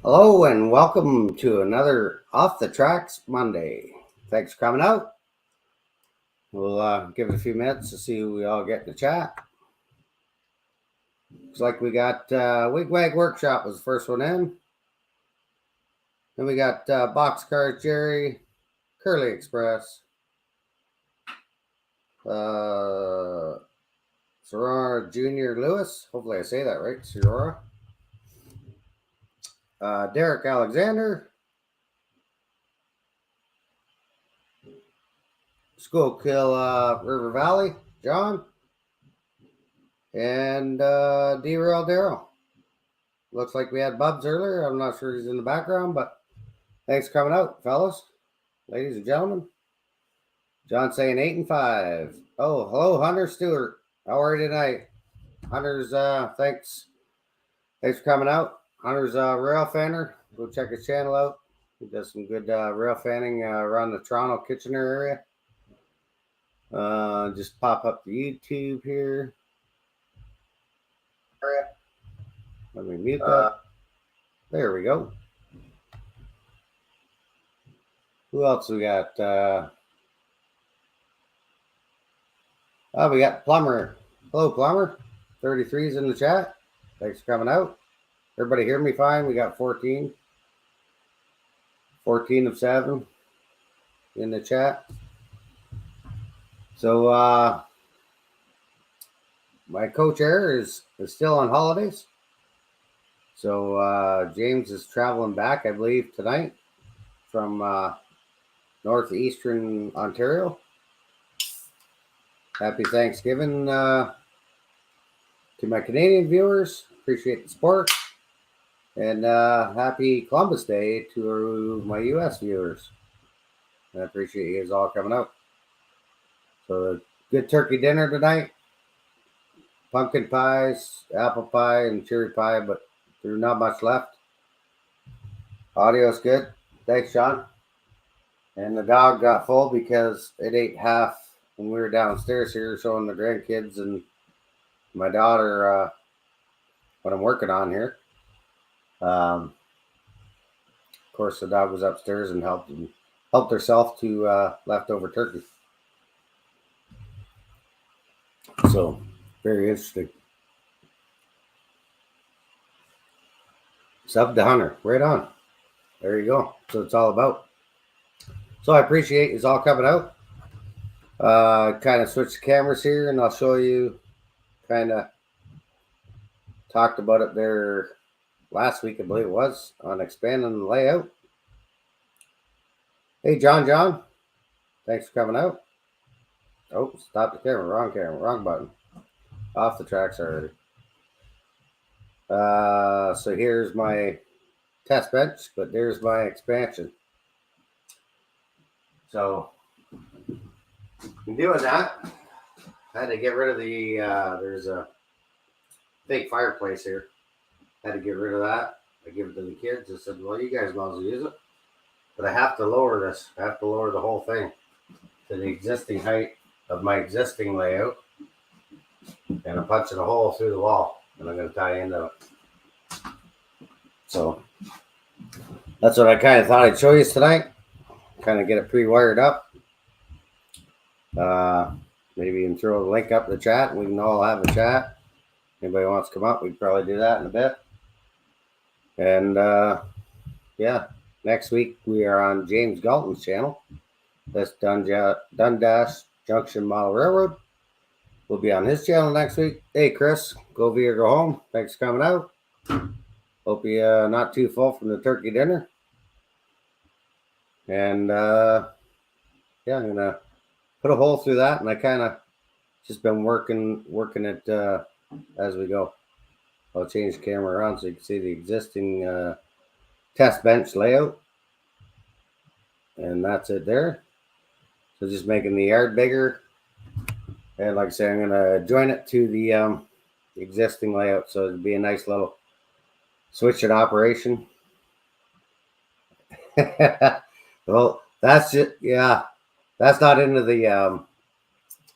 Hello and welcome to another Off the Tracks Monday. Thanks for coming out. We'll give it a few minutes to see who we all get in the chat. Looks like we got Wigwag Workshop was the first one in. Then we got Boxcar Jerry, Curly Express, Sorora Junior Lewis. Hopefully I say that right, Sorora. Derek Alexander, Schuylkill River Valley, John, and Derail Daryl. Looks like we had Bubs earlier. I'm not sure he's in the background, but thanks for coming out, fellas, ladies and gentlemen. John saying 8 and 5. Oh, hello, Hunter Stewart. How are you tonight? Hunter's thanks for coming out. Hunter's rail fanner. Go check his channel out. He does some good rail fanning around the Toronto Kitchener area. Just pop up the YouTube here. Let me mute that. There we go. Who else we got? We got Plumber. Hello, Plumber. 33's in the chat. Thanks for coming out. Everybody hear me fine? We got 14. 14 of 7 in the chat. So my coach Air is still on holidays. So James is traveling back, I believe, tonight from northeastern Ontario. Happy Thanksgiving to my Canadian viewers. Appreciate the support. And happy Columbus Day to my U.S. viewers. I appreciate you guys all coming out. So good turkey dinner tonight. Pumpkin pies, apple pie, and cherry pie, but there's not much left. Audio's good. Thanks, Sean. And the dog got full because it ate half when we were downstairs here showing the grandkids and my daughter what I'm working on here. Of course, the dog was upstairs and helped herself to leftover turkey. So, very interesting. Sub to Hunter. Right on. There you go. So it's all about. So I appreciate you all coming out. Kind of switch the cameras here and I'll show you kind of talked about it there last week, I believe it was, on expanding the layout. Hey, John. Thanks for coming out. Oh, stop the camera. Wrong button. Off the tracks already. So here's my test bench, but there's my expansion. So in doing that, I had to get rid of the, there's a fake fireplace here. I had to get rid of that. I give it to the kids. I said, well, you guys might as well use it. But I have to lower this. I have to lower the whole thing to the existing height of my existing layout. And I'm punching a hole through the wall. And I'm going to tie into it. So that's what I kind of thought I'd show you tonight. Kind of get it pre-wired up. Maybe you can throw a link up in the chat and we can all have a chat. Anybody wants to come up, we can probably do that in a bit. And yeah, next week we are on James Galton's channel. That's Dundas Junction Model Railroad. We'll be on his channel next week. Hey, Chris, go via or go home. Thanks for coming out. Hope you're not too full from the turkey dinner. And yeah, I'm gonna put a hole through that, and I kind of just been working it as we go. I'll change the camera around so you can see the existing test bench layout, and that's it there. So just making the yard bigger, and like I say, I'm gonna join it to the existing layout, so it'll be a nice little switch in operation. Well, that's it. Yeah, that's not into the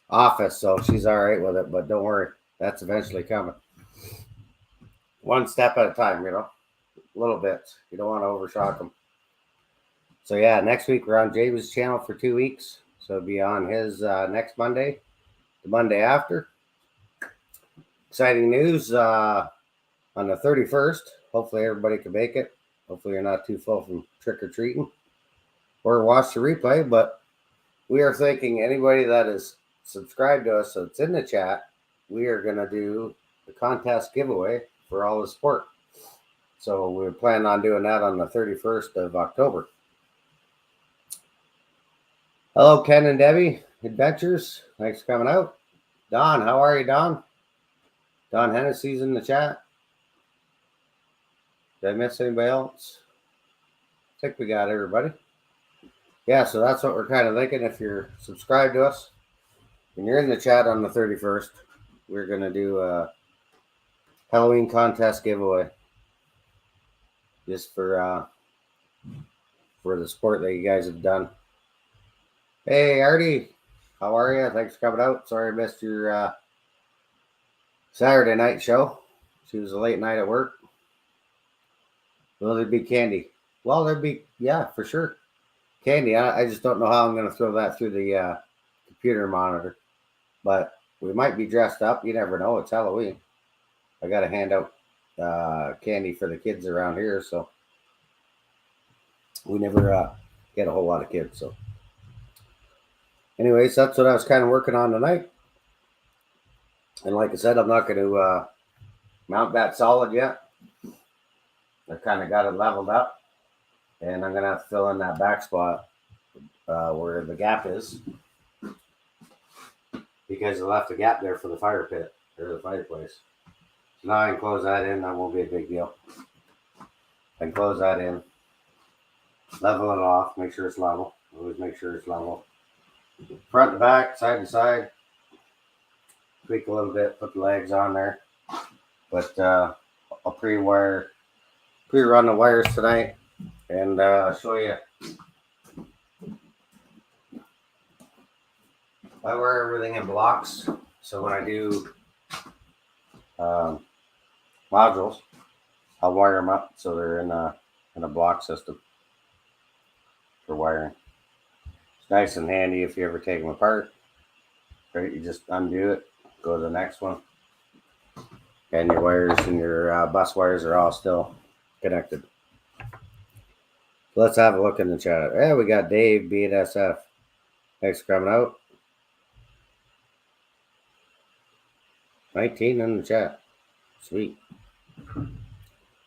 office, so she's all right with it. But don't worry, that's eventually coming. One step at a time, you know. little bits. You don't want to overshock them. So yeah, next week we're on James' channel for 2 weeks. So it'll be on his next Monday, the Monday after. Exciting news on the 31st. Hopefully everybody can make it. Hopefully you're not too full from trick-or-treating or watch the replay. But we are thinking anybody that is subscribed to us, so it's in the chat, we are going to do the contest giveaway for all the support. So we're planning on doing that on the 31st of October. Hello, Ken and Debbie Adventures. Thanks for coming out. Don, how are you, Don? Don Hennessy's in the chat. Did I miss anybody else? I think we got everybody. Yeah, so that's what we're kind of thinking. If you're subscribed to us and you're in the chat on the 31st, we're going to do a Halloween contest giveaway just for the support that you guys have done. Hey, Artie, how are you? Thanks for coming out. Sorry I missed your Saturday night show. She was a late night at work. Will there be candy? Well, there'd be, yeah, for sure. Candy. I just don't know how I'm going to throw that through the computer monitor. But we might be dressed up. You never know. It's Halloween. I got to hand out candy for the kids around here. So we never get a whole lot of kids. So anyways, that's what I was kind of working on tonight. And like I said, I'm not going to mount that solid yet. I kind of got it leveled up. And I'm going to have to fill in that back spot where the gap is. Because I left a gap there for the fire pit, or the fireplace. So now I can close that in. That won't be a big deal. I can close that in. Level it off. Make sure it's level. Always make sure it's level. Front to back, side to side. Tweak a little bit. Put the legs on there. But I'll pre-run the wires tonight. And show you. I wire everything in blocks, so when I do modules, I'll wire them up so they're in a block system for wiring. It's nice and handy if you ever take them apart. Right, you just undo it, go to the next one, and your wires and your bus wires are all still connected. Let's have a look in the chat. Yeah, we got Dave BNSF. Thanks for coming out. 19 in the chat. Sweet.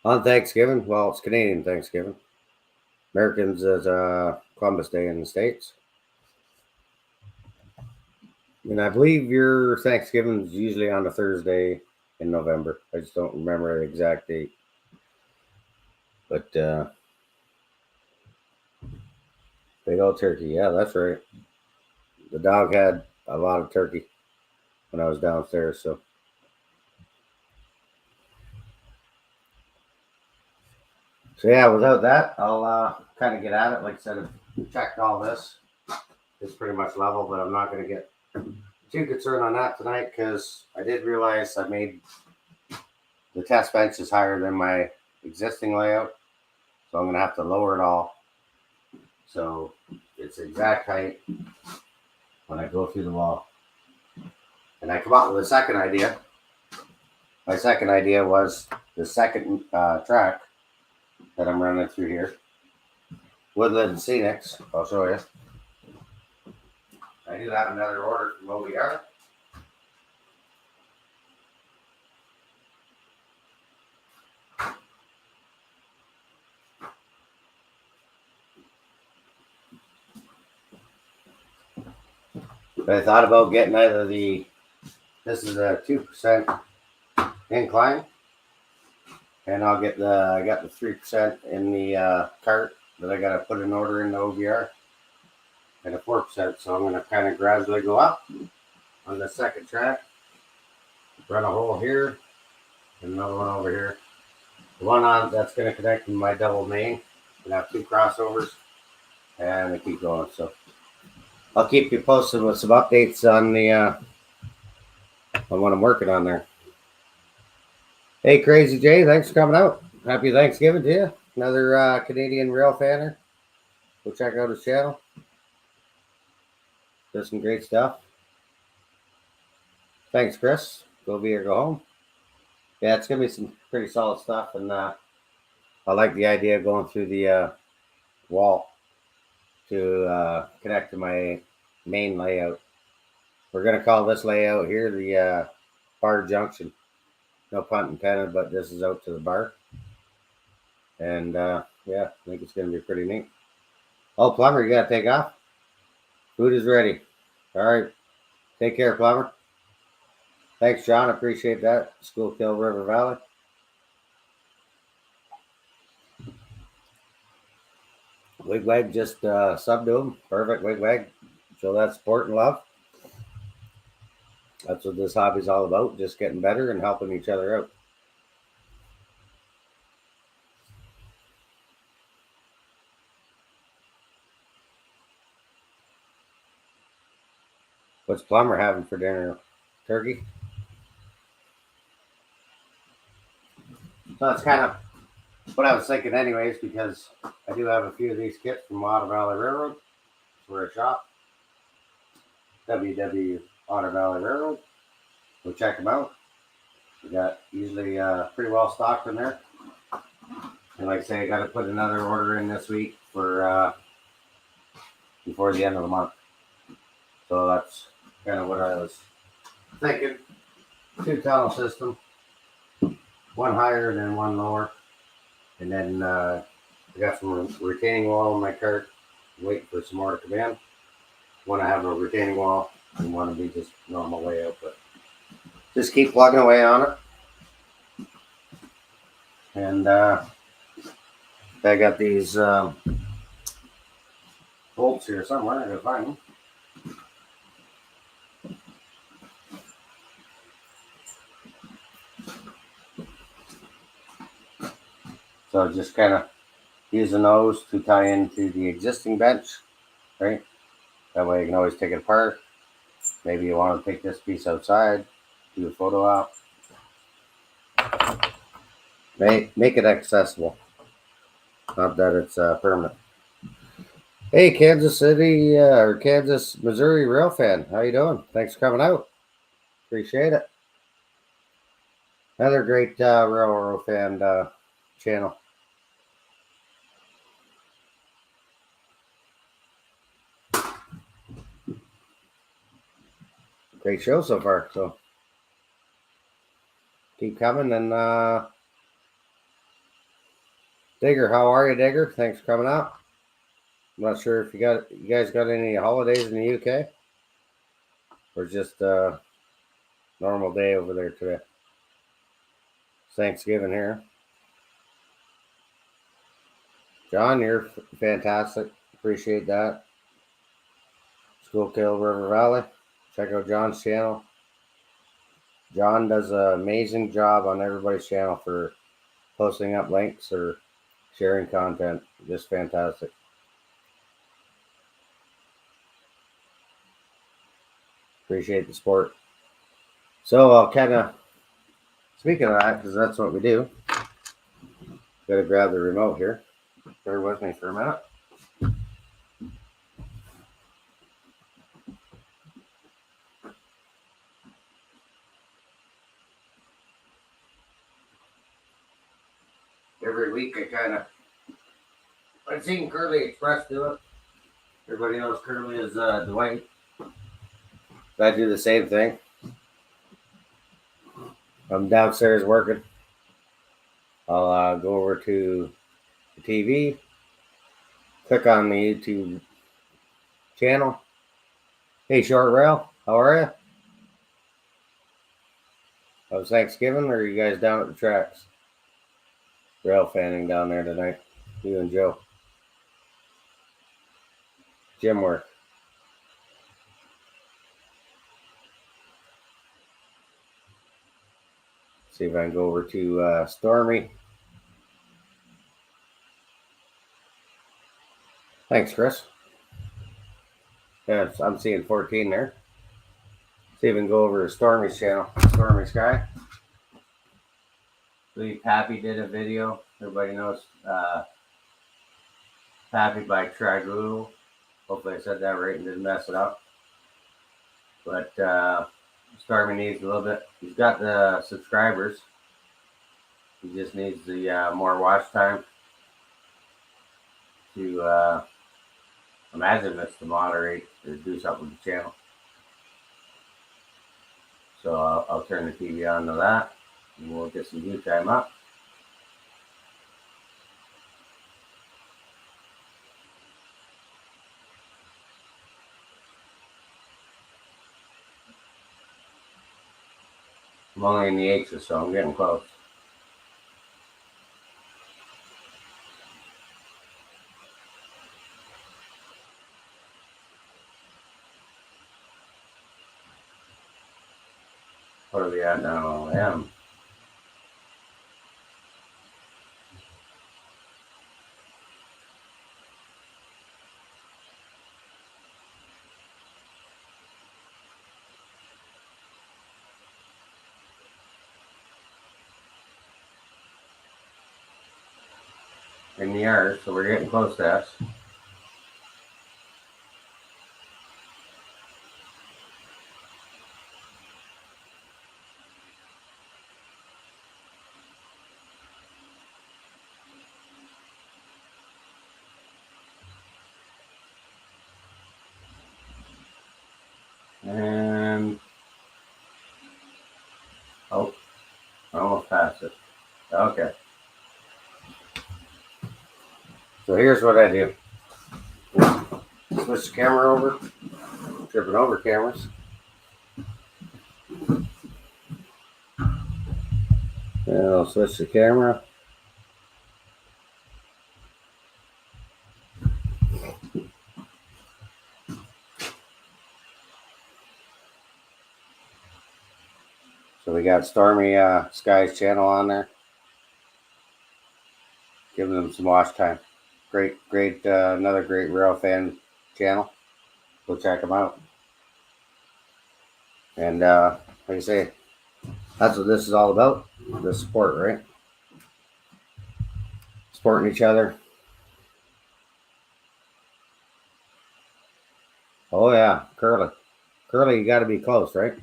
On Thanksgiving, well, it's Canadian Thanksgiving. Americans is Columbus Day in the States. And I believe your Thanksgiving is usually on a Thursday in November. I just don't remember the exact date. But big old turkey. Yeah, that's right. The dog had a lot of turkey when I was downstairs, so. So yeah, without that, I'll kind of get at it. Like I said, I've checked all this. It's pretty much level, but I'm not going to get too concerned on that tonight because I did realize I made the test bench is higher than my existing layout. So I'm going to have to lower it all. So it's exact height when I go through the wall. And I come up with a second idea. My second idea was the second track that I'm running through here. Woodland Scenics, I'll show you. I do have another order from OBR. But I thought about getting either this is a 2% incline, and I got the 3% in the cart that I got to put an order in the OBR, and a 4%. So I'm going to kind of gradually go up on the second track, run a hole here, and another one over here. The one on that's going to connect to my double main. Gonna have 2 crossovers, and I keep going. So I'll keep you posted with some updates on the on what I'm working on there. Hey, Crazy Jay, thanks for coming out. Happy Thanksgiving to you. Another Canadian rail fanner. Go check out his channel. Does some great stuff. Thanks, Chris. Go be or go home. Yeah, it's gonna be some pretty solid stuff, and I like the idea of going through the wall to connect to my main layout. We're gonna call this layout here the bar junction. No pun intended, but this is out to the bar, and yeah, I think it's gonna be pretty neat. Oh, plumber, you gotta take off. Food is ready. All right, take care, plumber. Thanks, John. Appreciate that. Schuylkill River Valley. Wigwag just subbed to him. Perfect, Wigwag. Show that support and love. That's what this hobby's all about. Just getting better and helping each other out. What's Plumber having for dinner? Turkey? So that's kind of what I was thinking anyways, because I do have a few of these kits from Otter Valley Railroad. That's where I shop. WW Otter Valley Railroad. Go check them out. We got usually pretty well stocked in there. And like I say, I got to put another order in this week for before the end of the month. So that's kind of what I was thinking. 2 tunnel system, one higher and then one lower. And then I got some retaining wall in my cart. Waiting for some more to come in. Want to have a retaining wall and want to be just normal layout, but just keep plugging away on it. And I got these bolts here somewhere. I gotta find them. So just kind of using those to tie into the existing bench, right? That way you can always take it apart. Maybe you want to take this piece outside, do a photo op. Make it accessible. Not that it's permanent. Hey, Kansas City or Kansas, Missouri rail fan. How you doing? Thanks for coming out. Appreciate it. Another great railroad fan channel. Great show so far. So keep coming. And Digger, how are you, Digger? Thanks for coming out. I'm not sure if you guys got any holidays in the UK or just normal day over there today. It's Thanksgiving here. John, you're fantastic. Appreciate that. Schuylkill River Valley. Check out John's channel. John does an amazing job on everybody's channel for posting up links or sharing content. Just fantastic. Appreciate the support. So I'll kind of, speaking of that, because that's what we do, gotta grab the remote here. Bear with me for a minute. Every week I've seen Curly Express do it. Everybody knows Curly is Dwight. I do the same thing. I'm downstairs working. I'll go over to the TV, click on the YouTube channel. Hey, Short Rail, how are you? How's Thanksgiving, or are you guys down at the tracks? Rail fanning down there tonight. You and Joe. Gym work. See if I can go over to Stormy. Thanks, Chris. Yeah, I'm seeing 14 there. See if we can go over to Stormy's channel. Stormy Sky. believe Pappy did a video. Everybody knows Pappy by Trigoodle. Hopefully I said that right and didn't mess it up. But Stormy needs a little bit. He's got the subscribers. He just needs the more watch time to imagine this to moderate or do something with the channel. So I'll turn the TV on to that and we'll get some view time up. I'm only in the H's, so I'm getting close. What are we at now? M. In the R, so we're getting close to S. And oh, I almost passed it. Okay. So here's what I do. Switch the camera over. Tripping over cameras. And I'll switch the camera. So we got Stormy Sky's channel on there. Giving them some watch time. Great, another great rail fan channel. Go check them out. And like I say, that's what this is all about. The support, right? Supporting each other. Oh yeah, Curly. Curly, you got to be close, right?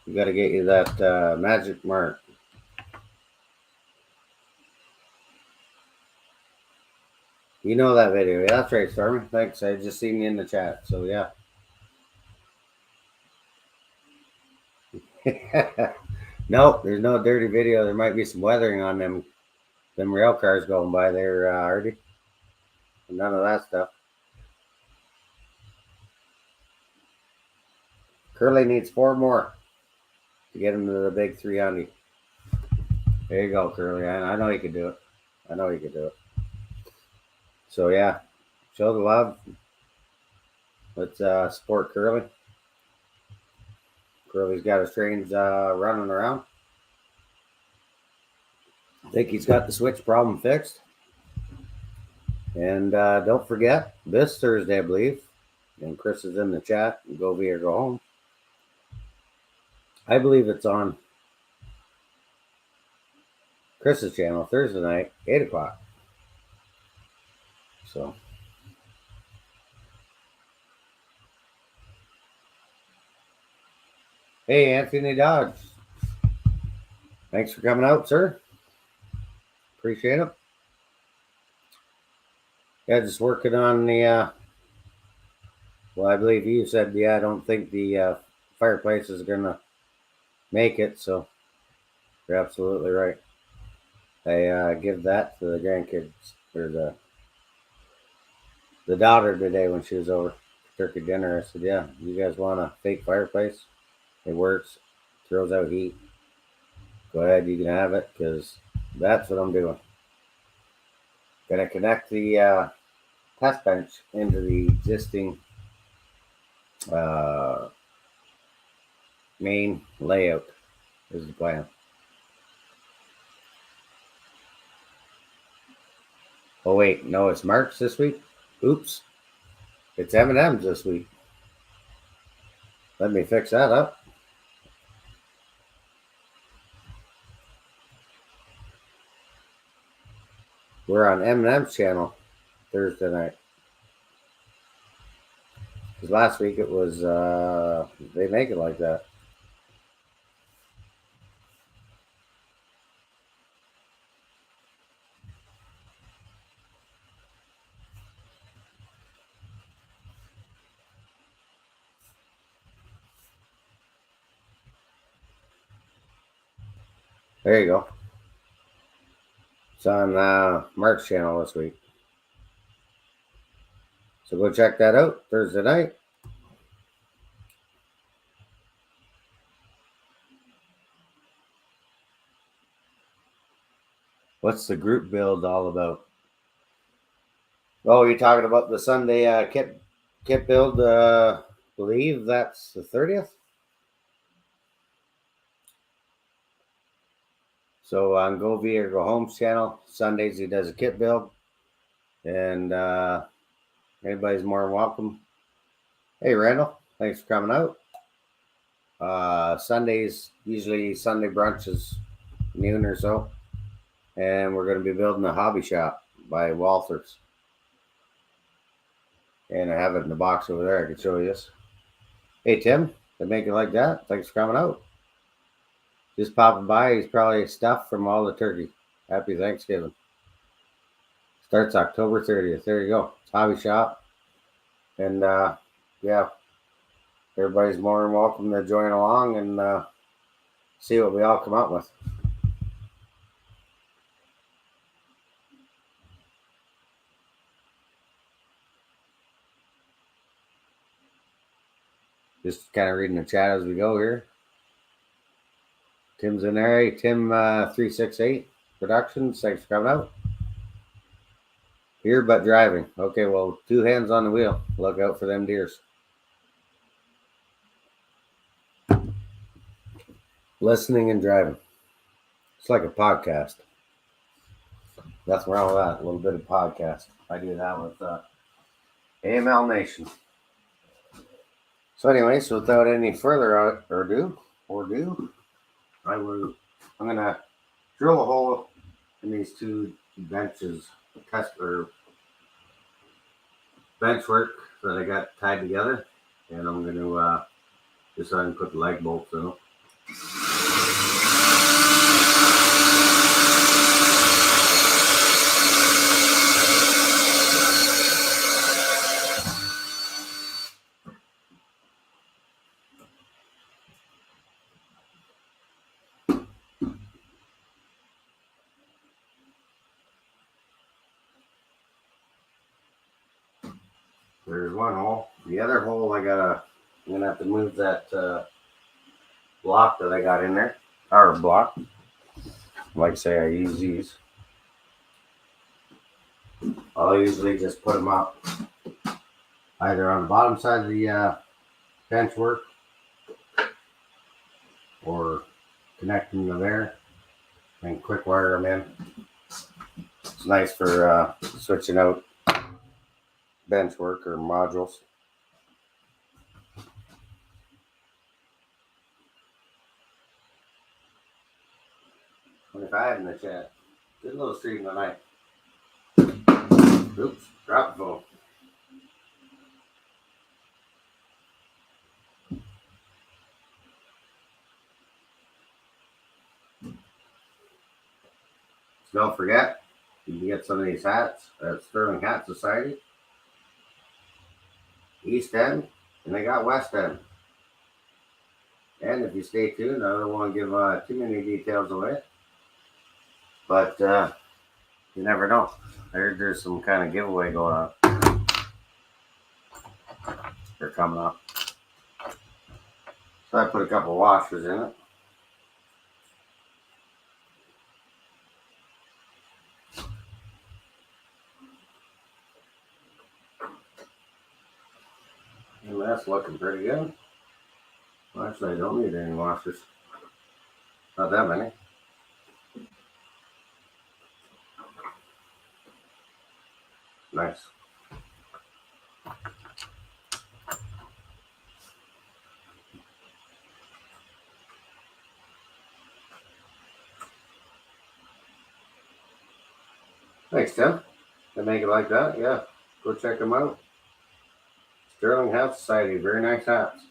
You got to get you that magic mark. You know that video. Yeah, that's right, Stormy. Thanks. I just seen you in the chat. So yeah. Nope, there's no dirty video. There might be some weathering on them rail cars going by there, Artie. None of that stuff. Curly needs 4 more to get him to the big 300. There you go, Curly. I know you can do it. I know you can do it. So yeah, show the love. Let's support Curly. Curly's got his trains running around. I think he's got the switch problem fixed. And don't forget, this Thursday, I believe, and Chris is in the chat, go be or go home. I believe it's on Chris's channel Thursday night, 8 o'clock. So, hey, Anthony Dodge. Thanks for coming out, sir. Appreciate it. Yeah, just working on the, well, I believe you said, yeah, I don't think the fireplace is going to make it, so you're absolutely right. I give that to the grandkids, or the daughter today when she was over for turkey dinner. I said, yeah, you guys want a fake fireplace? It works, throws out heat. Go ahead, you can have it, because that's what I'm doing. Gonna connect the test bench into the existing main layout is the plan. Oh wait, no, it's Mark's this week. Oops, it's M&M's this week. Let me fix that up. We're on Eminem's channel Thursday night. Because last week it was, they make it like that. There you go. It's on Mark's channel this week. So go check that out Thursday night. What's the group build all about? Oh, you're talking about the Sunday kit build. Believe that's the 30th. So on Go Via or Go Home's channel, Sundays he does a kit build, and anybody's more than welcome. Hey Randall, thanks for coming out. Sundays, usually Sunday brunch is noon or so, and we're going to be building a hobby shop by Walters, and I have it in the box over there. I can show you this. Hey Tim, they make it like that. Thanks for coming out. Just popping by. He's probably stuffed from all the turkey. Happy Thanksgiving. Starts October 30th. There you go. It's hobby shop. And yeah, everybody's more than welcome to join along and see what we all come up with. Just kind of reading the chat as we go here. Tim's in there. Hey, Tim 368 Productions. Thanks for coming out. Here but driving. Okay, well, 2 hands on the wheel. Look out for them deers. Listening and driving. It's like a podcast. Nothing wrong with that. A little bit of podcast. I do that with AML Nation. So anyway, so without any further ado, I'm gonna drill a hole in these 2 benches, bench work that I got tied together, and I'm gonna just so I can put the leg bolts in them. There's one hole. The other hole, I'm gonna have to move that block that I got in there, or block. Like I say, I use these. I'll usually just put them up either on the bottom side of the bench work or connect them to there and quick wire them in. It's nice for switching out bench work or modules. 25 in the chat. Good little stream tonight. Oops, drop the phone. Don't forget, you can get some of these hats at Sterling Hat Society, East End, and they got West End. And if you stay tuned, I don't want to give too many details away, but you never know. I heard there's some kind of giveaway going on. They're coming up. So I put a couple washers in it. And that's looking pretty good. Well, actually, I don't need any washers. Not that many. Nice. Thanks, Tim. They make it like that. Yeah, go check them out. Sterling Hat Society, very nice hats.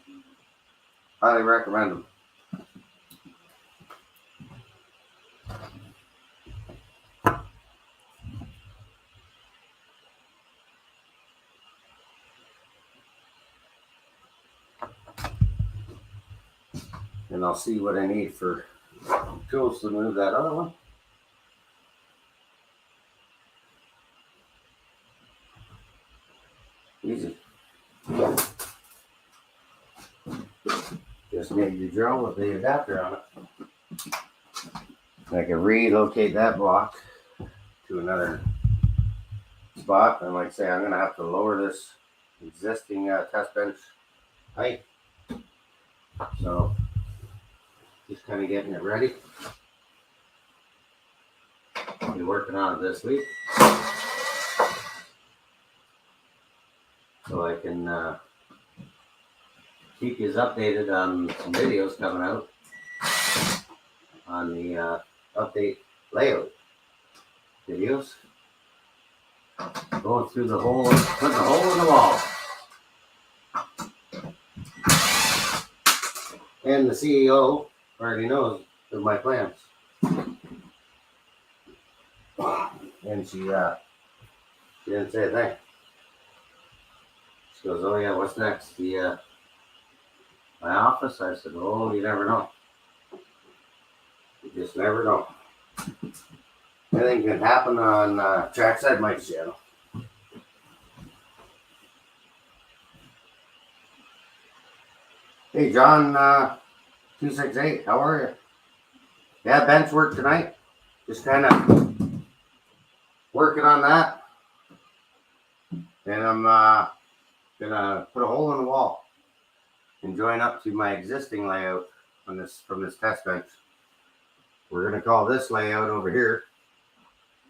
Highly recommend them. And I'll see what I need for tools to move that other one. Easy. Just need the drill with the adapter on it. I can relocate that block to another spot. And like I say, I'm going to have to lower this existing test bench height. So just kind of getting it ready. I'll be working on it this week. So I can keep you updated on some videos coming out on the update layout videos. Going through the hole, putting a hole in the wall. And the CEO already knows of my plans. And she didn't say a thing. She goes, "Oh yeah, what's next? The my office?" I said, "Oh, you never know. You just never know. Anything can happen on Trackside Mike's channel." Hey, John 268, how are you? Yeah, bench work tonight. Just kind of working on that. And I'm gonna put a hole in the wall and join up to my existing layout on this from this test bench. We're gonna call this layout over here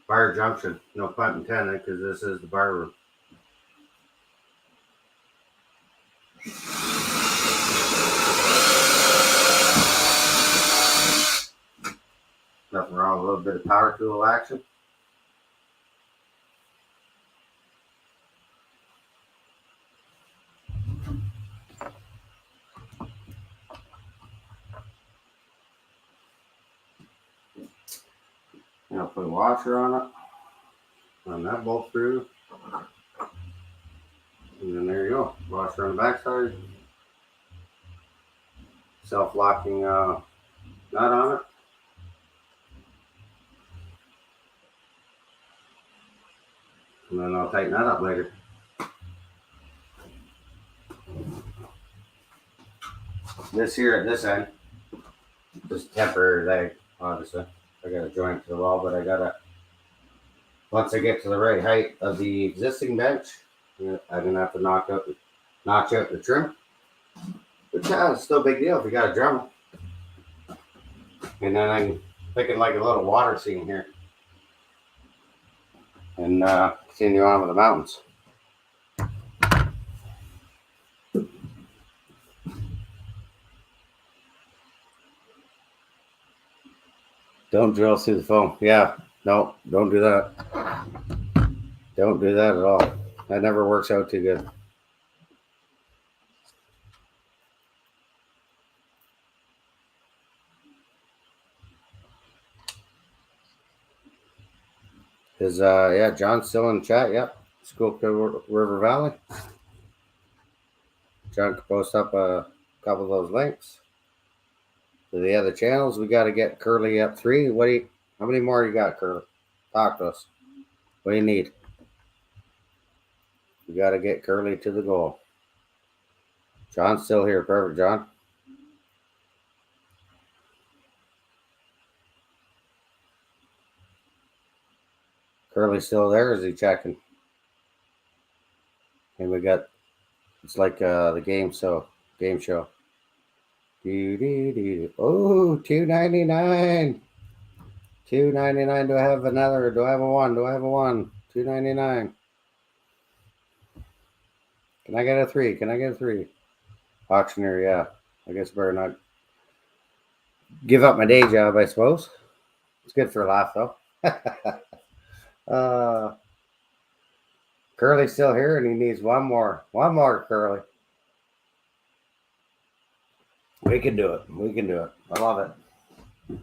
Bar Junction. No pun intended, because this is the bar room. Nothing wrong with a little bit of power tool action. I'll put a washer on it. Run that bolt through. And then there you go. Washer on the backside. Self-locking nut on it. And then I'll tighten that up later. This here at this end, just temporary leg, obviously. I got a joint to the wall, but I gotta, once I get to the right height of the existing bench, I'm gonna have to notch out the trim. But yeah, it's still a big deal if you got a Dremel. And then I'm thinking like a little water scene here. And continue on with the mountains. Don't drill through the foam. Yeah, no, don't do that. Don't do that at all. That never works out too good. Is yeah, John's still in the chat. Yep, Schuylkill River Valley. John can post up a couple of those links to the other channels. We got to get Curly up 3. How many more you got, Curly? Talk to us. What do you need? We got to get Curly to the goal. John's still here. Perfect, John. Curly's still there? Or is he checking? And we got, it's like the game show. Oh, $2.99. $2.99. Do I have another? Do I have a one? $2.99. Can I get a 3? Auctioneer, yeah. I guess better not give up my day job, I suppose. It's good for a laugh, though. Uh, Curly's still here, and he needs one more. One more, Curly. We can do it. We can do it. I love it.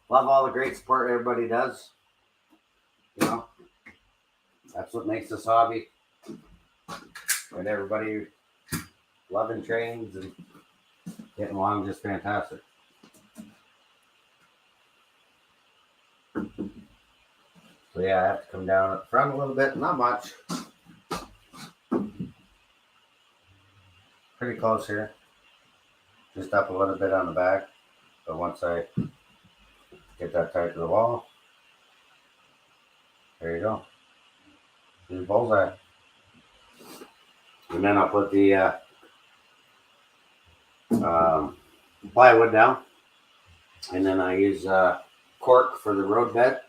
Love all the great support everybody does. You know, that's what makes this hobby. And everybody loving trains and getting along just fantastic. So yeah, I have to come down up front a little bit. Not much. Pretty close here. Just up a little bit on the back. But once I get that tight to the wall, there you go. Here's bullseye. And then I'll put the plywood down. And then I use cork for the road bed.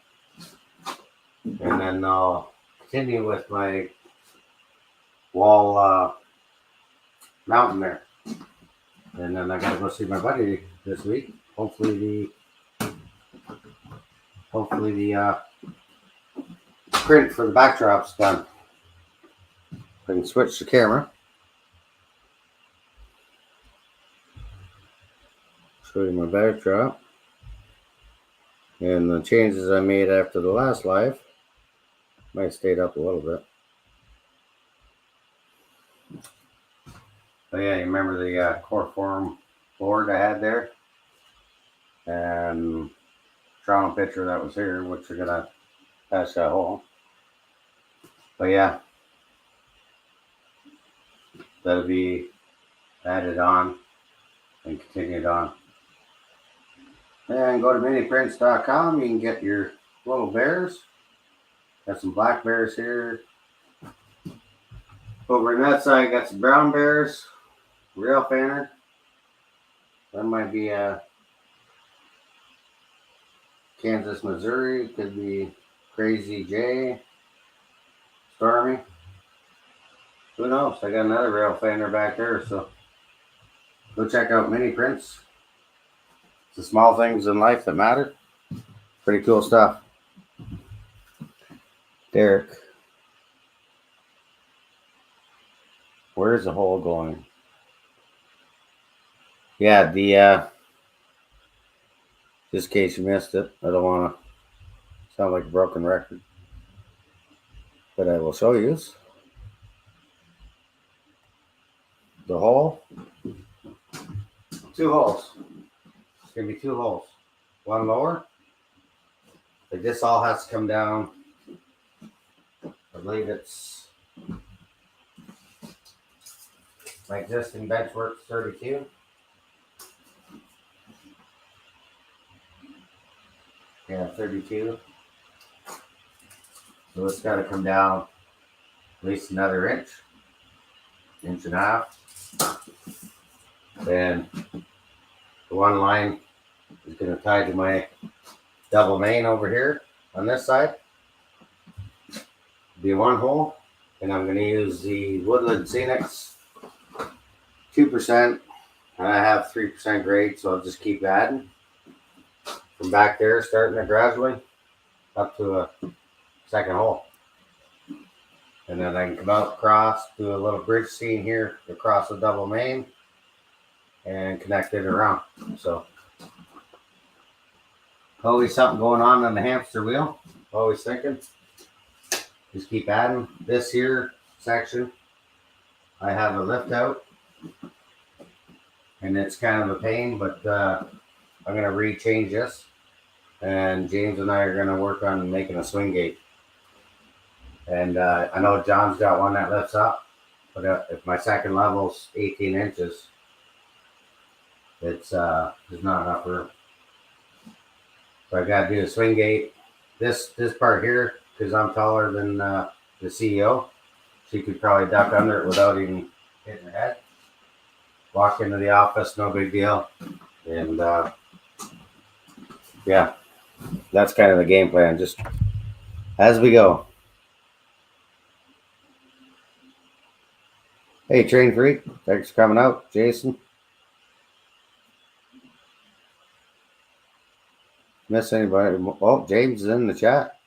And then I'll continue with my wall mountain there. And then I gotta go see my buddy this week. Hopefully the print for the backdrop's done. I can switch the camera. Show you my backdrop. And the changes I made after the last live. Might have stayed up a little bit. But yeah, you remember the core form board I had there? And Toronto picture that was here, which we're gonna patch that hole. But yeah, that'll be added on and continued on. And go to miniprints.com. You can get your little bears. Got some black bears here. Over on that side, got some brown bears. Rail fanner. That might be Kansas, Missouri. Could be Crazy J. Stormy. Who knows? I got another rail fanner back there, so go check out Mini Prints. It's the small things in life that matter. Pretty cool stuff. Derek. Where's the hole going? Yeah, just in case you missed it, I don't want to sound like a broken record, but I will show you the hole. 2 holes. It's going to be 2 holes. One lower. But this all has to come down. I believe it's my existing benchwork's 32. Yeah, 32. So it's got to come down at least another inch and a half. Then the one line is going to tie to my double main over here on this side. Be 1 hole, and I'm going to use the Woodland Scenics 2%, and I have 3% grade, so I'll just keep adding from back there, starting it gradually up to a second hole. And then I can come out across, do a little bridge seam here across the double main and connect it around. So always something going on the hamster wheel. Always thinking. Just keep adding. This here section, I have a lift out, and it's kind of a pain, but I'm going to rechange this, and James and I are going to work on making a swing gate. And I know John's got one that lifts up, but if my second level's 18 inches, it's there's not enough room. So I got to do a swing gate. This part here, because I'm taller than the CEO, she could probably duck under it without even hitting her head. Walk into the office, no big deal. And yeah, that's kind of the game plan, just as we go. Hey, Train Freak, thanks for coming out. Jason. Miss anybody? Oh, James is in the chat.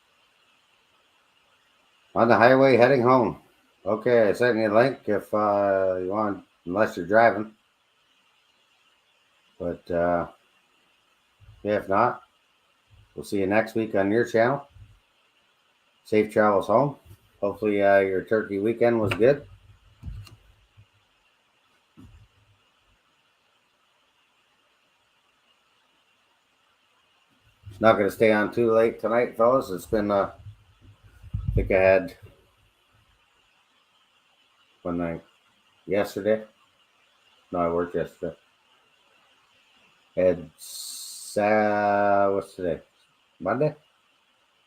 On the highway heading home. Okay, I sent you a link if you want, unless you're driving. But yeah, if not, we'll see you next week on your channel. Safe travels home. Hopefully your turkey weekend was good. Not going to stay on too late tonight, fellas. It's been, I think I had one night yesterday. No, I worked yesterday. I had, what's today? Monday?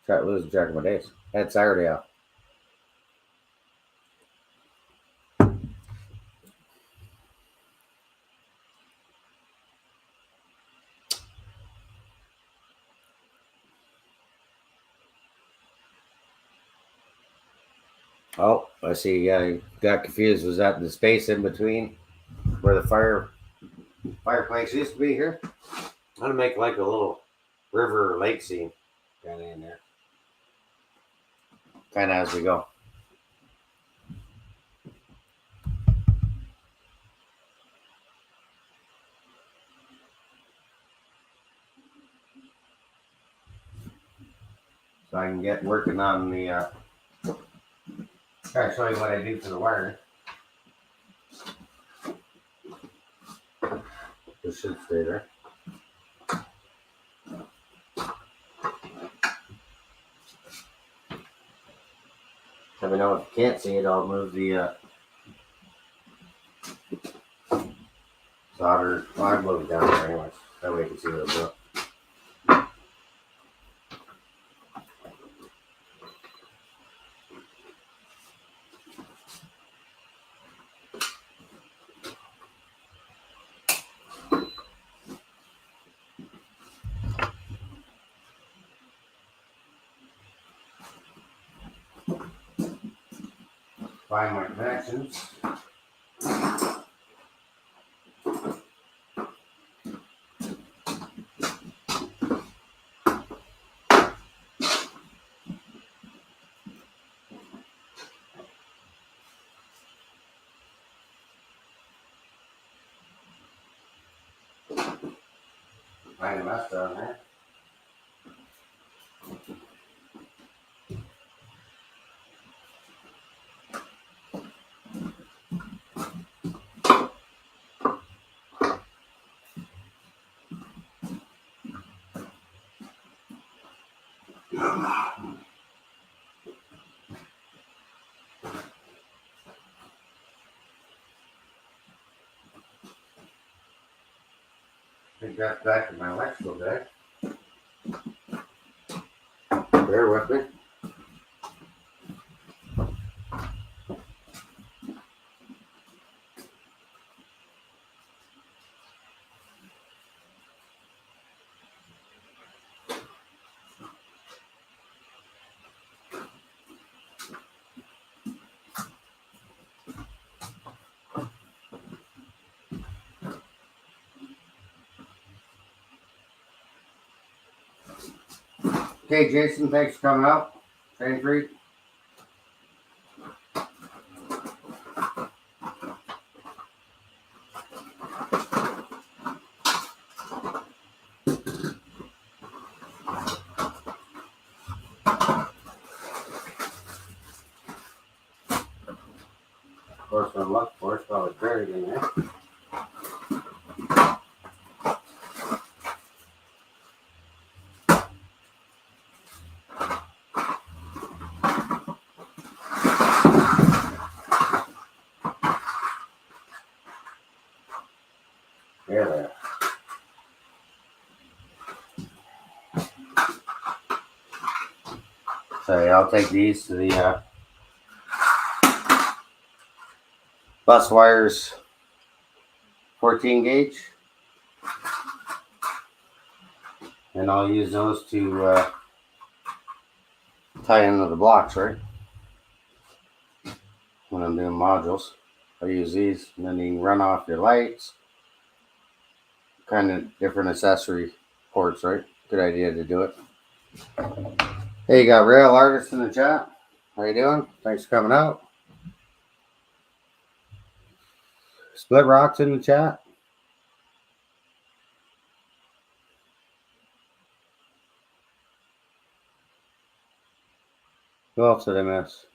Try losing track of my days. I had Saturday off. Oh, I see. Yeah, I got confused. Was that the space in between where the fireplace used to be here? I'm gonna make like a little river or lake scene kind of in there, kind of as we go. So I can get working on the. Try to show you what I do for the wire. This should stay there. Let me know if you can't see it. I'll move the solder. Well, I'll move it down there anyways. That way you can see what I'm doing. Find my connections. Find a mess down there. I think that's back in my electrical deck. Bear with me. Okay, Jason, thanks for coming out. Train freak. Of course, I'm looking for it's probably buried in there. There they are. So yeah, I'll take these to the bus wires 14 gauge. And I'll use those to tie into the blocks, right? When I'm doing modules, I use these, and then you can run off your lights. Kind of different accessory ports, right? Good idea to do it. Hey, you got Rail Artist in the chat. How you doing? Thanks for coming out. Split Rocks in the chat. Who else did I miss?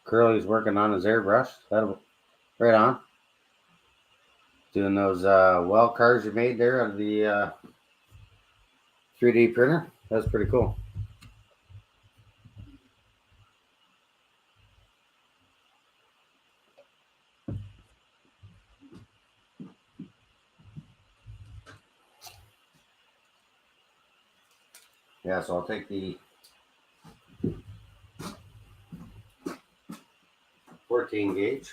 Curly's working on his airbrush. That'll right on. Doing those well cars you made there out of the 3D printer. That's pretty cool. Yeah, so I'll take the 14 gauge,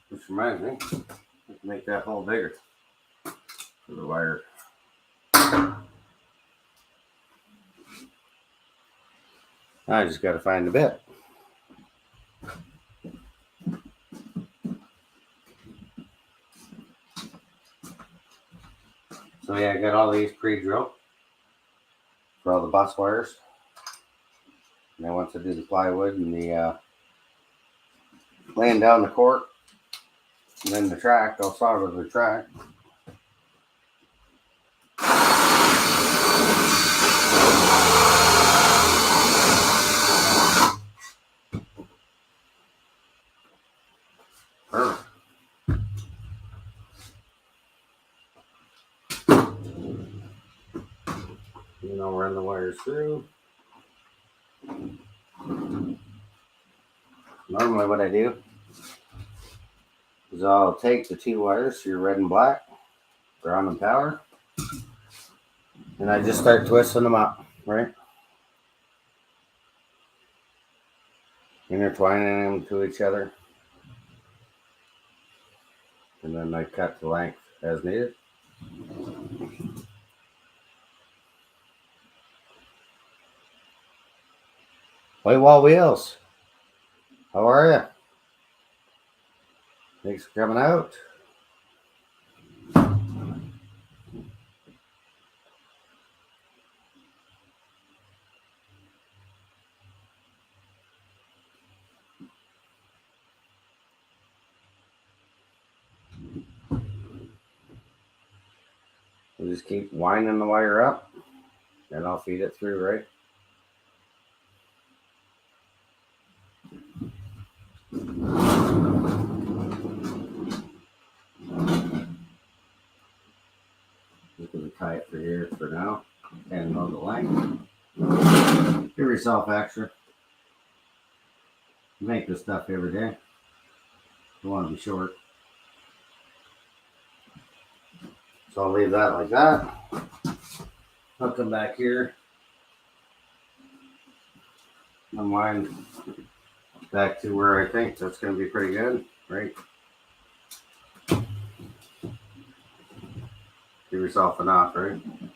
which reminds me, I can make that hole bigger for the wire. I just got to find the bit. So yeah, I got all these pre-drilled for all the bus wires. And then once I do the plywood and the laying down the cork, and then the track, I'll solder the track. Perfect. And I'll run the wires through. Normally what I do is I'll take the two wires, your red and black, ground and power, and I just start twisting them up, right? Intertwining them to each other. And then I cut the length as needed. White Wall Wheels, how are you? Thanks for coming out. We'll just keep winding the wire up, and I'll feed it through, right? Just gonna tie it through here for now, and know the length. Give yourself extra. You make this stuff every day. You want to be short. So I'll leave that like that. I'll come back here. Unwind back to where I think that's going to be pretty good, right? Give yourself enough, right? You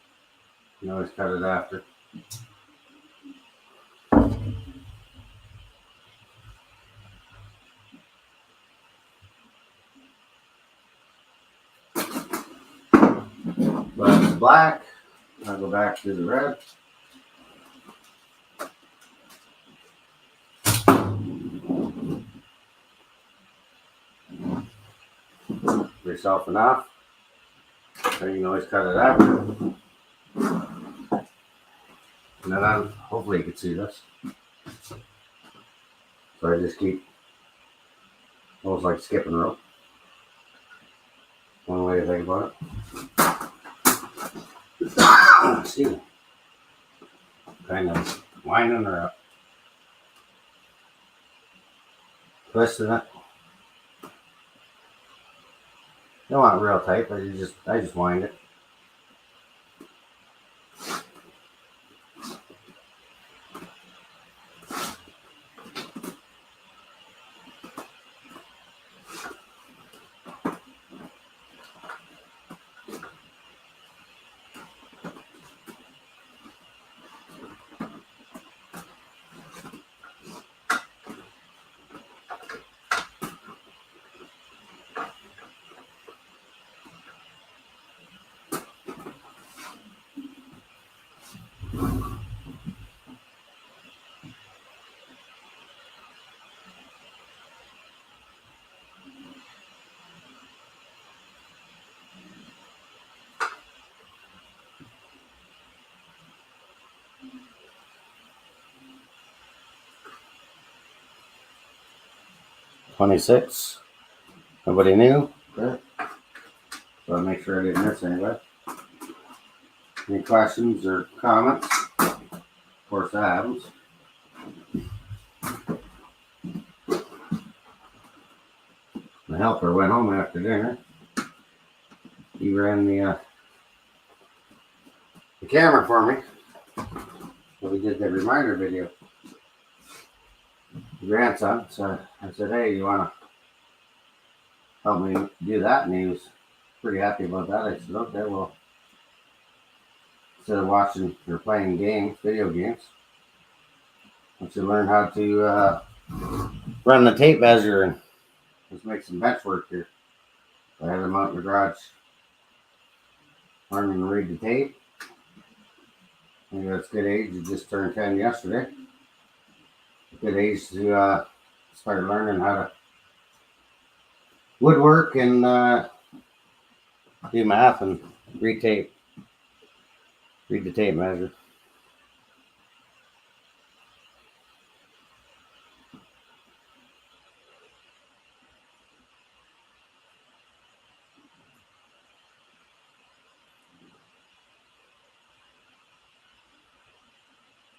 can always cut it after. But it's black. I'll go back to the red. Give yourself enough. So you can always cut it after. And then hopefully you can see this. So I just keep almost like skipping rope. One way to think about it. See, kind of winding her up, twisting it. You don't want it real tight, but I just wind it. 26. Nobody new. Good. So I'll make sure I didn't miss anybody. Any questions or comments? Of course, that happens. The helper went home after dinner. He ran the camera for me. So we did the reminder video. The grandson. So I said, hey, you want to help me do that? And he was pretty happy about that. I said, okay, well, instead of watching or playing games, video games, I should learn how to run the tape measure and let's make some bench work here. I had him out in the garage learning to read the tape. I think that's good age. He just turned 10 yesterday. Good age to start learning how to woodwork and do math and read tape. Read the tape measure.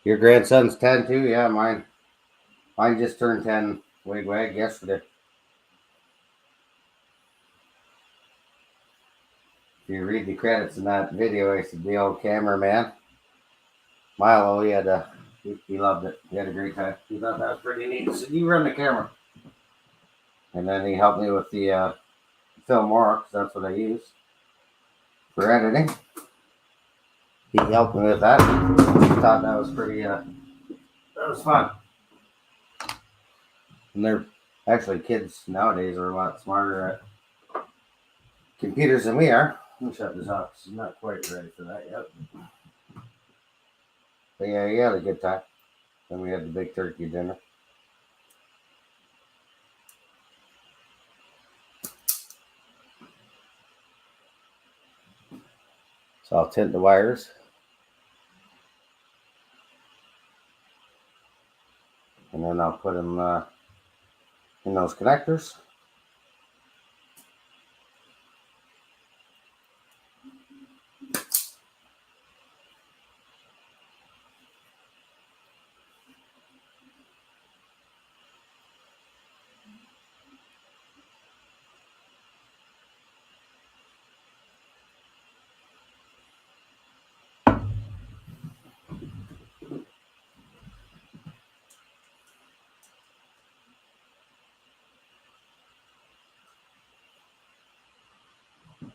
Your grandson's 10 too? Yeah, mine just turned 10 wag yesterday. If you read the credits in that video, I said the old cameraman, Milo, he loved it. He had a great time. He thought that was pretty neat. He said, you run the camera. And then he helped me with the Filmora, because that's what I use for editing. He helped me with that. I thought that was pretty, that was fun. And they're actually, kids nowadays are a lot smarter at computers than we are. Let me shut this off. She's not quite ready for that yet. But yeah, he had a good time. Then we had the big turkey dinner. So I'll tint the wires. And then I'll put them in those connectors.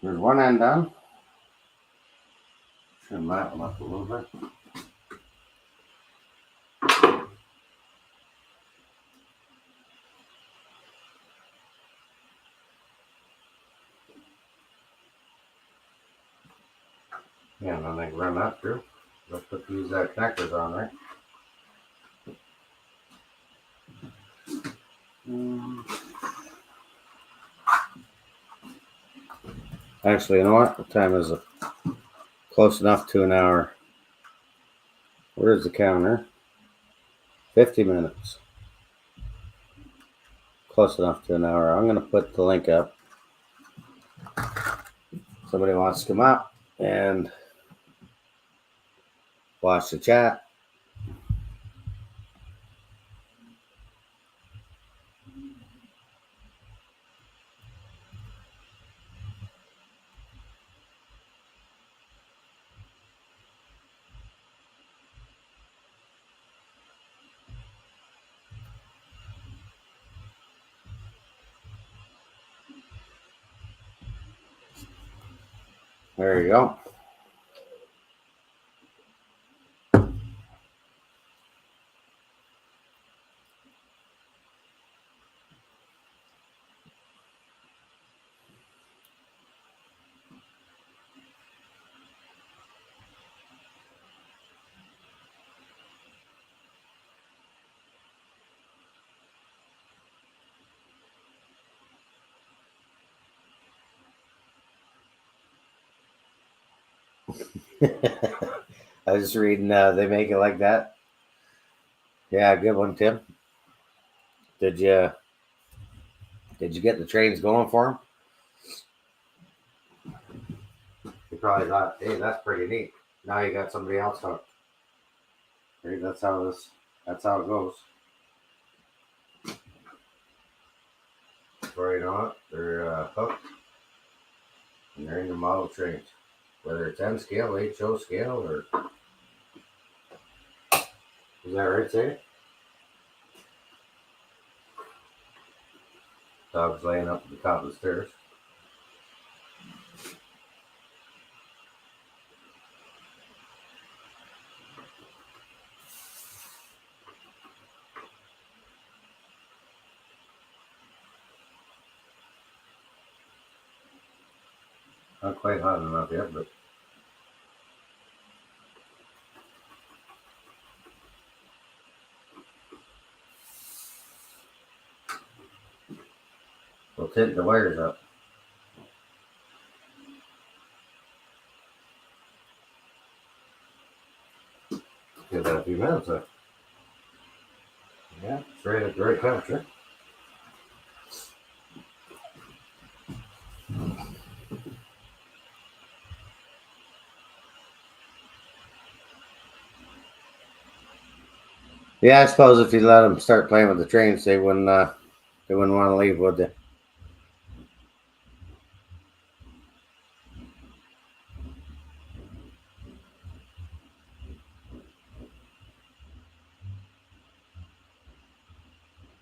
There's one end done. Trim that one up a little bit. Yeah, and then I can run that through. Let's put these connectors on there. Actually, you know what? What time is it? Close enough to an hour. Where's the counter? 50 minutes. Close enough to an hour. I'm going to put the link up. Somebody wants to come up and watch the chat. There you go. I was reading, they make it like that. Yeah, good one, Tim. Did you Did you get the trains going for them? You probably thought, hey, that's pretty neat. Now you got somebody else hooked. Right? That's how it goes. Before you know it, they're hooked and they're in the model trains. Whether it's M scale, HO scale, or is that right, Say? Dog's laying up at the top of the stairs. Not quite hot enough yet, but we'll take the wires up. Give that a few minutes. Yeah, it's right at the right temperature. Yeah, I suppose if you let them start playing with the trains, they wouldn't want to leave, would they?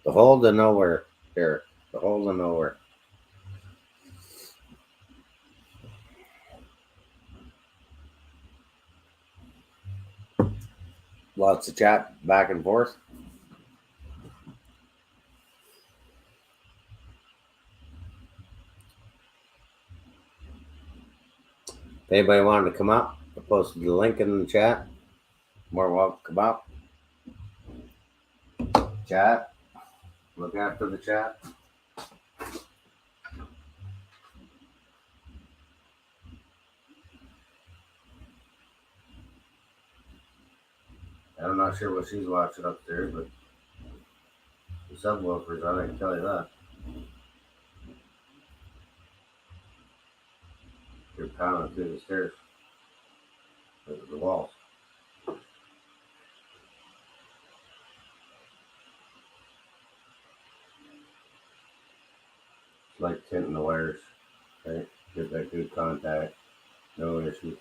The hole to nowhere, Derek. The hole to nowhere. Lots of chat back and forth. If anybody wanted to come up, I posted the link in the chat. More welcome to come up. Chat. Look after the chat. I'm not sure what she's watching upstairs, but the subwoofers on, I can tell you that. They're pounding through the stairs. The walls. It's like tinting the wires, right? Get that good contact. No issue.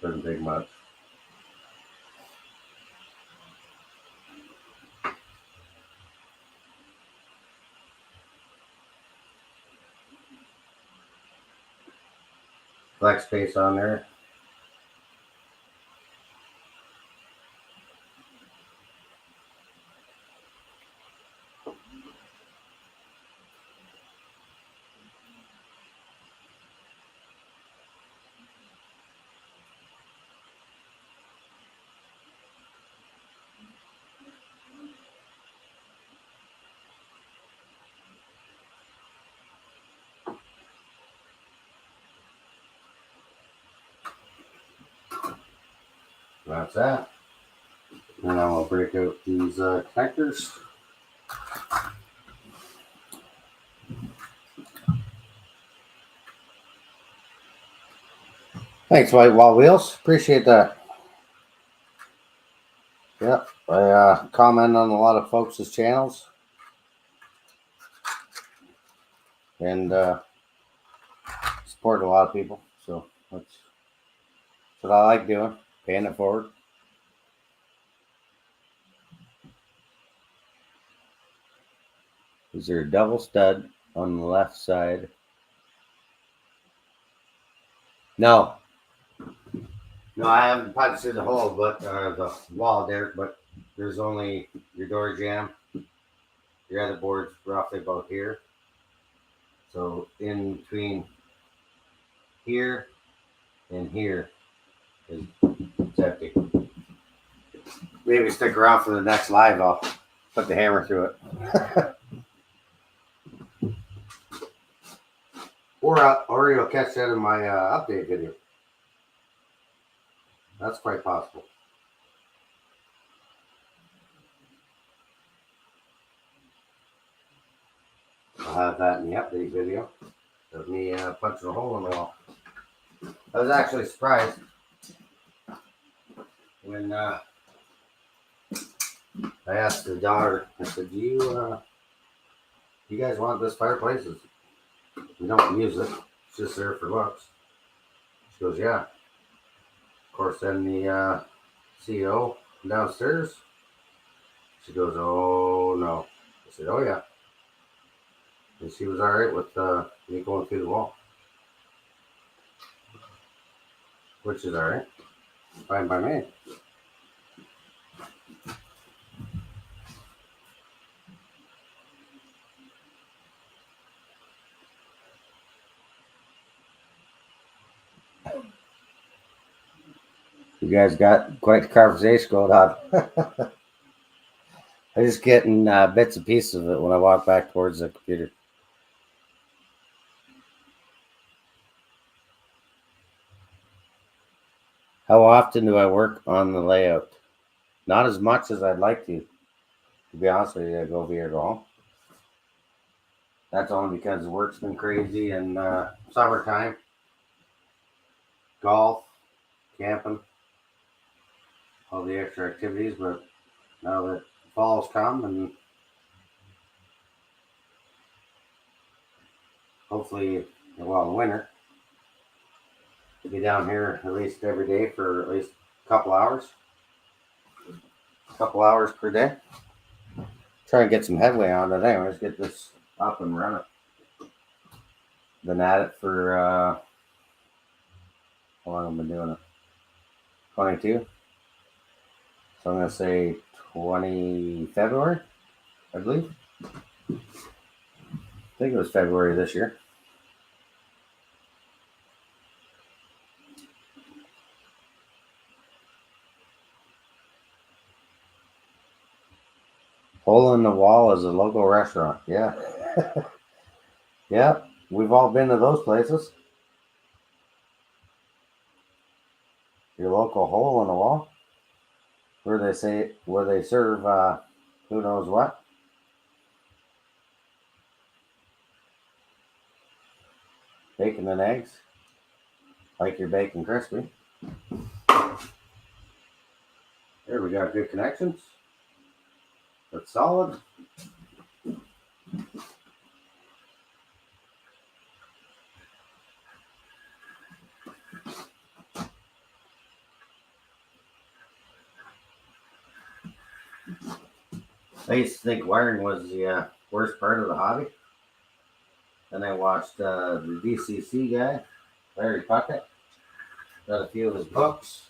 Doesn't take much. Flex space on there. That's that. And then we'll break out these connectors. Thanks, White Wall Wheels. Appreciate that. Yep. I comment on a lot of folks' channels. And support a lot of people. So that's what I like doing. Paying it forward. Is there a double stud on the left side? No. No, I haven't punched through the hole, but the wall there, but there's only your door jamb. Your other board's roughly about here. So in between here and here is it's empty. Maybe stick around for the next live. I'll put the hammer through it. Or you'll catch that in my update video. That's quite possible. I'll have that in the update video of me punching a hole in the wall. I was actually surprised when I asked the daughter, I said, do you guys want this fireplace? We don't use it. It's just there for looks. She goes, yeah. Of course, then the CEO downstairs, she goes, oh, no. I said, oh, yeah. And she was all right with me going through the wall, which is all right. Fine by me. You guys got quite the conversation going on. I'm just getting bits and pieces of it when I walk back towards the computer. How often do I work on the layout? Not as much as I'd like to be honest with you. I go over here at all. That's only because the work's been crazy and summertime, golf, camping, all the extra activities. But now that fall's come and hopefully, well, winter, to be down here at least every day for at least a couple hours per day. Try and get some headway on it anyways, get this up and running. Been at it for, how long have I been doing it? 22. So I'm going to say 20 February, I believe. I think it was February this year. Hole in the Wall is a local restaurant. Yeah. Yeah. We've all been to those places. Your local hole in the wall. Where they serve who knows what. Bacon and eggs. Like your bacon crispy. There we got good connections. That's solid. I used to think wiring was the worst part of the hobby. Then I watched the DCC guy, Larry Puckett, read a few of his books.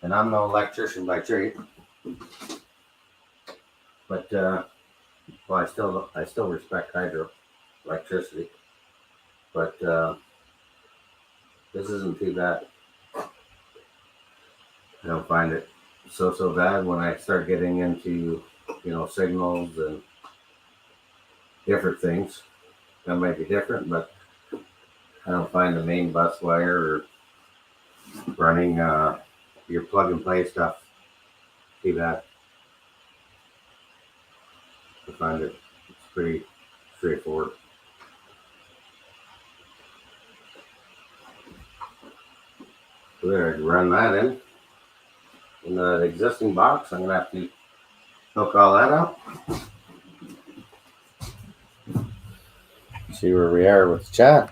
And I'm no electrician by trade. But, well, I still respect hydro electricity. But this isn't too bad. I don't find it so bad when I start getting into, signals and different things. That might be different, but I don't find the main bus wire or running your plug and play stuff too bad. I find it's pretty straightforward. So there, I can run that in the existing box. I'm gonna have to hook all that up. See where we are with the chat.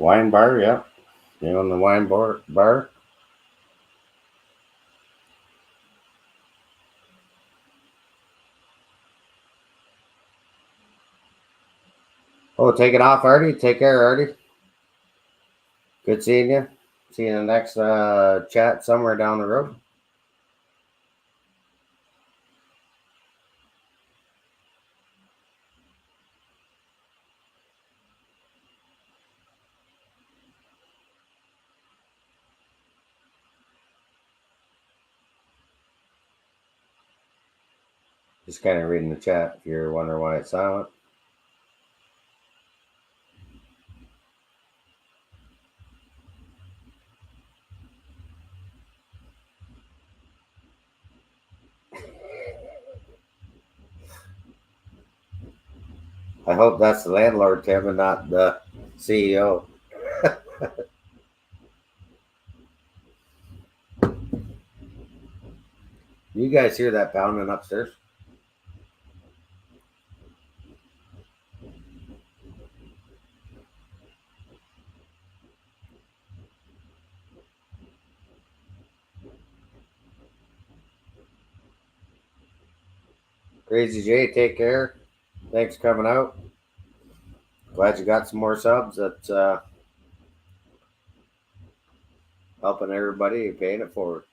Wine bar, yeah. You on the wine bar. Oh, take it off, Artie. Take care, Artie. Good seeing you. See you in the next chat somewhere down the road. Just kind of reading the chat if you're wondering why it's silent. I hope that's the landlord, Tim, and not the CEO. You guys hear that pounding upstairs? Crazy J, take care. Thanks for coming out. Glad you got some more subs. That's helping everybody and paying it forward.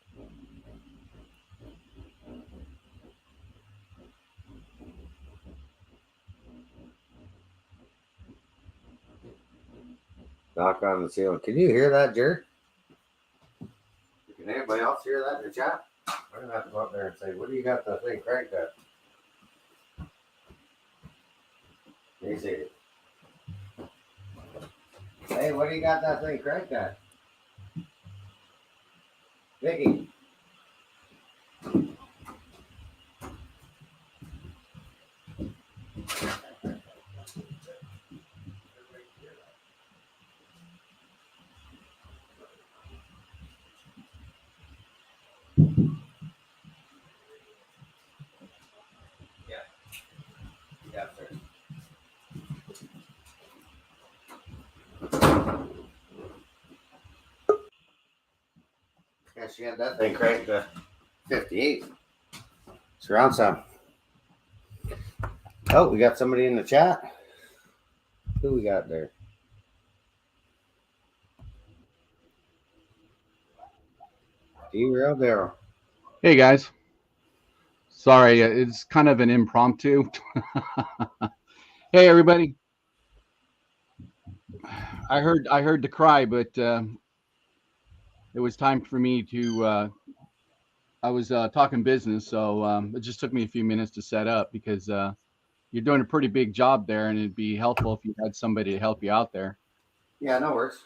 Knock on the ceiling. Can you hear that, Jared? Can anybody else hear that in the chat? I'm gonna have to go up there and say, "What do you got the thing cranked at?" Easy. Hey, what do you got that thing cranked at? Vicky. Yeah, sir. Yeah, she had that thing cranked to 58. Surround sound. Oh, we got somebody in the chat. Who we got there? D-Rail Barrel. Hey guys, sorry, it's kind of an impromptu. Hey everybody, I heard the cry, but it was time for me to. I was talking business, so it just took me a few minutes to set up because you're doing a pretty big job there, and it'd be helpful if you had somebody to help you out there. Yeah, no worries.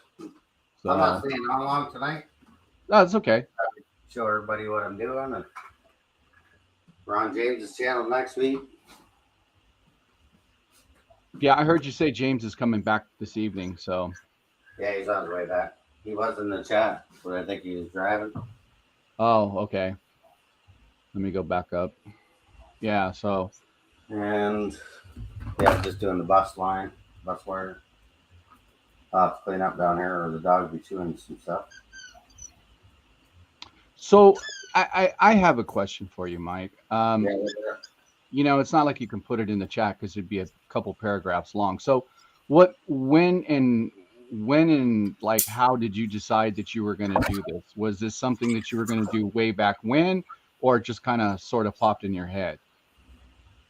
So I'm not staying on long tonight. that's okay. Show everybody what I'm doing. And we're on James's channel next week. Yeah, I heard you say James is coming back this evening, so. Yeah, he's on his way back. He was in the chat, but I think he was driving. Oh, okay. Let me go back up. Yeah, so. And yeah, just doing the bus line, bus wire. I'll have to clean up down here, or the dog be chewing some stuff. So I have a question for you, Mike. Yeah, You know, it's not like you can put it in the chat because it'd be a couple paragraphs long. So when and like, how did you decide that you were going to do this? Was this something that you were going to do way back when, or it just kind of sort of popped in your head?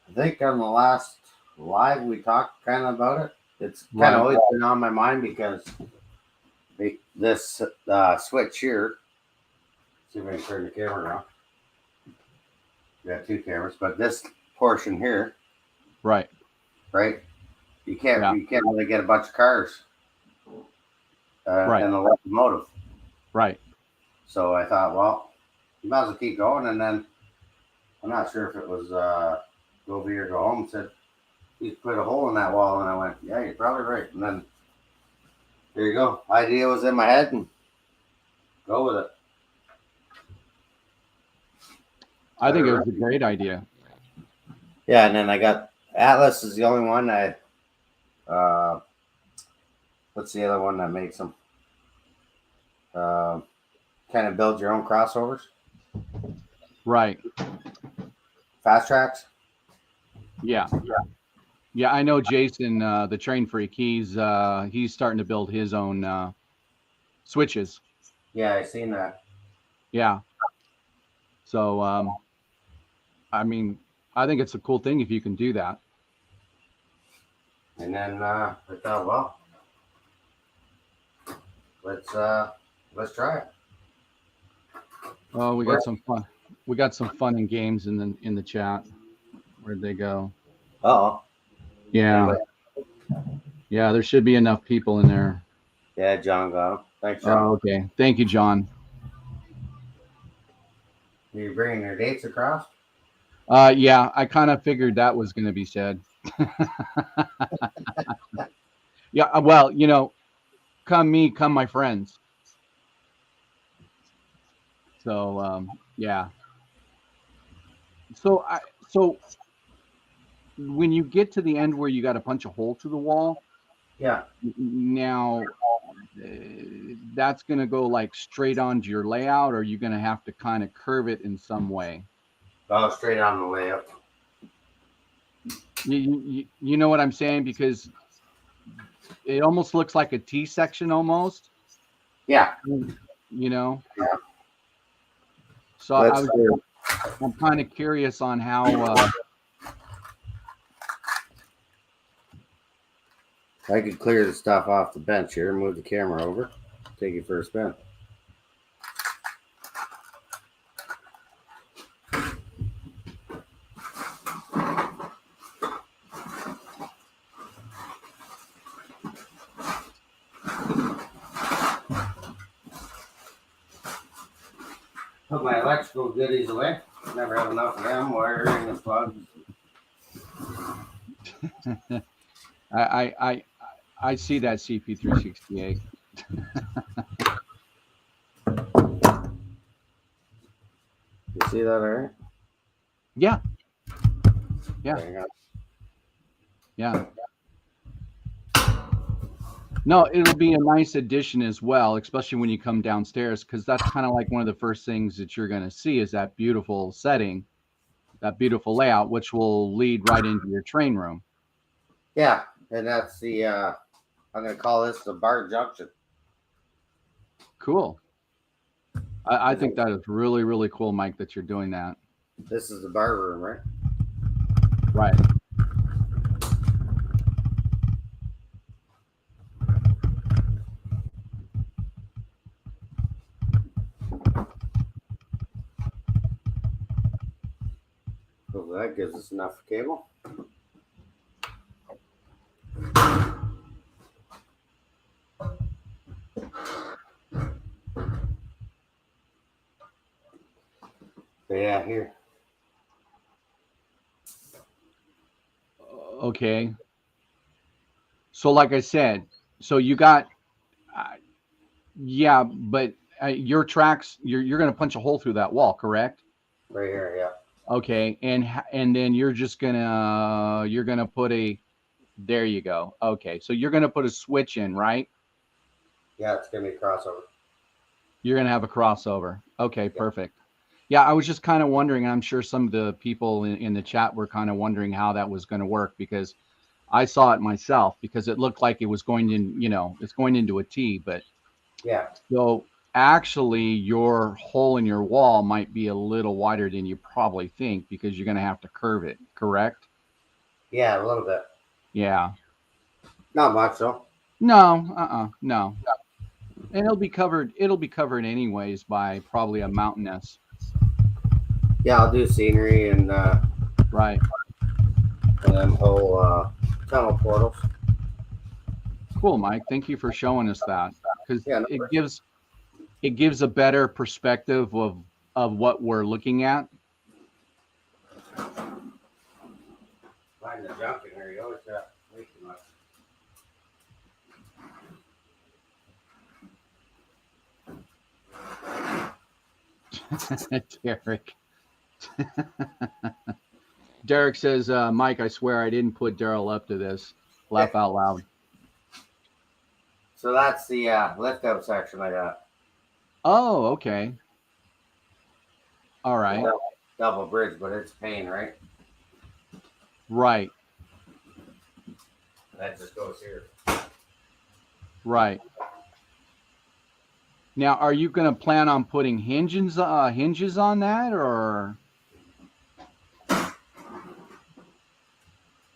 I think on the last live we talked kind of about it. It's kind Right. of always been on my mind because this switch here. See if I can turn the camera now. We got two cameras, but this portion here, Right. you can't Yeah. really get a bunch of cars Right. and the locomotive. Right. So I thought, well, you might as well keep going. And then I'm not sure if it was go over here, go home. Said you put a hole in that wall, and I went, yeah, you're probably right. And then there you go. Idea was in my head, and go with it. I think it was a great idea. Yeah, and then I got Atlas is the only one I. What's the other one that makes them? Kind of build your own crossovers. Right. Fast tracks. Yeah. Yeah, I know Jason, the train freak. He's starting to build his own switches. Yeah, I seen that. Yeah. So I mean, I think it's a cool thing if you can do that. And then I thought, well, let's try it. Oh, we got some fun. We got some fun and games in the chat. Where'd they go? Oh. Yeah. Anyway. Yeah, there should be enough people in there. Yeah, John got him. Thanks, John. Oh, okay. Thank you, John. Are you bringing your dates across? Yeah, I kind of figured that was going to be said. Yeah, well, come me, come my friends. So yeah. So when you get to the end where you got to punch a hole through the wall, Yeah. now that's going to go like straight onto your layout, or you're going to have to kind of curve it in some way. Oh, straight on the layout. You know what I'm saying? Because it almost looks like a T section almost, Yeah. you know. Yeah. So Let's do. I'm kind of curious on how. I could clear the stuff off the bench here, move the camera over, take you for a spin. Put my electrical goodies away. Never have enough of them. Wiring and plugs. I see that CP368. You see that, all right? Yeah. Yeah. Hang on. Yeah. No, it'll be a nice addition as well, especially when you come downstairs, because that's kind of like one of the first things that you're going to see is that beautiful setting, that beautiful layout, which will lead right into your train room. Yeah, and that's the. I'm gonna call this the bar junction. Cool. I think that is really, really cool, Mike, that you're doing that. This is the bar room, right? Right. So that gives us enough cable. So yeah, here. Okay. So, like I said, so you got, yeah, but your tracks, you're going to punch a hole through that wall, correct? Right here, yeah. Okay, and then you're gonna put a, there you go. Okay, so you're gonna put a switch in, right? Yeah, it's gonna be a crossover. You're gonna have a crossover. Okay, perfect. Yeah, I was just kind of wondering. I'm sure some of the people in the chat were kind of wondering how that was going to work because I saw it myself because it looked like it was going in, it's going into a T, but Yeah. so actually your hole in your wall might be a little wider than you probably think because you're going to have to curve it, correct? Yeah, a little bit. Yeah. Not much though. No, no. And it'll be covered anyways by probably a mountainous. Yeah, I'll do scenery and Right. them whole tunnel portals. Cool, Mike. Thank you for showing us that because Yeah, no it gives a better perspective of what we're looking at. Find the junk in here. You always got way too much. Derek. Derek says, Mike, I swear I didn't put Daryl up to this. Laugh out loud. So that's the lift out section I got. Oh, okay. All right. Double bridge, but it's pain, right? Right. That just goes here. Right. Now, are you going to plan on putting hinges on that, or? I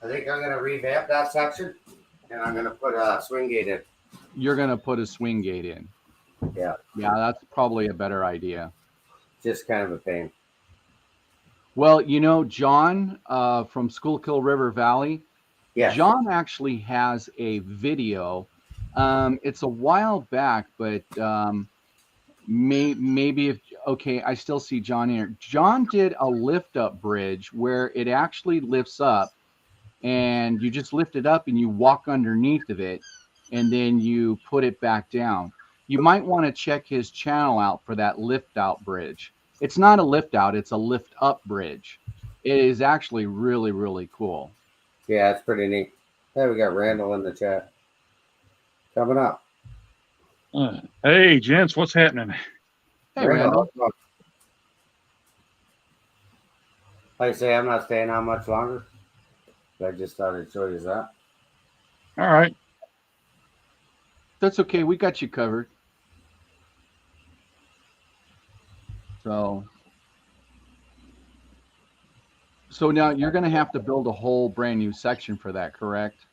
think I'm gonna revamp that section, and I'm gonna put a swing gate in. You're going to put a swing gate in. Yeah. Yeah, that's probably a better idea. Just kind of a pain. Well, John from Schuylkill River Valley, Yes. John actually has a video. It's a while back, but maybe if, okay, I still see John here. John did a lift up bridge where it actually lifts up and you just lift it up and you walk underneath of it, and then you put it back down. You might want to check his channel out for that lift out bridge. It's not a lift out, it's a lift up bridge. It is actually really, really cool. Yeah, it's pretty neat. Hey, we got Randall in the chat. Coming up. Hey, gents, what's happening? Hey, Randall. Like I say, I'm not staying on much longer. But I just thought I'd show you that. All right. That's okay. We got you covered. So now you're going to have to build a whole brand new section for that, correct?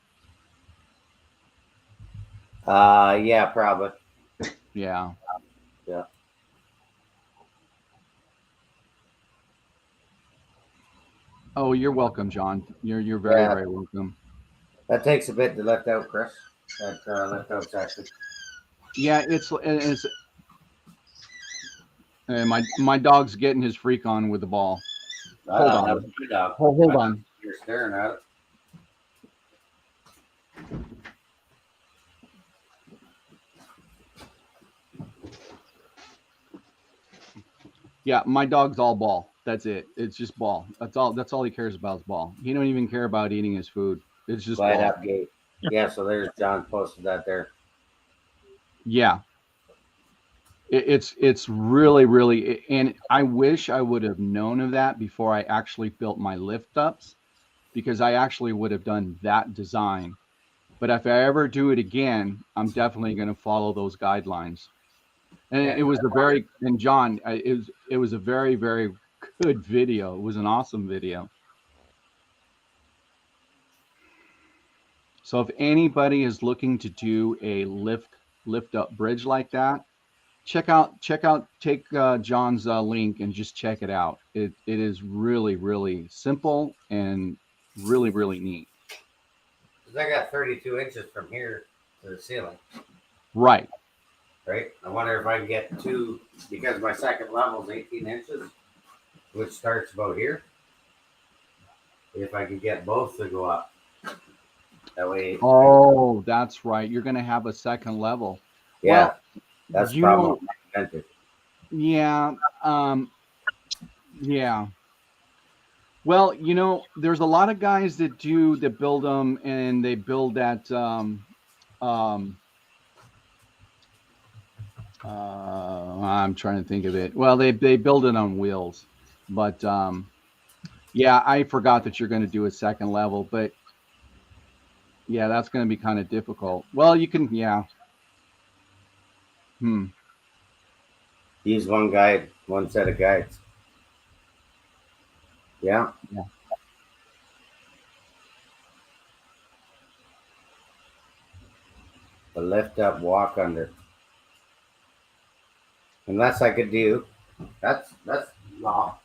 Yeah, probably. Yeah. Yeah. Oh, you're welcome, John. You're very, very welcome. That takes a bit to lift out, Chris. That lift out section. Yeah, it's my dog's getting his freak on with the ball. Hold on. That was a good dog. Hold on. You're staring at it. Yeah, my dog's all ball. That's it. It's just ball. That's all he cares about is ball. He don't even care about eating his food. It's just Light ball. up gate. Yeah, so there's John posted that there. Yeah. It's really, really, and I wish I would have known of that before I actually built my lift ups, because I actually would have done that design. But if I ever do it again, I'm definitely going to follow those guidelines. And it was John, it was a very, very good video. It was an awesome video. So if anybody is looking to do a lift up bridge like that, take John's link and just check it out. It is really, really simple and really, really neat. Because I got 32 inches from here to the ceiling. Right. I wonder if I can get two, because my second level is 18 inches, which starts about here. If I can get both to go up. That way. Oh, that's right. You're going to have a second level. Yeah. Well, that's the problem. Yeah. Yeah. Well, there's a lot of guys that build them, and they build that. I'm trying to think of it. Well, they build it on wheels, but yeah, I forgot that you're going to do a second level, but yeah, that's going to be kind of difficult. Well, you can, yeah. Use one guide, one set of guides. Yeah. The lift up, walk under. Unless I could do, that's well,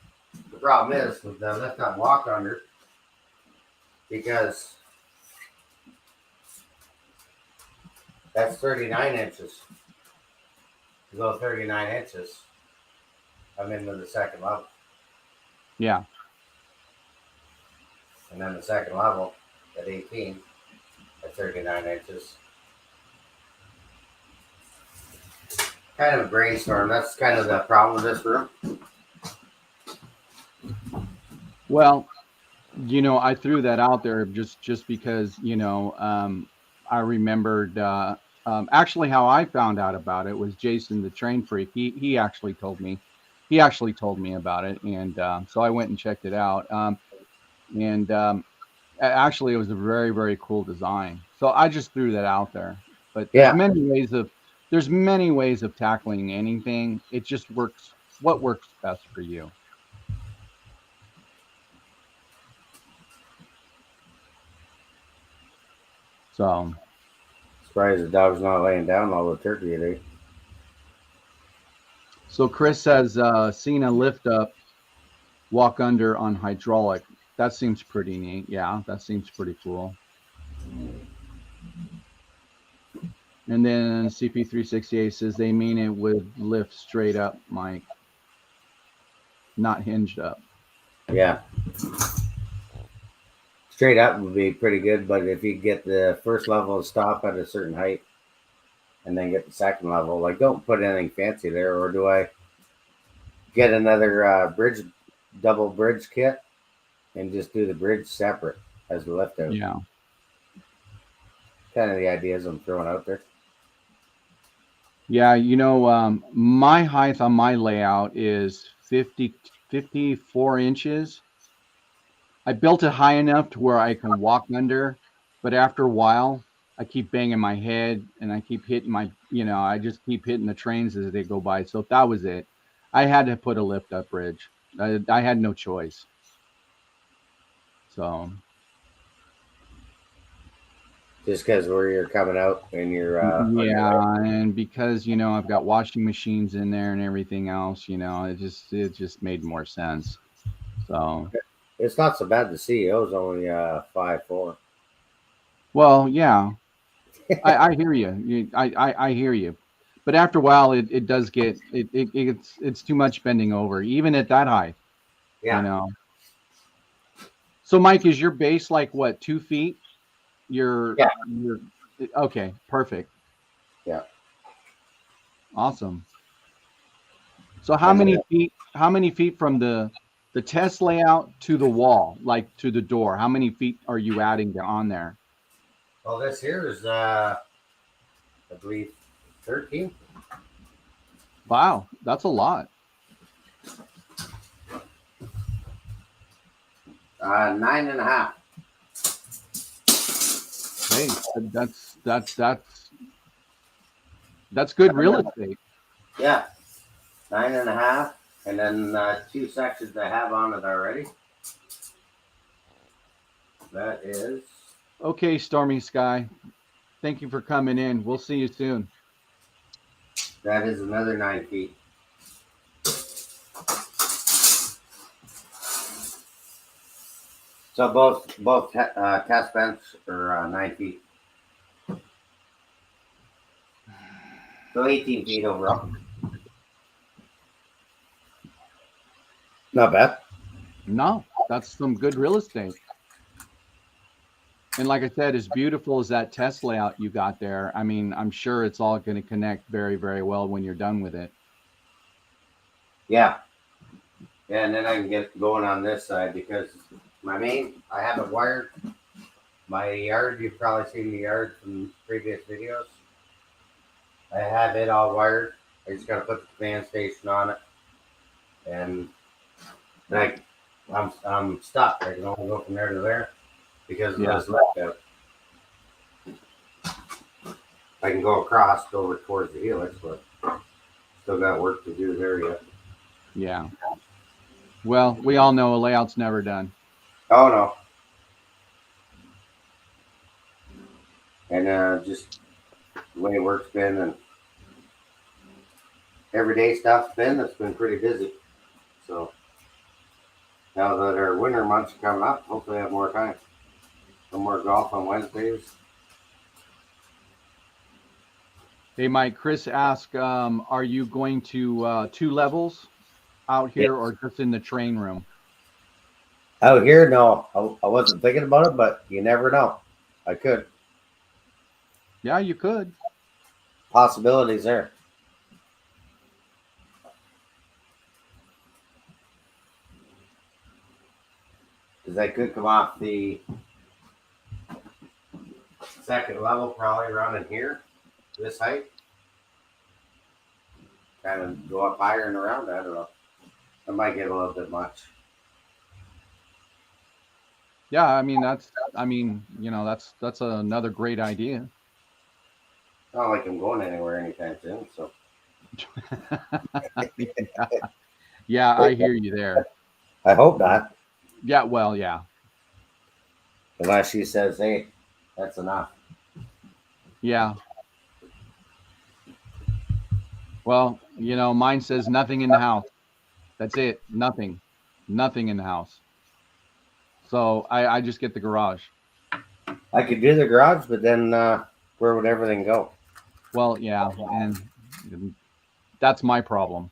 the problem is with the lift up, walk under, because that's 39 inches. To go 39 inches, I'm into the second level. Yeah. And then the second level at 18 at 39 inches. Kind of a brainstorm. That's kind of the problem with this room. Well, I threw that out there just because, I remembered actually how I found out about it was Jason, the train freak. He actually told me. He actually told me about it, and so I went and checked it out. Actually, it was a very, very cool design. So I just threw that out there. But there's many ways of tackling anything. It just works. What works best for you? So. Surprised the dog's not laying down all the turkey today. So Chris says, seen a lift up, walk under on hydraulic. That seems pretty neat. Yeah, that seems pretty cool. And then CP368 says they mean it with lift straight up, Mike, not hinged up. Yeah. Straight up would be pretty good, but if you get the first level to stop at a certain height and then get the second level, like don't put anything fancy there, or do I get another double bridge kit and just do the bridge separate as the lift out? Yeah. Kind of the ideas I'm throwing out there. Yeah, my height on my layout is 54 inches. I built it high enough to where I can walk under, but after a while, I keep banging my head and I keep hitting I just keep hitting the trains as they go by. So that was it. I had to put a lift up bridge. I had no choice. So. Just because where you're coming out and you're yeah, and because I've got washing machines in there and everything else, it just made more sense. So it's not so bad. The CEO's only 5'4". Well, yeah, I hear you. I hear you, but after a while, it does get it's too much bending over, even at that height. Yeah. So, Mike, is your base like what, 2 feet? You're okay, perfect. Yeah. Awesome. So how many feet from the test layout to the wall, like to the door? How many feet are you adding on there? Well, this here is I believe 13. Wow, that's a lot. 9.5. Hey, that's good real estate. Yeah, 9.5, and then 2 sections I have on it already. That is okay. Stormy Sky, thank you for coming in. We'll see you soon. That is another 9 feet. So both test bench are 9 feet. So 18 feet overall. Not bad. No, that's some good real estate. And like I said, as beautiful as that test layout you got there, I mean, I'm sure it's all going to connect very, very well when you're done with it. Yeah. Yeah, and then I can get going on this side because I have it wired. My yard, you've probably seen the yard from previous videos. I have it all wired. I just got to put the command station on it. And I'm stuck. I can only go from there to there because of this left out. I can go across over towards the helix, but still got work to do there yet. Yeah. Well, we all know a layout's never done. Oh no. And just the way work's been and everyday stuff's been, it's been pretty busy. So now that our winter months are coming up, hopefully I have more time. No more golf on Wednesdays. Hey, Mike, Chris asked, are you going to 2 levels out here or just in the train room? Out here, no. I wasn't thinking about it, but you never know. I could. Yeah, you could. Possibilities there. Because I could come off the second level, probably around in here, this height. Kind of go up higher and around. I don't know. I might get a little bit much. Yeah, I mean that's another great idea. It's not like I'm going anywhere anytime soon, so. Yeah, I hear you there. I hope not. Yeah, well, yeah. Unless she says, hey, that's enough. Yeah. Well, mine says nothing in the house. That's it. Nothing in the house. So I just get the garage. I could do the garage, but then where would everything go? Well, yeah, and that's my problem,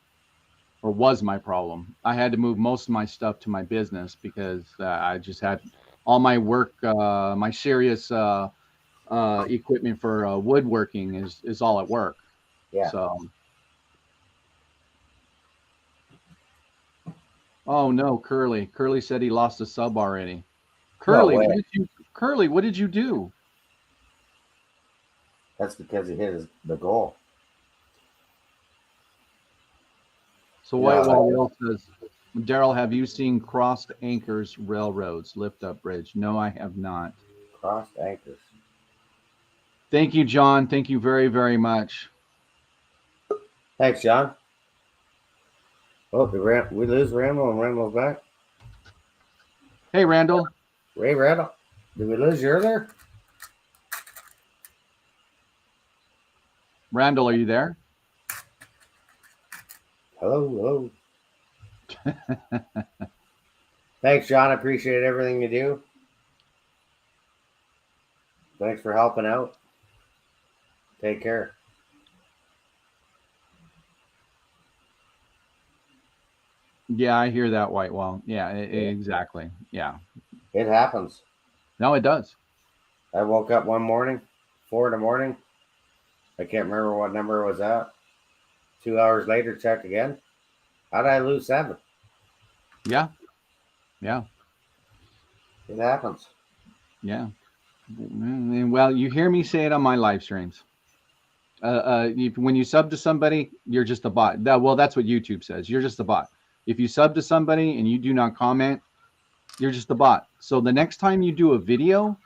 or was my problem. I had to move most of my stuff to my business because I just had all my work, my serious equipment for woodworking is all at work. Yeah. So, oh no, Curly. Curly said he lost a sub already. No Curly, way. Curly, what did you do? That's because he hit the goal. So Yeah. White Wall Will says, Daryl, have you seen crossed anchors railroads lift up bridge? No, I have not. Crossed anchors. Thank you, John. Thank you very, very much. Thanks, John. Oh, did we lose Randall and Randall's back? Hey, Randall. Ray Randall. Did we lose you earlier? Randall, are you there? Hello. Thanks, John. I appreciate everything you do. Thanks for helping out. Take care. Yeah, I hear that, White Wall. Yeah, exactly. Yeah. It happens. No, it does. I woke up one morning, 4 in the morning. I can't remember what number it was at. 2 hours later, check again. How did I lose 7? Yeah. It happens. Yeah. Well, you hear me say it on my live streams. When you sub to somebody, you're just a bot. Well, that's what YouTube says. You're just a bot. If you sub to somebody and you do not comment, you're just a bot. So the next time you do a video,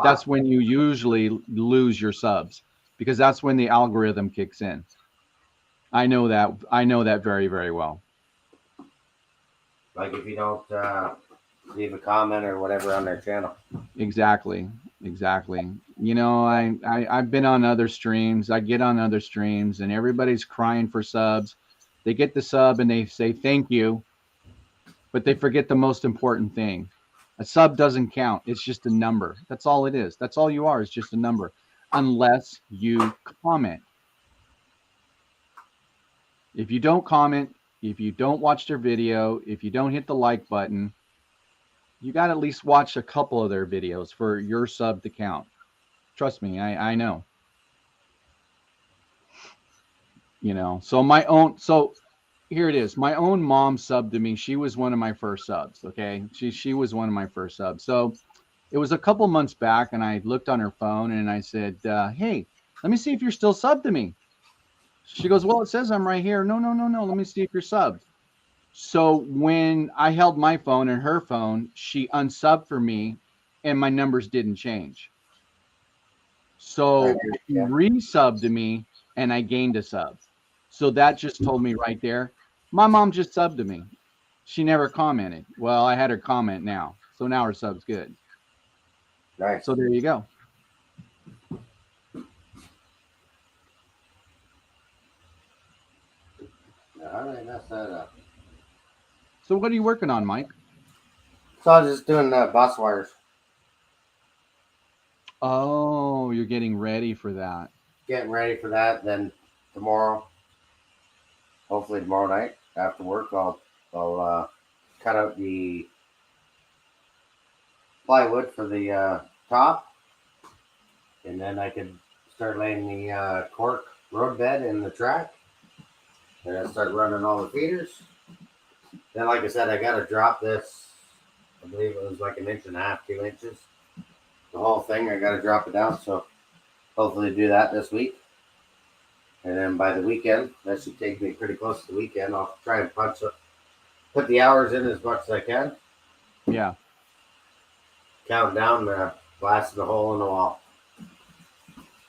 that's when you usually lose your subs, because that's when the algorithm kicks in. I know that very, very well. Like if you don't leave a comment or whatever on their channel. Exactly. You know, I've been on other streams. I get on other streams and everybody's crying for subs. They get the sub and they say thank you, but they forget the most important thing. A sub doesn't count. It's just a number. That's all it is. That's all you are, is just a number, unless you comment. If you don't comment, if you don't watch their video, if you don't hit the like button, you got to at least watch a couple of their videos for your sub to count. Trust me, I know. You know, so here it is. My own mom subbed to me. She was one of my first subs. Okay. She was one of my first subs. So it was a couple months back and I looked on her phone and I said, hey, let me see if you're still subbed to me. She goes, well, it says I'm right here. No. Let me see if you're subbed. So when I held my phone and her phone, she unsubbed for me and my numbers didn't change. So she resubbed to me and I gained a sub. So that just told me right there, my mom just subbed to me. She never commented. Well, I had her comment now. So now her sub's good. Nice. So there you go. How did I mess that up? So what are you working on, Mike? So I was just doing bus wires. Oh, you're getting ready for that. Getting ready for that. Then tomorrow, hopefully tomorrow night after work, I'll cut out the plywood for the top, and then I could start laying the cork road bed in the track, and then start running all the feeders. Then, like I said, I got to drop this. I believe it was like 1.5 inches, 2 inches. The whole thing, I got to drop it down. So hopefully do that this week. And then by the weekend, that should take me pretty close to the weekend. I'll try and put the hours in as much as I can. Yeah. Count down the blasting the hole in the wall.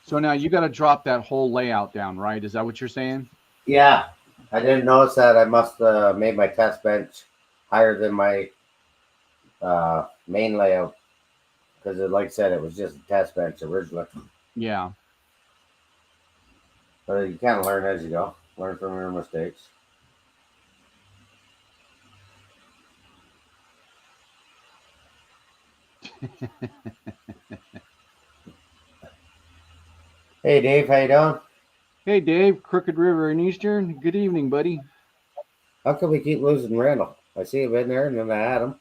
So now you got to drop that whole layout down, right? Is that what you're saying? Yeah. I didn't notice that. I must have made my test bench higher than my main layout. Because, like I said, it was just a test bench originally. Yeah. But you kind of learn as you go. Learn from your mistakes. Hey, Dave. How you doing? Hey, Dave, Crooked River in Eastern. Good evening, buddy. How come we keep losing Randall? I see him in there, and then I had him.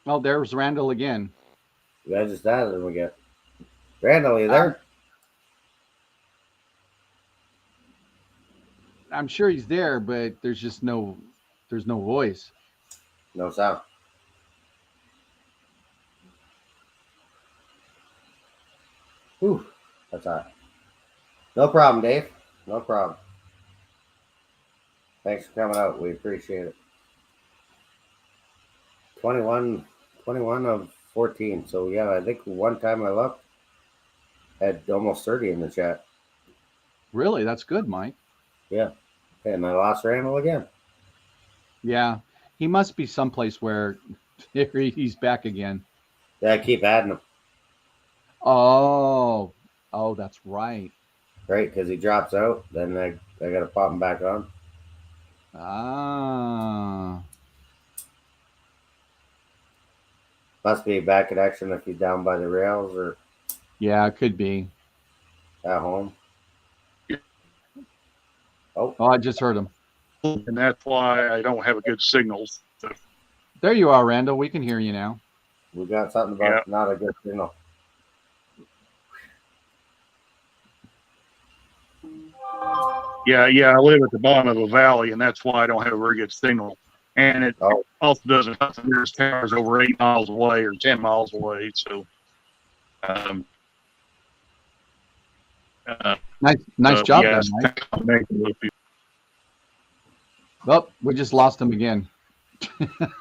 Oh, there's Randall again. I just added him again. Randall, you Um, there? I'm sure he's there, but there's no voice. No sound. Whew, that's all right. No problem, Dave. No problem. Thanks for coming out. We appreciate it. 21, 21 of 14. So, yeah, I think one time I looked, had almost 30 in the chat. Really, that's good, Mike. Yeah. And I lost Randall again. Yeah, he must be someplace where he's back again. Yeah, I keep adding him, Oh, that's right. right? Because he drops out. Then I got to pop him back on. Ah, Must be a bad connection if he's down by the rails or yeah, it could be. at home. Oh, Oh, I just heard him. And that's why I don't have a good signal. So, There you are, Randall. We can hear you now. we got something about not a good signal. yeah, I live at the bottom of a valley, and that's why I don't have a very good signal. And it Oh, also doesn't. The nearest tower is over 8 miles away or 10 miles away. So, um, Nice job, yeah, then, it's Mike. a combination of people. Oh, we just lost him again.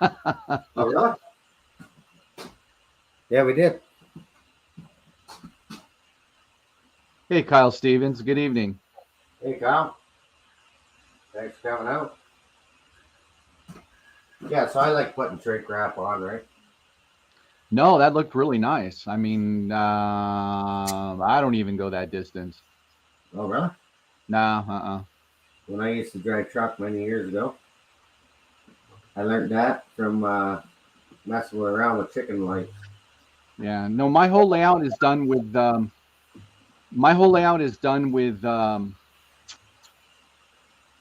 oh, really? Yeah, we did. Hey, Kyle Stevens. Good evening. Hey, Kyle. Thanks for coming out. Yeah, so I like putting shrink wrap on, right? No, that looked really nice. I mean, I don't even go that distance. Oh, really? Nah. When I used to drive truck many years ago, I learned that from messing around with chicken lights. Yeah. No, my whole layout is done with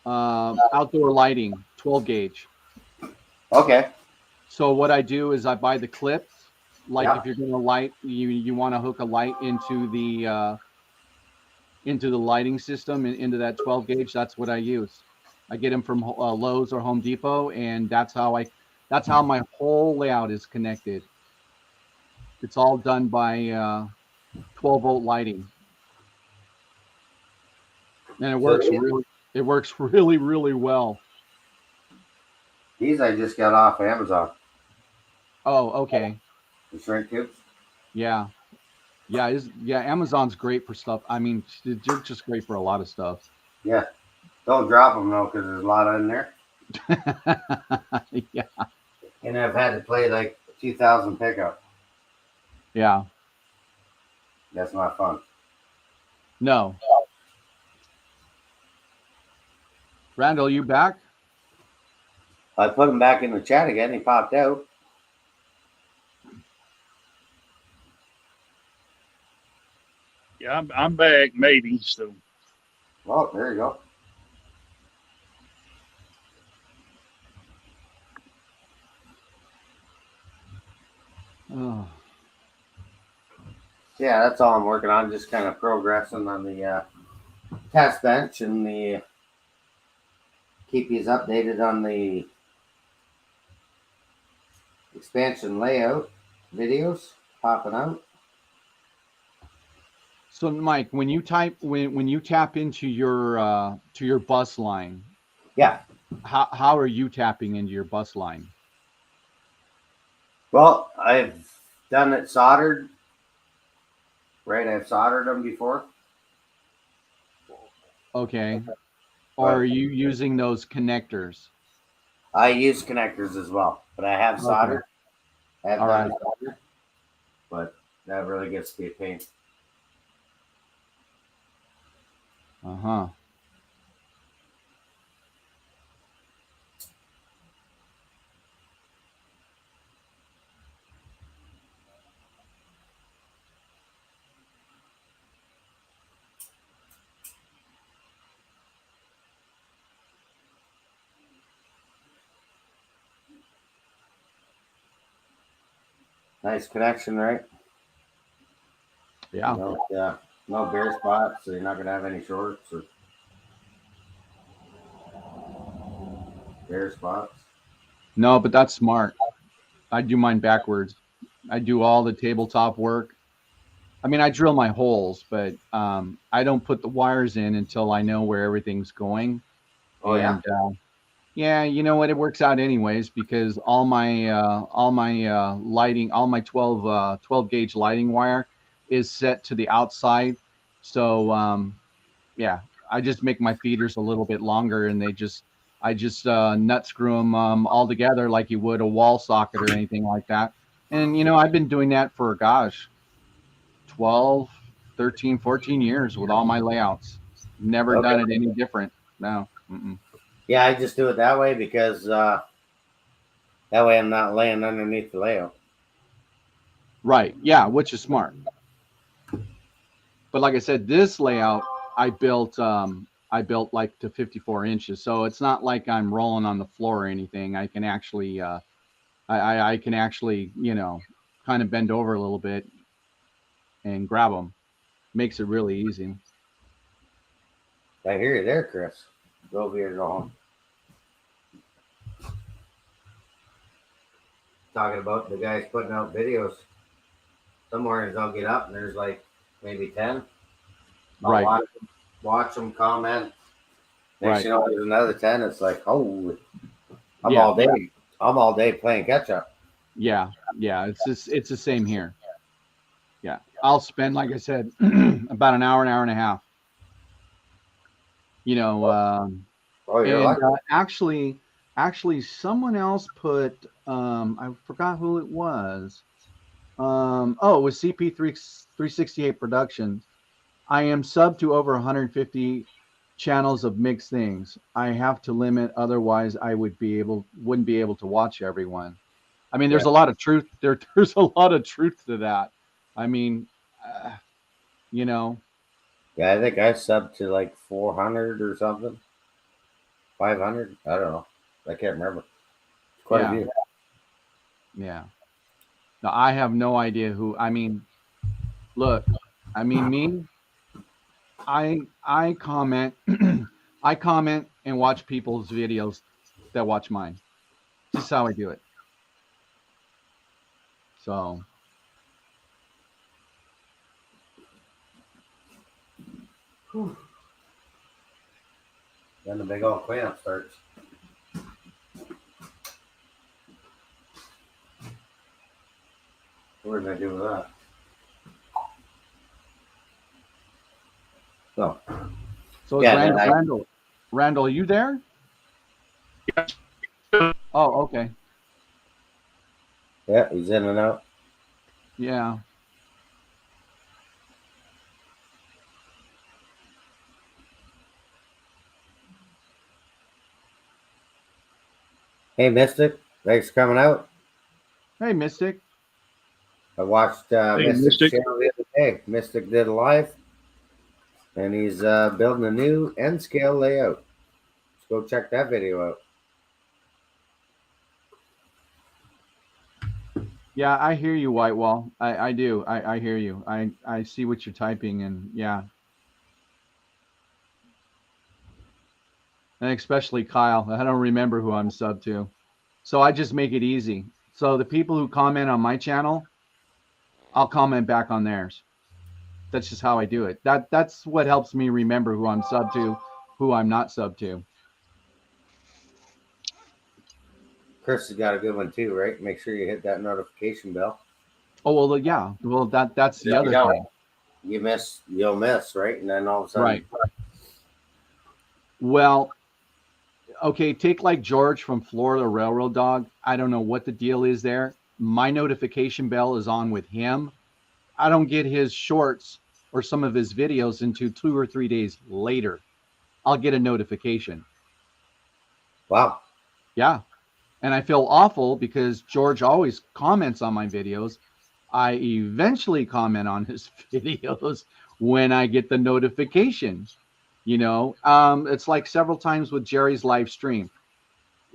outdoor lighting, 12 gauge. Okay. So what I do is I buy the clips. Like Yeah. if you're going to light, you want to hook a light into the lighting system and into that 12 gauge. That's what I use. I get them from Lowe's or Home Depot, and that's how my whole layout is connected. It's all done by 12-volt lighting, and it So works really, really well. these I just got off Amazon. Oh, okay. The shrink tubes. Yeah. Yeah, Amazon's great for stuff. I mean, they're just great for a lot of stuff. Yeah. Don't drop them though, because there's a lot in there. Yeah. And I've had to play like 2,000 pickup. Yeah. That's not fun. No. Randall, you back? I put him back in the chat again. He popped out. Yeah, I'm back, maybe. So, Oh, there you go. Oh. Yeah, that's all I'm working on. Just kind of progressing on the test bench and the keep you updated on the expansion layout videos popping out. So, Mike, when you tap into your bus line, Yeah. how are you tapping into your bus line? Well, I've done it soldered. Right, I've soldered them before. Okay. Or are you using those connectors? I use connectors as well, but I have soldered. I have All done right. soldered, but that really gets to be a pain. Uh-huh. Nice connection, right? Yeah. No bare spots, so you're not gonna have any shorts or bare spots. No, but that's smart. I do mine backwards. I do all the tabletop work. I mean, I drill my holes, but I don't put the wires in until I know where everything's going. Oh yeah. And yeah, you know what? It works out anyways because all my lighting, all my 12 gauge lighting wire is set to the outside. So yeah, I just make my feeders a little bit longer, and I just nut screw them all together like you would a wall socket or anything like that. And I've been doing that for gosh, 12, 13, 14 years with all my layouts. Never Okay. done it any different. No. Mm-mm. Yeah, I just do it that way because that way I'm not laying underneath the layout. Right. Yeah, which is smart. But like I said, this layout I built like to 54 inches. So it's not like I'm rolling on the floor or anything. I can actually I can actually, kind of bend over a little bit and grab them. Makes it really easy. I hear you there, Chris. Go over here and go home. Talking about the guys putting out videos. Some mornings I'll get up and there's like maybe 10. I'll Right. watch them comment. Next Right. you know, there's another 10. It's like, oh, I'm Yeah. all day. I'm all day playing catch up. Yeah. Yeah. It's the same here. Yeah. I'll spend, like I said, about an hour and a half. Oh, you're And lucky. actually, someone else put. I forgot who it was. Oh, it was CP368 Productions. I am sub to over 150 channels of mixed things. I have to limit, otherwise I wouldn't be able to watch everyone. I mean, there's Yeah. a lot of truth there. There's a lot of truth to that. I mean, uh, you know, Yeah, I think I subbed to like 400 or something. 500. I don't know. I can't remember. Quite a yeah, few. yeah. No, I have no idea who. I mean, look, I mean, me, I comment, I comment and watch people's videos that watch mine. Just how I do it. So Whew. Then the big old cleanup starts. What did I do with that? So, so is yeah, then Randall, are you there? Oh, okay. yeah, he's in and out. Yeah. Hey, Mystic, thanks for coming out. Hey, Mystic. I watched Hey, Mystic's Mystic. channel the other day. Mystic did a live, and he's building a new N scale layout. Let's go check that video out. Yeah, I hear you, Whitewall. I do. I hear you. I see what you're typing, and yeah. And especially Kyle. I don't remember who I'm sub to. So I just make it easy. So the people who comment on my channel, I'll comment back on theirs. That's just how I do it. That's what helps me remember who I'm sub to, who I'm not sub to. Chris has got a good one too, right? Make sure you hit that notification bell. Oh well, yeah. Well, that's the other Yeah. thing. You'll miss, right? And then all of a sudden, Right. Well, okay, take like George from Florida Railroad Dog. I don't know what the deal is there. My notification bell is on with him. I don't get his shorts or some of his videos until 2 or 3 days later. I'll get a notification. wow. Yeah. And I feel awful because George always comments on my videos. I eventually comment on his videos when I get the notification. It's like several times with Jerry's live stream.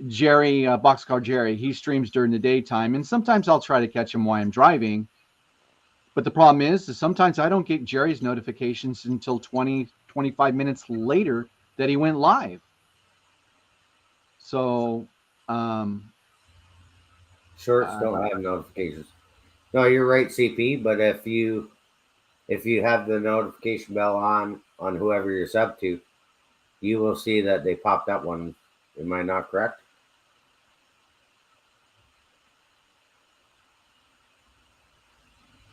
Jerry, Boxcar Jerry, he streams during the daytime, and sometimes I'll try to catch him while I'm driving. But the problem is sometimes I don't get Jerry's notifications until 20, 25 minutes later that he went live. So, shorts don't have notifications. No, you're right, CP. But if you have the notification bell on whoever you're sub to, you will see that they popped up one. Am I not correct?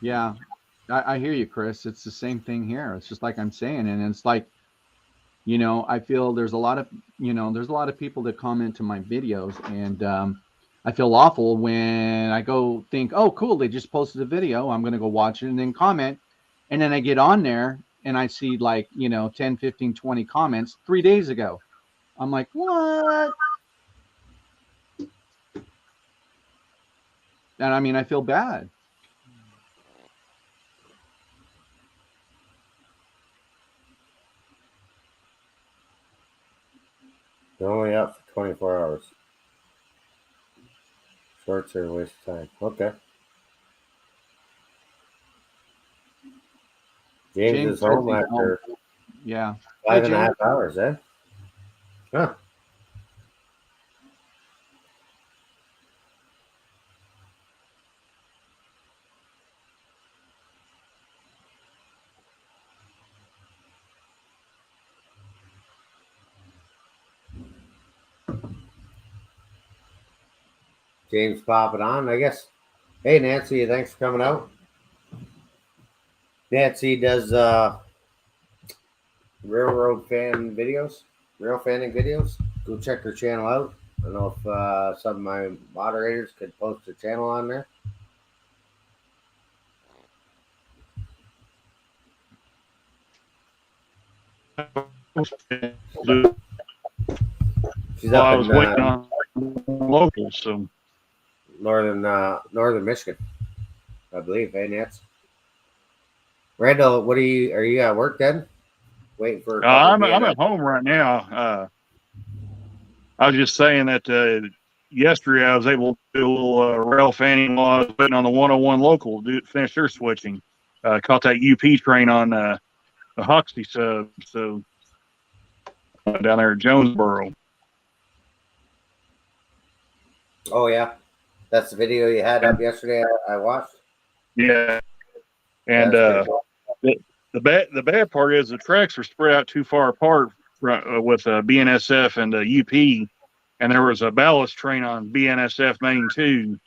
yeah, I hear you, Chris. It's the same thing here. It's just like I'm saying, and it's like, I feel there's a lot of people that comment to my videos, and I feel awful when I go think, oh, cool, they just posted a video. I'm going to go watch it and then comment. And then I get on there and I see 10, 15, 20 comments 3 days ago. I'm like, what? And I mean, I feel bad. They're only up for 24 hours. Shorts are a waste of time. Okay. James is home after Yeah. 5.5 hours, eh? Huh. James popping on, I guess. Hey, Nancy, thanks for coming out. Nancy does railroad fan videos, rail fanning videos. Go check her channel out. I don't know if some of my moderators could post her channel on there. She's up I in was waiting on locals, so northern Michigan, I believe. Hey, Nance. Randall, are you at work then? Waiting for a couple I'm at home right now. I was just saying that yesterday I was able to do a little rail fanning while I was waiting on the 101 local to finish their switching. Caught that UP train on the Huxley sub, so down there at Jonesboro. Oh yeah, that's the video you had up yesterday. I watched. Yeah, and the bad part is the tracks are spread out too far apart with BNSF and UP, and there was a ballast train on BNSF Main 2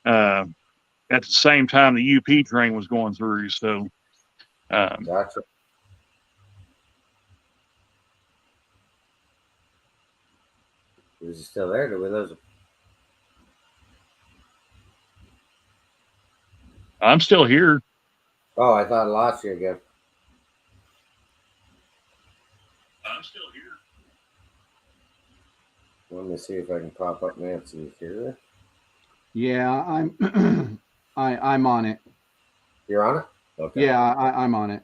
at the same time the UP train was going through. So, Gotcha. Is he still there? Did we lose him? I'm still here. Oh, I thought I lost you again. I'm still here. Let me see if I can pop up Nancy here. Yeah, I'm I'm on it. You're on it? Okay. Yeah, I'm on it.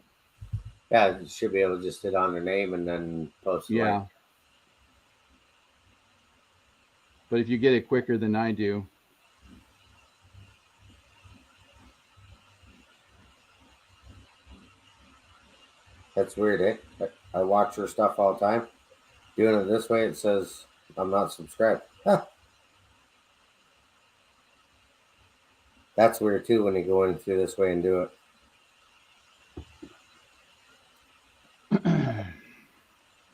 Yeah, you should be able to just hit on their name and then post the Yeah. link. But if you get it quicker than I do. That's weird, eh? I watch her stuff all the time. Doing it this way, it says I'm not subscribed. Huh. That's weird too when you go in through this way and do it.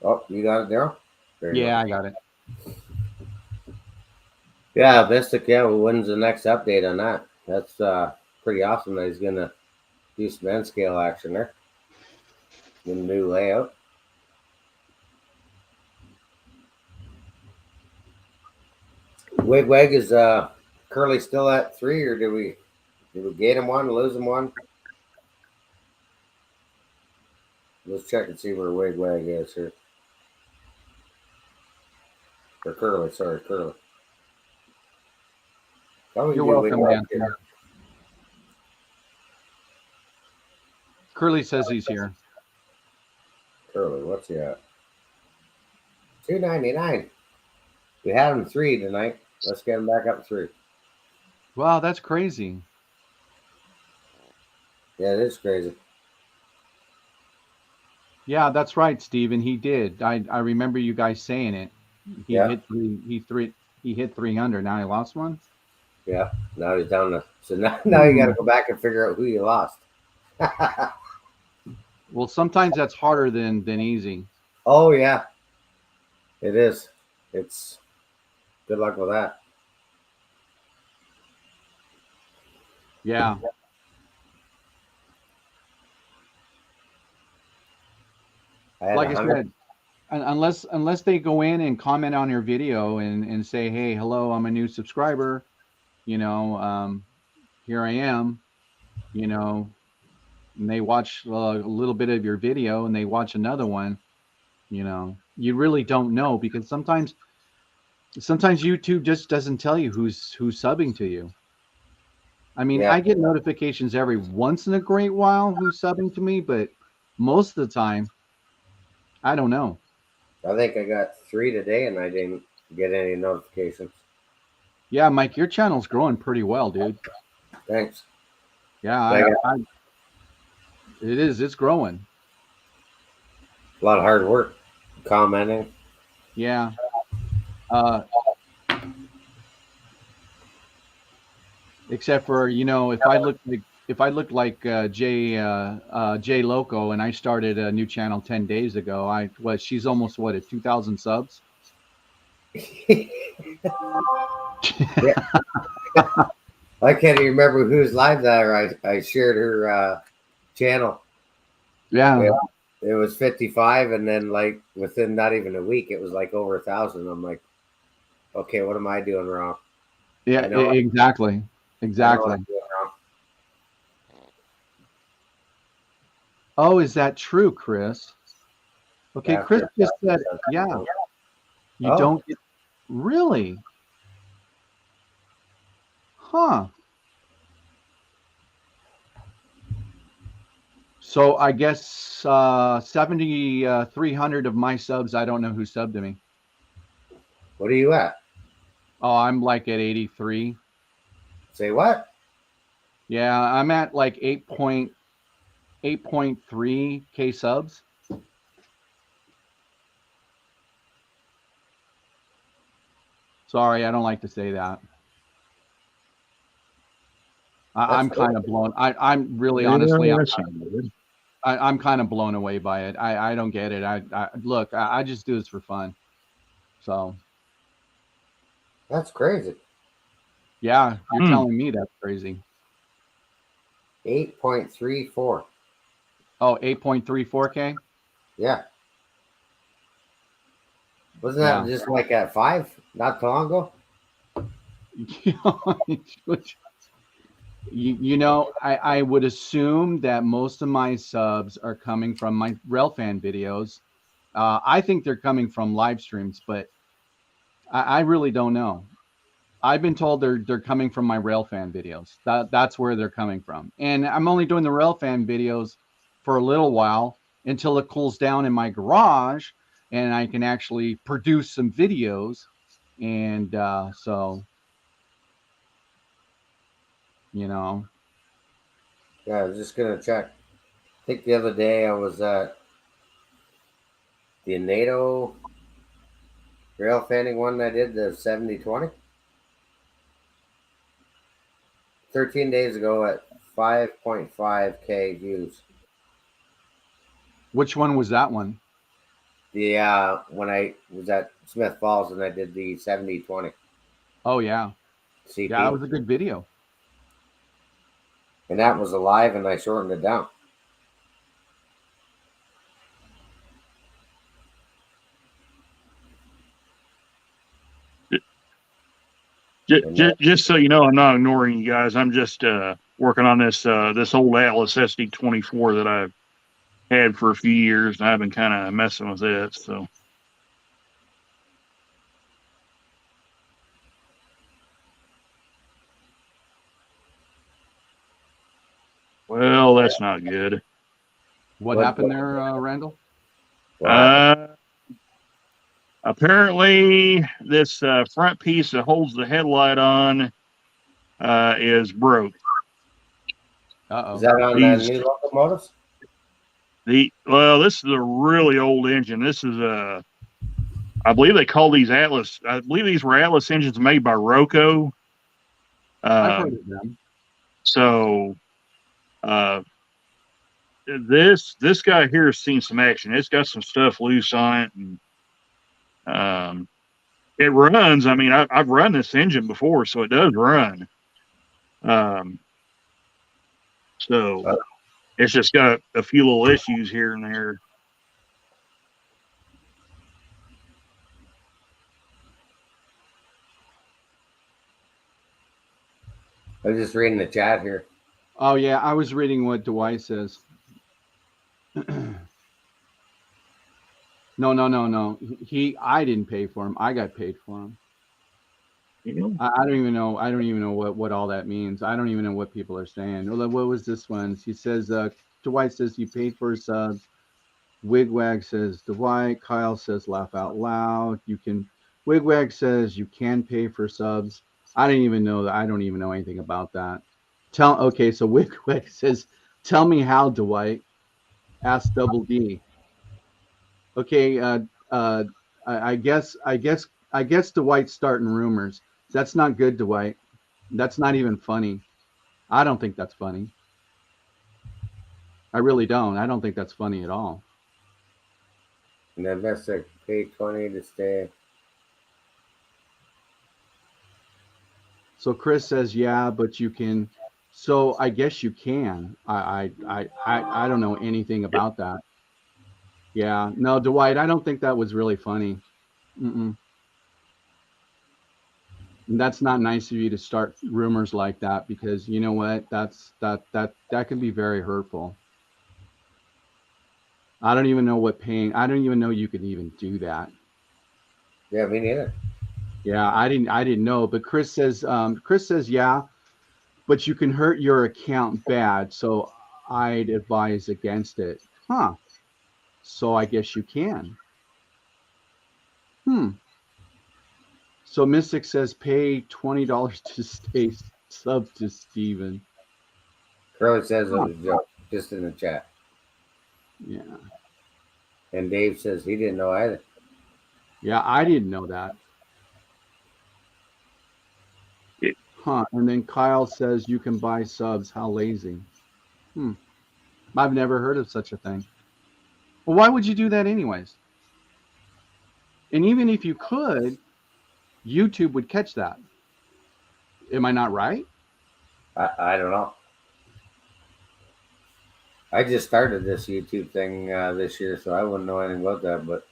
Oh, you got it, Daryl? Yeah, I got it. Yeah, Vistic, yeah, when's the next update on that? That's pretty awesome that he's gonna do some end scale action there. The new layout. Wig is Curly still at 3, or did we gain him one, lose him one? Let's check and see where Wig is here. Or Curly, sorry, Curly. You're welcome, Nancy. Curly says he's here. Curly, what's he at? 299. We had him 3 tonight. Let's get him back up 3. Wow, that's crazy. Yeah, it is crazy. Yeah, that's right, Steven. He did. I remember you guys saying it. He Yeah. hit he hit 300. Now he lost one. Yeah. Now he's down to. So now you got to go back and figure out who you lost. Well, sometimes that's harder than easy. Oh yeah, it is. It's good luck with that. Yeah. I had Like I 100. said, unless they go in and comment on your video and say, hey, hello, I'm a new subscriber, you know, here I am, you know, and they watch a little bit of your video and they watch another one, you know, you really don't know, because sometimes YouTube just doesn't tell you who's subbing to you. I mean, Yeah, I get notifications every once in a great while who's subbing to me, but most of the time, I don't know. I think I got 3 today, and I didn't get any notifications. Yeah, Mike, your channel's growing pretty well, dude. Thanks. Yeah, I got it is. It's growing. a lot of hard work commenting. Yeah. Uh, except for, you know, if I look like Jay Loco and I started a new channel 10 days ago, she's almost what, at 2,000 subs. Yeah. I can't even remember whose live that I shared her channel. Yeah. It was 55, and then like within not even a week, it was like over 1,000. I'm like, okay, what am I doing wrong? Yeah, I know, exactly. I know Exactly. what I'm doing wrong. Oh, is that true, Chris? Okay, Chris After just said, yeah, you Oh, don't get, really? Huh. So I guess 7,300 of my subs, I don't know who subbed to me. what are you at? Oh, I'm like at 83. Say what? Yeah, I'm at like 8.3K subs. Sorry, I don't like to say that. I'm kind of blown. I'm really honestly, I'm kind of blown away by it. I don't get it. Look, I just do this for fun. So That's crazy. yeah, you're telling me that's crazy. 8.34. Oh, 8.34K? Yeah. Wasn't Yeah. that just like at 5 not too long ago? You know, I would assume that most of my subs are coming from my Railfan videos. I think they're coming from live streams, but I really don't know. I've been told they're coming from my Railfan videos. That's where they're coming from. And I'm only doing the Railfan videos for a little while until it cools down in my garage and I can actually produce some videos. And so, you know, Yeah, I was just gonna check. I think the other day I was at the NATO rail fanning one I did, the 70/20. 13 days ago at 5.5K views. which one was that one? The when I was at Smith Falls and I did the 70/20 Oh yeah. CP. Yeah, that was a good video. And that was alive, and I shortened it down. Just so you know, I'm not ignoring you guys. I'm just working on this old Atlas SD24 that I've had for a few years, and I've been kind of messing with it. So, well, that's not good. What happened there, Randall? Wow. Apparently, this front piece that holds the headlight on is broke. Is that on the These- new locomotives? This is a really old engine. This is I believe they call these Atlas. I believe these were Atlas engines made by Roco. I've heard of them. So this guy here has seen some action. It's got some stuff loose on it, and it runs. I mean, I've run this engine before, so it does run. So it's just got a few little issues here and there. I was just reading the chat here. Oh yeah, I was reading what Dwight says. No. I didn't pay for him. I got paid for him. I don't even know. I don't even know what all that means. I don't even know what people are saying. What was this one? He says, Dwight says you paid for subs. Wigwag says Dwight. Kyle says laugh out loud. Wigwag says you can pay for subs. I didn't even know that. I don't even know anything about that. Okay, so Wigwag says, tell me how, Dwight. Ask Double D. Okay, I guess Dwight's starting rumors. That's not good, Dwight. That's not even funny. I don't think that's funny. I really don't. I don't think that's funny at all. And then that's like pay 20 to stay. So Chris says, yeah, but you can. So I guess you can. I don't know anything about that. Yeah, no, Dwight, I don't think that was really funny. And that's not nice of you to start rumors like that, because you know what? That can be very hurtful. I don't even know what paying. I don't even know you could even do that. Yeah, me neither. Yeah, I didn't know. But Chris says, yeah, but you can hurt your account bad. So I'd advise against it. Huh. So I guess you can. So Mystic says pay $20 to stay sub to Steven. Crow says it was a joke, just in the chat. Yeah. And Dave says he didn't know either. Yeah, I didn't know that. Huh. And then Kyle says you can buy subs. How lazy. I've never heard of such a thing. Well, why would you do that anyways? And even if you could, YouTube would catch that. Am I not right? I don't know. I just started this YouTube thing this year, so I wouldn't know anything about that. But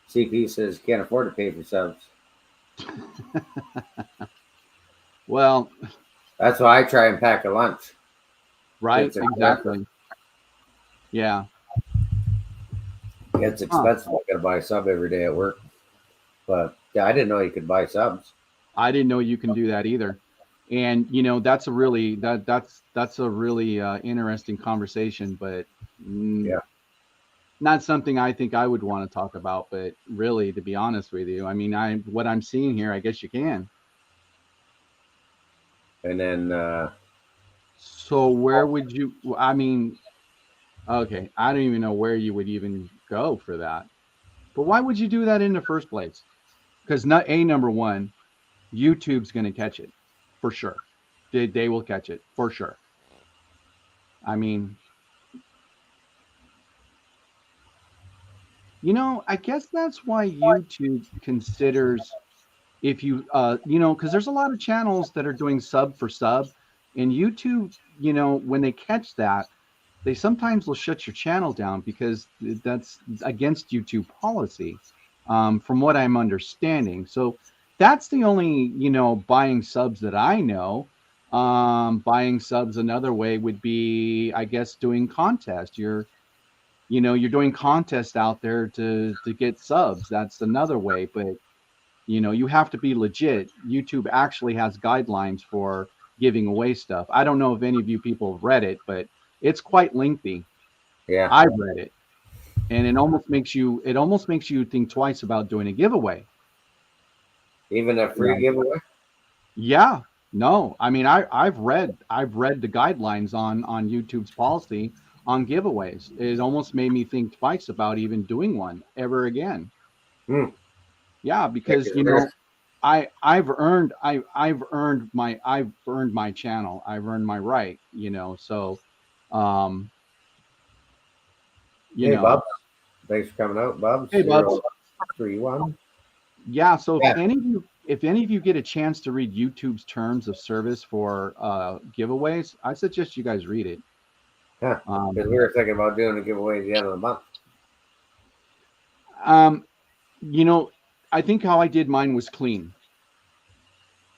CP says can't afford to pay for subs. Well, that's why I try and pack a lunch. Right, exactly. Yeah. It's expensive. I gotta buy a sub every day at work. But yeah, I didn't know you could buy subs. I didn't know you can do that either. And you know, that's a really interesting conversation, but yeah, not something I think I would want to talk about. But really, to be honest with you, I mean, what I'm seeing here, I guess you can. And then so where would you, I mean, okay, I don't even know where you would even go for that. But why would you do that in the first place? Because number one, YouTube's going to catch it for sure. They will catch it for sure. I mean, you know, I guess that's why YouTube considers, if you, because there's a lot of channels that are doing sub for sub, and YouTube, you know, when they catch that, they sometimes will shut your channel down because that's against YouTube policy, from what I'm understanding. So that's the only, you know, buying subs that I know. Buying subs another way would be, I guess, doing contests. You're doing contests out there to get subs. That's another way, but you know, you have to be legit. YouTube actually has guidelines for giving away stuff. I don't know if any of you people have read it, but it's quite lengthy. Yeah, I've read it, and it almost makes you think twice about doing a giveaway. Even a free giveaway? Yeah, No, I mean I've read the guidelines on YouTube's policy on giveaways. It almost made me think twice about even doing one ever again. Hmm. Yeah, Yeah, because 'cause you there's- know I've earned my channel. I've earned my right, you know. So um you Hey, know, Bubs. Thanks for coming out, Bubs. hey Bubs. 031. Yeah, so Yeah. if any of you get a chance to read YouTube's terms of service for giveaways, I suggest you guys read it. Huh. Um, Because we were thinking about doing a giveaway at the end of the month. um, you know, I think how I did mine was clean,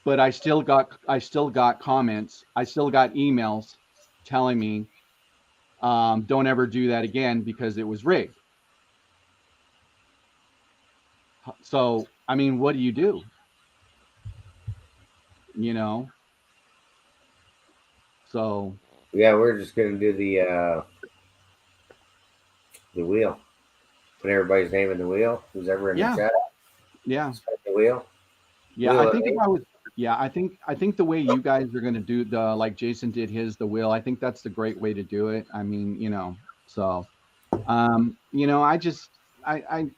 but I still got comments, I still got emails telling me don't ever do that again because it was rigged. So I mean, what do you do? You know, so Yeah, we're just gonna do the wheel. Put everybody's name in the wheel. Who's ever in the yeah, chat? yeah. Spin the wheel. Yeah, Wheel I it think if in. I was, yeah, I think the way you guys are going to do the like Jason did the wheel, I think that's the great way to do it. I mean, you know, so you know, I I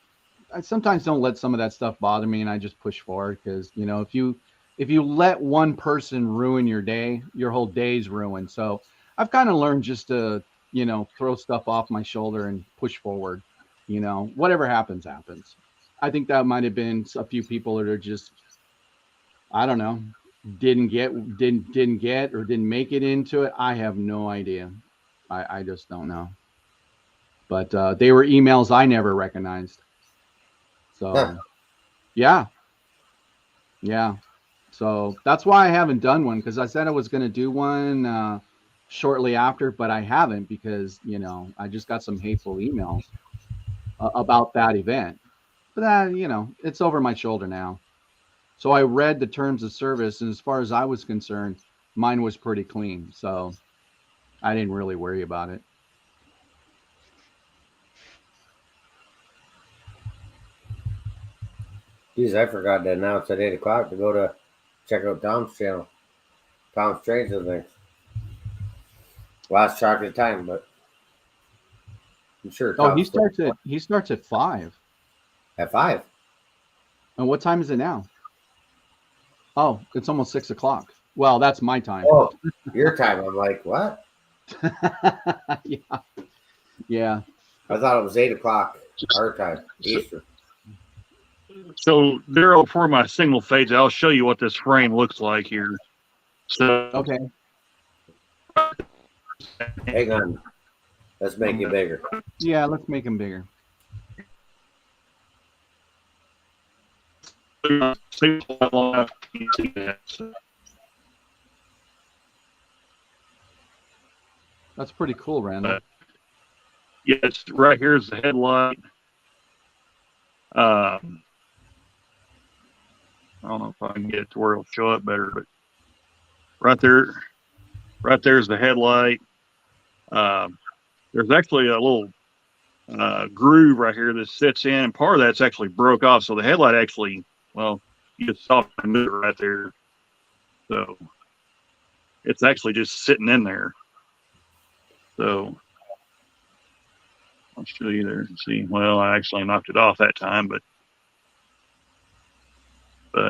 I sometimes don't let some of that stuff bother me, and I just push forward because you know if you let one person ruin your day, your whole day's ruined. So I've kind of learned just to you know throw stuff off my shoulder and push forward. You know, whatever happens, happens. I think that might have been a few people that are just I don't know, didn't get or didn't make it into it. I have no idea. I just don't know. But they were emails I never recognized. Huh. So yeah, yeah. So that's why I haven't done one because I said I was going to do one shortly after, but I haven't because you know I just got some hateful emails about that event. But that you know it's over my shoulder now. So I read the terms of service, and as far as I was concerned, mine was pretty clean. So I didn't really worry about it. Geez, I forgot to announce at 8 o'clock to go to check out Tom's channel. Tom's Trains and things. Last chocolate time, but I'm sure Oh, Tom's still he starts at 5. at 5. And what time is it now? Oh, it's almost 6 o'clock. Well, that's my time. Oh, your time. I'm like, what? Yeah, yeah. I thought it was 8 o'clock our time, Eastern. So, Daryl, before my signal fades, I'll show you what this frame looks like here. So, Okay. Hang on. Let's make it bigger. Yeah, let's make him bigger. That's pretty cool, Randall. Yeah, it's right here's the headlight. I don't know if I can get it to where it'll show up better, but right there's the headlight. There's actually a little groove right here that sits in, and part of that's actually broke off. So the headlight actually, well, you just saw it right there. So it's actually just sitting in there. So I'll show you there. See, well, I actually knocked it off that time, but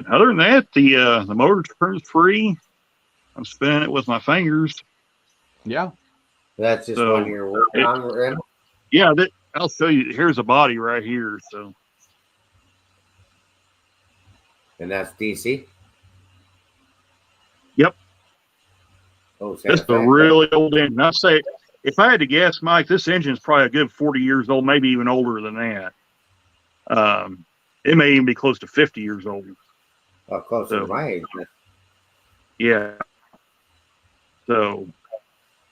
other than that, the motor turns free. I'm spinning it with my fingers. Yeah. That's just So one you're working on, Randall? yeah, I'll show you. Here's a body right here. So And that's DC? yep, Oh, this is a really old engine. I'd say if I had to guess, Mike, this engine's probably a good 40 years old, maybe even older than that. It may even be close to 50 years old. Oh, close to my age. Yeah. So,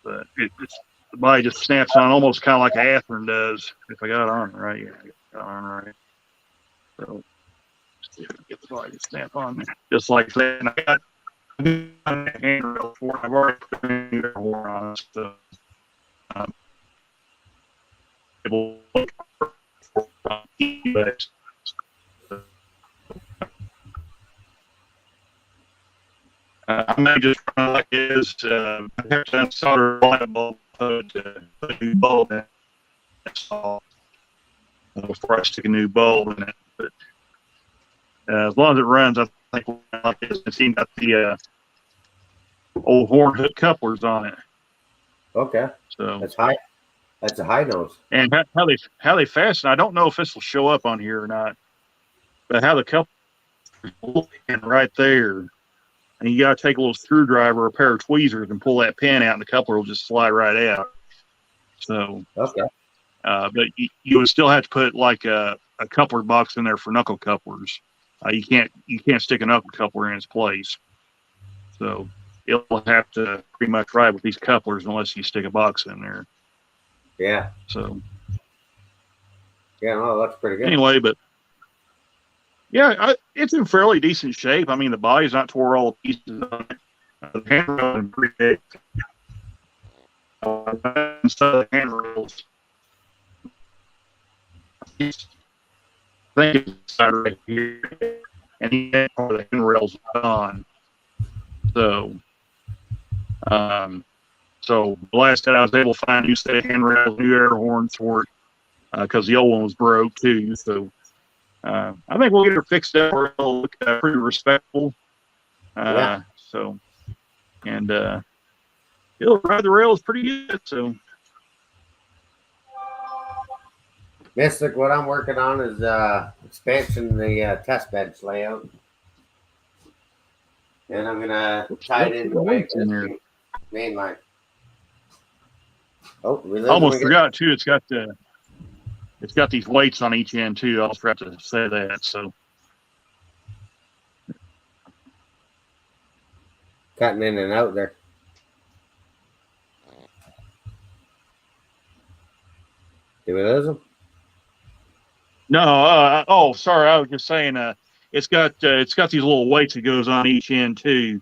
but it's the body just snaps on almost kind of like a Athearn does. If I got it on right, yeah, I got it on right. So, see if I can get the body to snap on there, just like that. And I got a handrail for it. I've already put a handrail on it. So, but I may just run like it is. I have to solder a light bulb to put a new bulb in. Install before I stick a new bulb in it. But as long as it runs, I think we'll run like this. It's even got the old horn hook couplers on it. Okay. So That's high. That's a high nose. And how they fasten, I don't know if this will show up on here or not, but how the couplers in right there, and you got to take a little screwdriver or a pair of tweezers and pull that pin out, and the coupler will just slide right out. So, Okay. But you would still have to put like a coupler box in there for knuckle couplers. You can't stick a knuckle coupler in its place. So it'll have to pretty much ride with these couplers unless you stick a box in there. Yeah. So Yeah, no, that's pretty good. anyway, but yeah, it's in fairly decent shape. I mean, the body's not tore all to pieces on it. The handrail is pretty big. So the handrails, I think it's right here, and then part of the handrails on. So, so last time I was able to find a new set of handrails, new air horns for it, because the old one was broke too. So, I think we'll get her fixed up where it'll look pretty respectable. Yeah. So, and it'll ride the rails pretty good. So, Mystic, what I'm working on is expansion the test bench layout. And I'm gonna tie it into my existing main line. Oh, we almost forgot too. It's got these weights on each end too. I also forgot to say that. So cutting in and out there. Did we lose them? no. Oh, sorry. I was just saying. It's got these little weights that goes on each end too,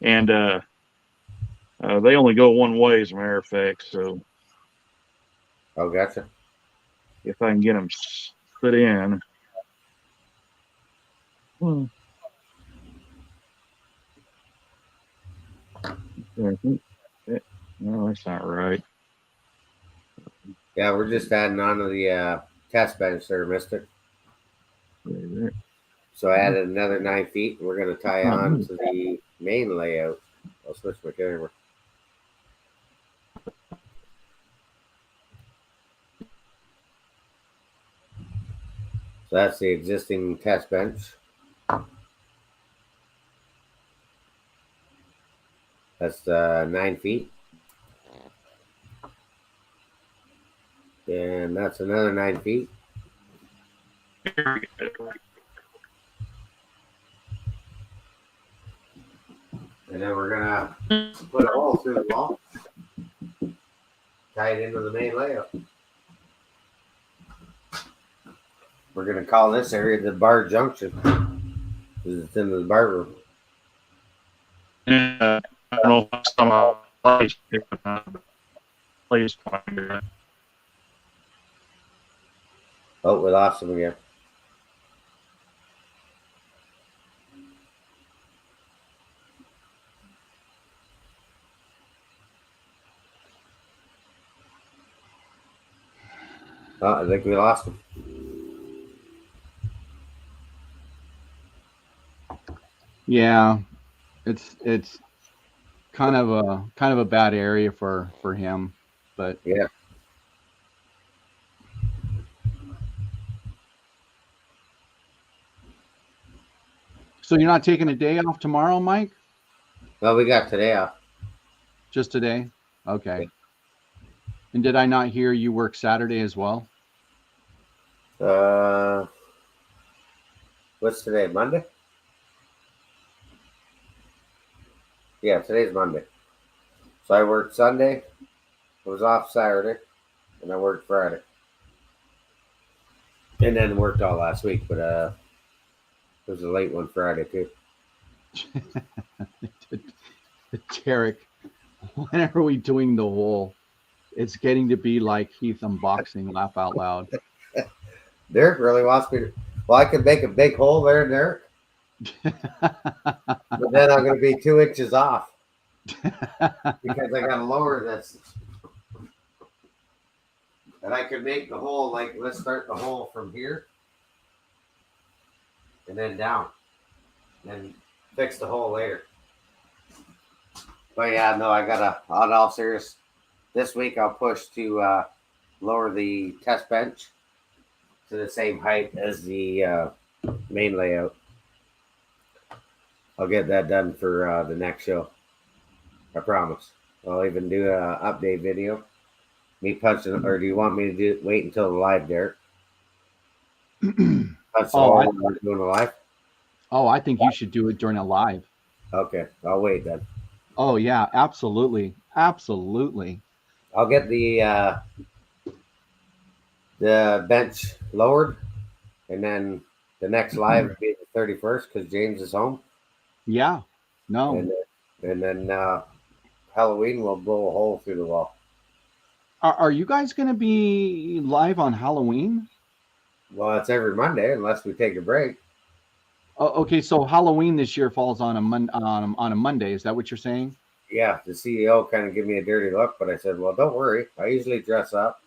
and they only go one way as a matter of fact. So Oh, gotcha. if I can get them put in. No, that's not right. Yeah, we're just adding on to the test bench there, Mystic. So I added another 9 feet, and we're going to tie on to the main layout. I'll switch my camera. So that's the existing test bench. That's 9 feet. And that's another 9 feet. And then we're gonna put a hole through the wall, tie it into the main layout. We're gonna call this area the bar junction, because it's in the bar room. I don't know if some place. Oh, we lost him again. Oh, I think we lost him. Yeah, it's kind of a bad area for him, but Yeah. So you're not taking a day off tomorrow, Mike? Well, we got today off. Just today? Okay. And did I not hear you work Saturday as well? What's today? Monday? Yeah, today's Monday. So I worked Sunday, I was off Saturday, and I worked Friday. And then worked all last week, but it was a late one Friday too. Derek, when are we doing the whole? It's getting to be like Heath unboxing, laugh out loud. Derek really wants me to. Well, I could make a big hole there, Derek. But then I'm going to be 2 inches off because I got to lower this. And I could make the hole, like, let's start the hole from here and then down. And fix the hole later. But yeah, no, I got to, on all serious, this week I'll push to lower the test bench to the same height as the main layout. I'll get that done for the next show. I promise. I'll even do an update video. Me punching, or do you want me to wait until the live, Derek? Punch the hole when we're doing the live? Oh, I think you should do it during a live. Okay, I'll wait then. Oh yeah, absolutely, absolutely. I'll get the bench lowered, and then the next live will be the 31st because James is home. Yeah, no. And then Halloween we'll blow a hole through the wall. Are you guys going to be live on Halloween? Well, it's every Monday unless we take a break. Oh, okay, so Halloween this year falls on a Monday. Is that what you're saying? Yeah, the CEO kind of gave me a dirty look, but I said, well, don't worry. I usually dress up.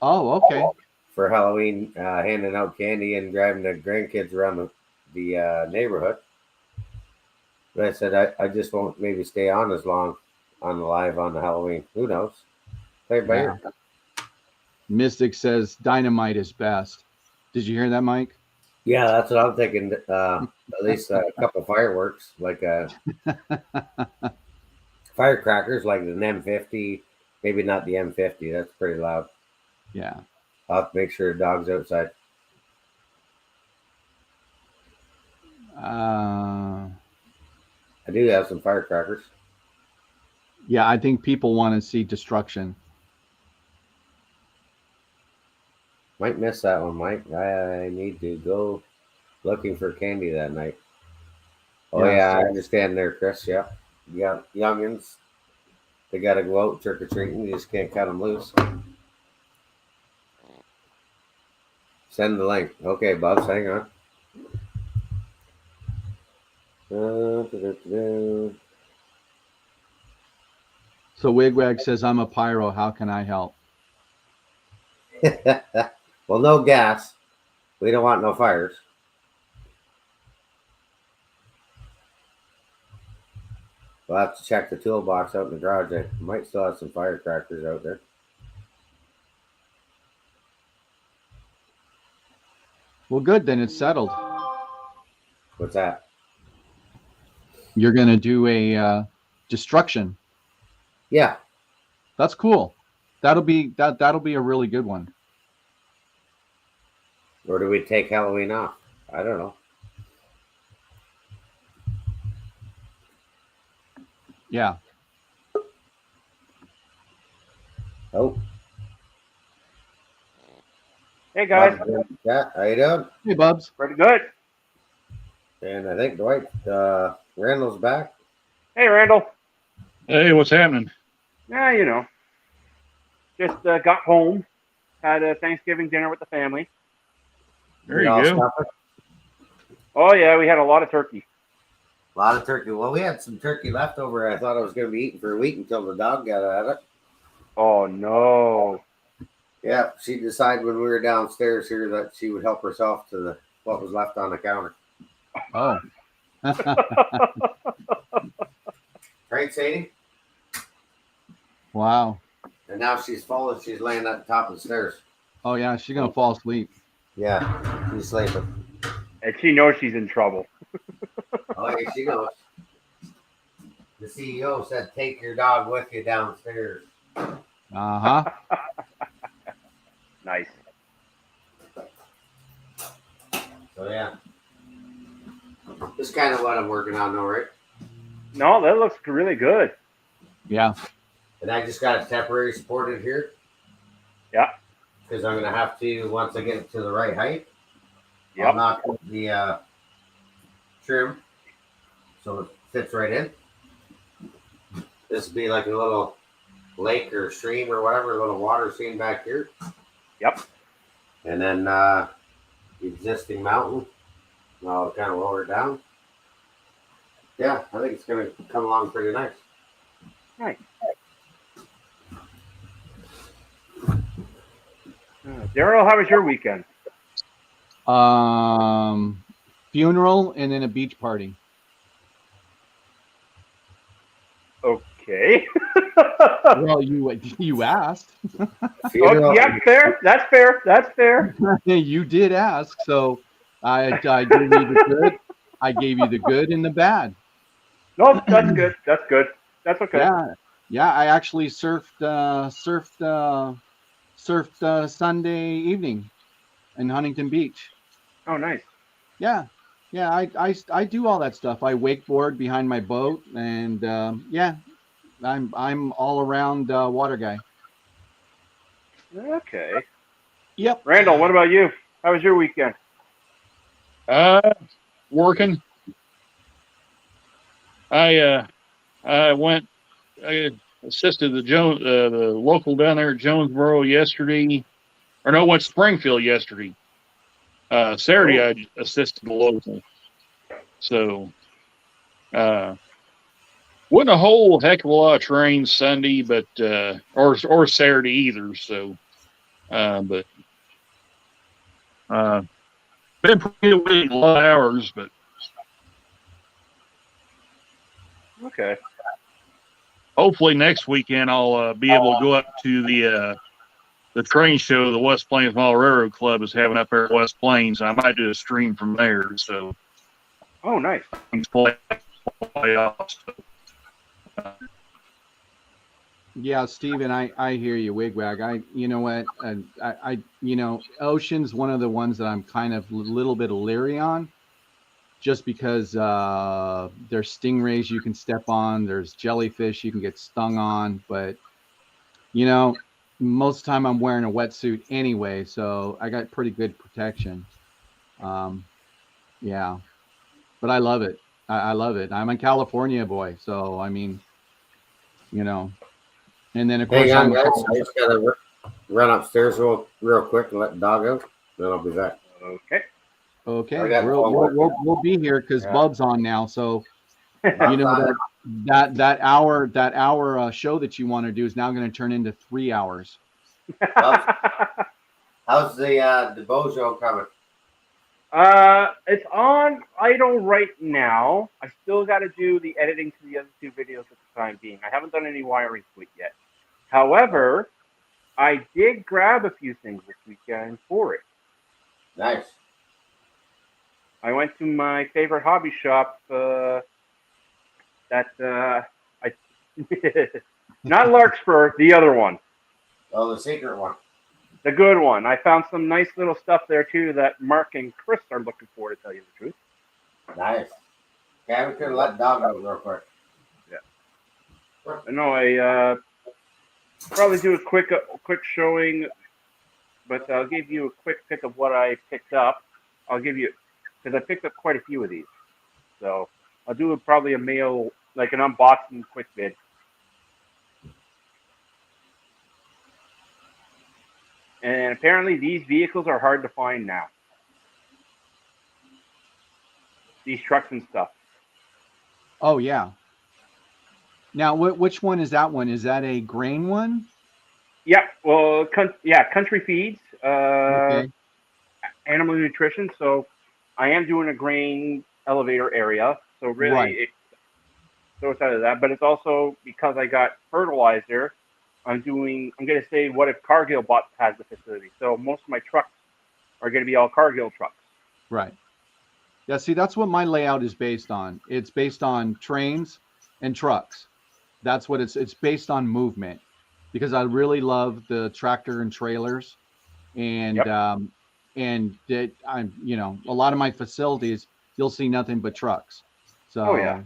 Oh, okay. For Halloween, handing out candy and driving the grandkids around the neighborhood. But I said, I just won't maybe stay on as long on the live on the Halloween. Who knows? Play it by ear. Mystic says dynamite is best. Did you hear that, Mike? Yeah, that's what I'm thinking. At least a couple fireworks, like firecrackers, like an M50. Maybe not the M50. That's pretty loud. Yeah. I'll have to make sure the dog's outside. I do have some firecrackers. Yeah, I think people want to see destruction. Might miss that one, Mike. I need to go looking for candy that night. Oh, yeah, I understand there, Chris. Yeah. You got youngins. They got to go out trick-or-treating. You just can't cut them loose. Send the link. Okay, Bubs, hang on. So Wigwag says, I'm a pyro. How can I help? Well, no gas. We don't want no fires. We'll have to check the toolbox out in the garage. I might still have some firecrackers out there. Well, good. Then it's settled. What's that? You're going to do a destruction. Yeah. That's cool. That'll be a really good one. Or do we take Halloween off? I don't know. Yeah. Oh. Hey guys. Yeah, how you doing? Hey, Bubs. Pretty good. And I think Dwight Randall's back. Hey Randall. Hey, what's happening? Yeah, you know. Just got home. Had a Thanksgiving dinner with the family. There you go. Oh yeah, we had a lot of turkey. A lot of turkey. Well, we had some turkey left over. I thought I was going to be eating for a week until the dog got at it. Oh no. Yeah, she decided when we were downstairs here that she would help herself to what was left on the counter. Oh. Right, Sadie? Wow. And now she's full and she's laying at the top of the stairs. Oh, yeah. She's going to fall asleep. Yeah, she's sleeping. And she knows she's in trouble. Oh, yeah, she knows. The CEO said, take your dog with you downstairs. Uh-huh. Nice. So, yeah. This is kind of what I'm working on though, right? No, that looks really good. Yeah. And I just got it temporary supported here. Yeah. Because I'm going to have to, once I get it to the right height, Yep. I'll knock the trim so it fits right in. This would be like a little lake or stream or whatever, a little water stream back here. Yep. And then the existing mountain, I'll kind of lower it down. Yeah, I think it's going to come along pretty nice. Nice. Daryl, how was your weekend? Funeral and then a beach party. Okay. Well, you asked. Funeral. Oh, yeah, fair. That's fair. That's fair. You did ask, so I gave you the good. I gave you the good and the bad. Nope, that's good. That's good. That's okay. Yeah. I actually surfed Sunday evening in Huntington Beach. Oh, nice. Yeah, I do all that stuff. I wakeboard behind my boat, and yeah, I'm all around water guy. Okay. Yep. Randall, what about you? How was your weekend? Working. I went. I assisted the local down there at Jonesboro yesterday, or no, went Springfield yesterday. Saturday Oh. I assisted the local. So wasn't a whole heck of a lot of trains Sunday, but or Saturday either. So, but been pretty weak, a lot of hours, but Okay. hopefully next weekend I'll be able to go up to the train show the West Plains Mall Railroad Club is having up there at West Plains. I might do a stream from there. So Oh, nice. things play off. So, Yeah, Steven, I hear you, Wigwag. You know what? Ocean's one of the ones that I'm kind of a little bit leery on, just because there's stingrays you can step on, there's jellyfish you can get stung on, but most of the time I'm wearing a wetsuit anyway, so I got pretty good protection. Yeah, but I love it. I love it. I'm a California boy, so I mean, and then of course Hang on, I'm a guys. I just got to run upstairs real quick and let the dog out. Then I'll be back. Okay. Okay, I got we'll be here because Yeah. Bub's on now. So that hour show that you want to do is now going to turn into 3 hours. How's the Bojo coming? It's on idle right now. I still got to do the editing to the other two videos at the time being. I haven't done any wiring to it yet. However, I did grab a few things this weekend for it. Nice. I went to my favorite hobby shop. Not Larkspur, the other one, Oh, the secret one. the good one. I found some nice little stuff there too that Mark and Chris are looking for, to tell you the truth. Nice. Okay, we could let the dog out real quick. Yeah. No, I probably do a quick showing, but I'll give you a quick pick of what I picked up. I'll give you, because I picked up quite a few of these. So I'll do probably a mail, like an unboxing quick vid. And apparently these vehicles are hard to find now. These trucks and stuff. Oh yeah. Now, which one is that one? Is that a grain one? Yeah, well, Country Feeds, Okay. Animal Nutrition. So I am doing a grain elevator area. So really, Right. it's out of that. But it's also because I got fertilizer. I'm going to say, what if Cargill has the facility? So most of my trucks are going to be all Cargill trucks. Right. Yeah, see, that's what my layout is based on. It's based on trains and trucks. That's what it's based on movement, because I really love the tractor and trailers, and Yep. and I'm a lot of my facilities you'll see nothing but trucks. So Oh, yeah.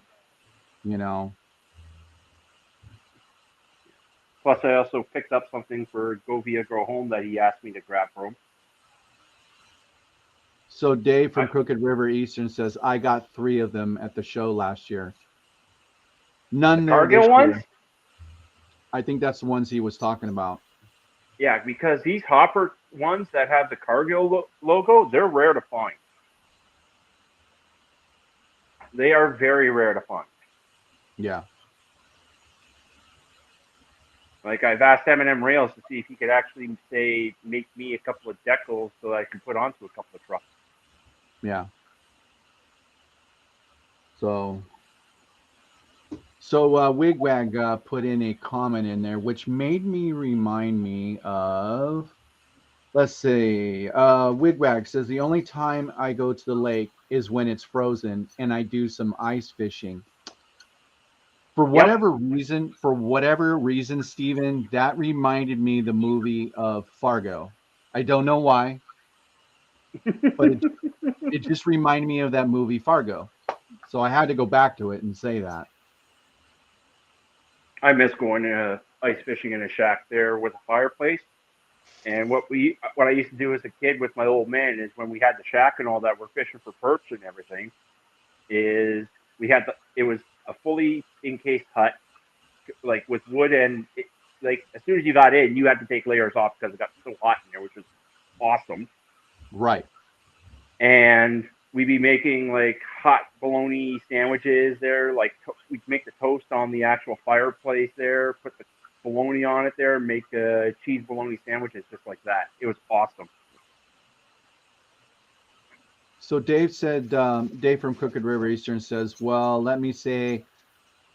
Plus, I also picked up something for Go Via Grow Home that he asked me to grab for him. So Dave from Crooked River Eastern says, I got 3 of them at the show last year. None The there this Cargill ones? year. I think that's the ones he was talking about. Yeah, because these hopper ones that have the Cargill logo, they're rare to find. They are very rare to find. Yeah. Like I've asked M&M Rails to see if he could actually make me a couple of decals so that I can put onto a couple of trucks. Yeah. So Wigwag put in a comment in there, which made me remind me of, let's see, Wigwag says the only time I go to the lake is when it's frozen and I do some ice fishing. For whatever reason, Steven, that reminded me the movie of Fargo. I don't know why, but it just reminded me of that movie Fargo. So I had to go back to it and say that. I miss going ice fishing in a shack there with a fireplace. And what I used to do as a kid with my old man is when we had the shack and all that, we're fishing for perch and everything. It was a fully encased hut, like with wood, and like as soon as you got in, you had to take layers off because it got so hot in there, which was awesome. Right. And we'd be making like hot bologna sandwiches there. Like we'd make the toast on the actual fireplace there, put the bologna on it there, make cheese bologna sandwiches just like that. It was awesome. So Dave said, Dave from Crooked River Eastern says, well, let me say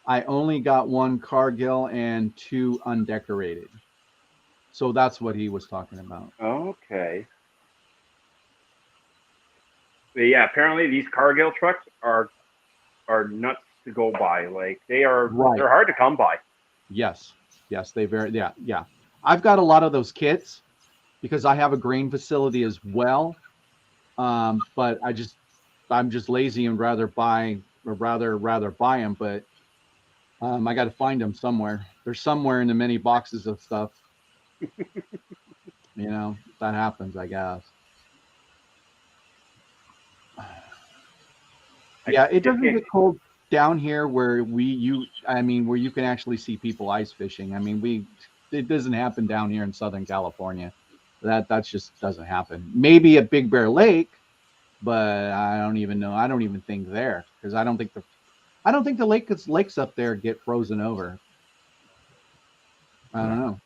I only got one Cargill and 2 undecorated. So that's what he was talking about. Okay. But yeah, apparently these Cargill trucks are nuts to go by. Like they're hard to come by. Yes, yeah. I've got a lot of those kits because I have a grain facility as well. But I'm just lazy and rather buy them. But I got to find them somewhere. They're somewhere in the many boxes of stuff. That happens, I guess. Yeah, it doesn't get cold down here where you can actually see people ice fishing. I mean, it doesn't happen down here in Southern California. That just doesn't happen. Maybe at Big Bear Lake, but I don't even know. I don't even think there because I don't think the lakes up there get frozen over. I don't know.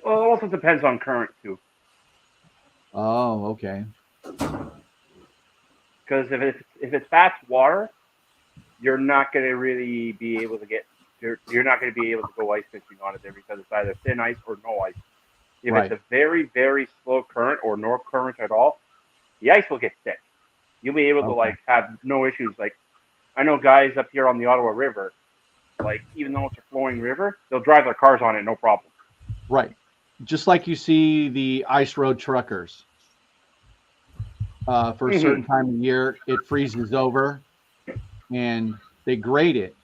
Well, it also depends on current too. Oh, okay. Because if it's fast water, you're not going to really be able to you're not going to be able to go ice fishing on it there because it's either thin ice or no ice. If it's a very, very slow current or no current at all, the ice will get thick. You'll be able to have no issues. Like I know guys up here on the Ottawa River, like even though it's a flowing river, they'll drive their cars on it no problem. Right. Just like you see the ice road truckers. For a certain time of year, it freezes over and they grade it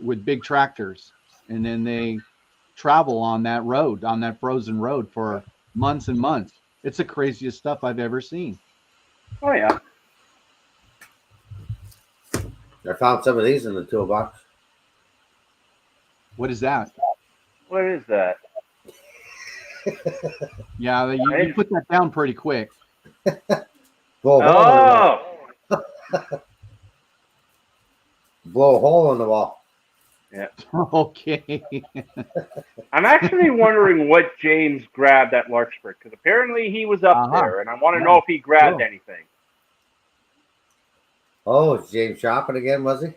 with big tractors. And then they travel on that road, on that frozen road for months and months. It's the craziest stuff I've ever seen. Oh, yeah. I found some of these in the toolbox. What is that? What is that? Yeah, you put that down pretty quick. Blow a hole in the wall. Yeah. Okay. I'm actually wondering what James grabbed at Larkspur because apparently he was up there, and I want to know if he grabbed anything. Oh, is James shopping again? Was he?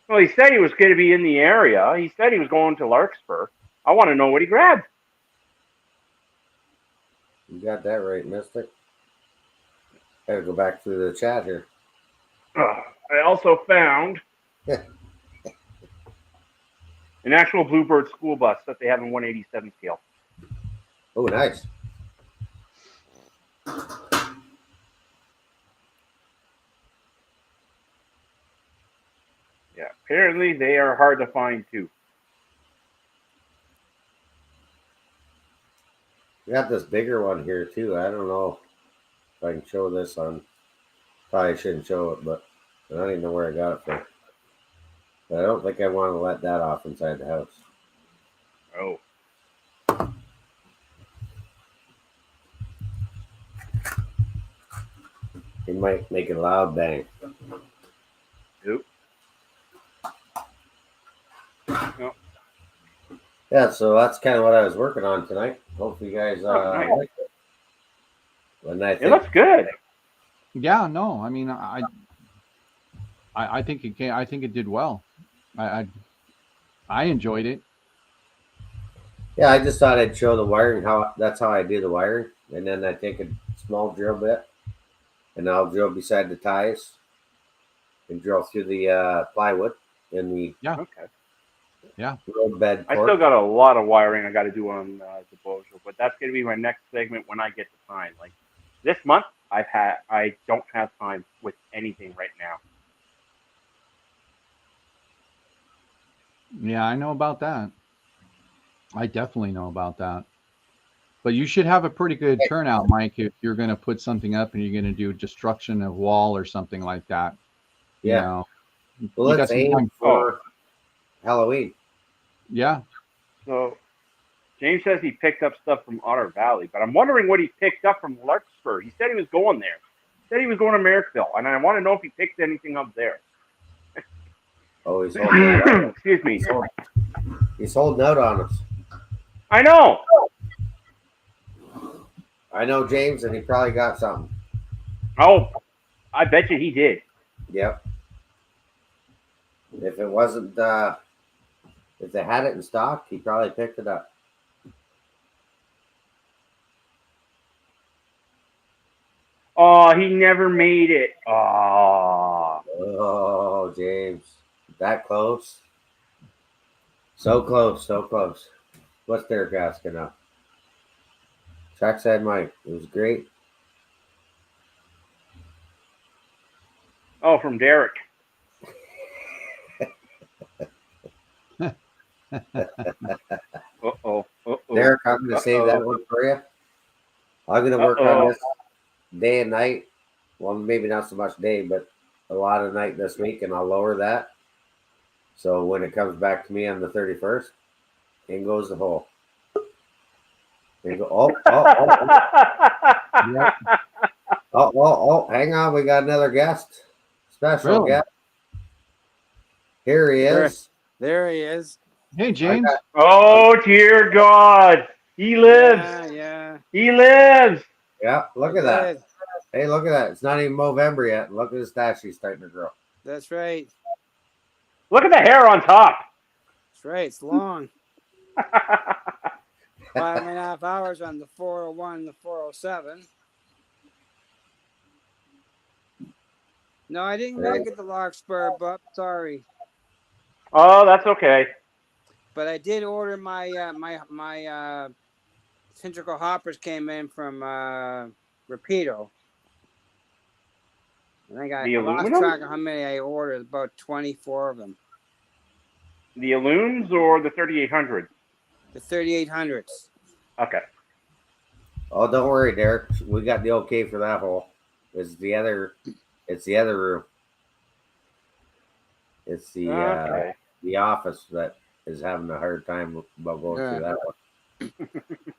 Well, he said he was going to be in the area. He said he was going to Larkspur. I want to know what he grabbed. You got that right, Mystic. Gotta go back through the chat here. I also found an actual Bluebird school bus that they have in 187 scale. Oh, nice. Yeah, apparently they are hard to find too. We got this bigger one here too. I don't know if I can show this on. Probably shouldn't show it, but I don't even know where I got it from. But I don't think I want to let that off inside the house. Oh. It might make a loud bang. Nope. No. Yeah, so that's kind of what I was working on tonight. Hopefully, you guys nice. like it. And I It think looks good. Yeah, no, I mean, I think it can. I think it did well. I enjoyed it. yeah, I just thought I'd show the wiring. How that's how I do the wiring, and then I take a small drill bit, and I'll drill beside the ties, and drill through the plywood in the Okay. road bed. I Cork. still got a lot of wiring I got to do on the Bojo, but that's going to be my next segment when I get the time. Like this month, I don't have time with anything right now. Yeah, I know about that. I definitely know about that. But you should have a pretty good turnout, Mike, if you're going to put something up and you're going to do destruction of wall or something like that. You Yeah. know, Well, you got let's some aim time. for Halloween. Yeah. So James says he picked up stuff from Otter Valley, but I'm wondering what he picked up from Larkspur. He said he was going there. He said he was going to Merrickville, and I want to know if he picked anything up there. Oh, he's holding out. Excuse me. He's holding out on us. I know. I know James, and he probably got something. Oh, I bet you he did. Yep. If it wasn't, if they had it in stock, he probably picked it up. Oh, he never made it. Oh. Oh, James, that close? So close, so close. What's Derek asking now? Trackside Mike, it was great. Oh, from Derek. Uh-oh. Derek, I'm going to save that one for you. I'm going to work on this day and night. Well, maybe not so much day, but a lot of night this week, and I'll lower that. So when it comes back to me on the 31st, in goes the hole. And go, hang on. We got another guest. Special Really? guest. Here he is. There he is. Hey, James. Oh, dear God. He lives. Yeah. He lives. Yeah, look at that. Good. Hey, look at that. It's not even Movember yet. Look at his stash. He's starting to grow. That's right. Look at the hair on top. That's right. It's long. 5.5 hours on the 401 and the 407. No, I didn't make it to Larkspur, but sorry. Oh, that's okay. But I did order my my cylindrical hoppers came in from Rapido. And I The lost aluminum? track of how many I ordered. About 24 of them. The Illumes or the 3800? The 3800s. Okay. Oh, don't worry, Derek. We got the okay for that hole. It's the other room. It's the office that is having a hard time about going through that one.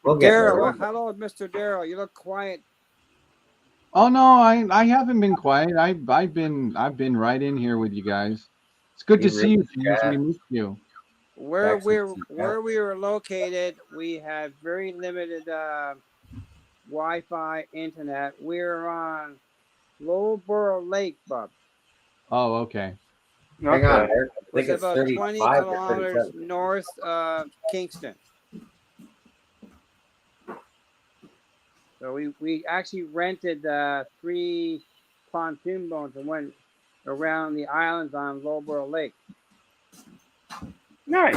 We'll get there. Daryl, hello, Mr. Daryl. You look quiet. Oh no, I haven't been quiet. I've been right in here with you guys. It's good to see you, James. We missed you. Where we were located, we had very limited Wi-Fi internet. We're on Lowborough Lake, Bob. Oh, okay. Hang on, Derek. I think It's it's about 20 35 or kilometers 37. north of Kingston. So we actually rented 3 pontoon boats and went around the islands on Lowborough Lake. Nice.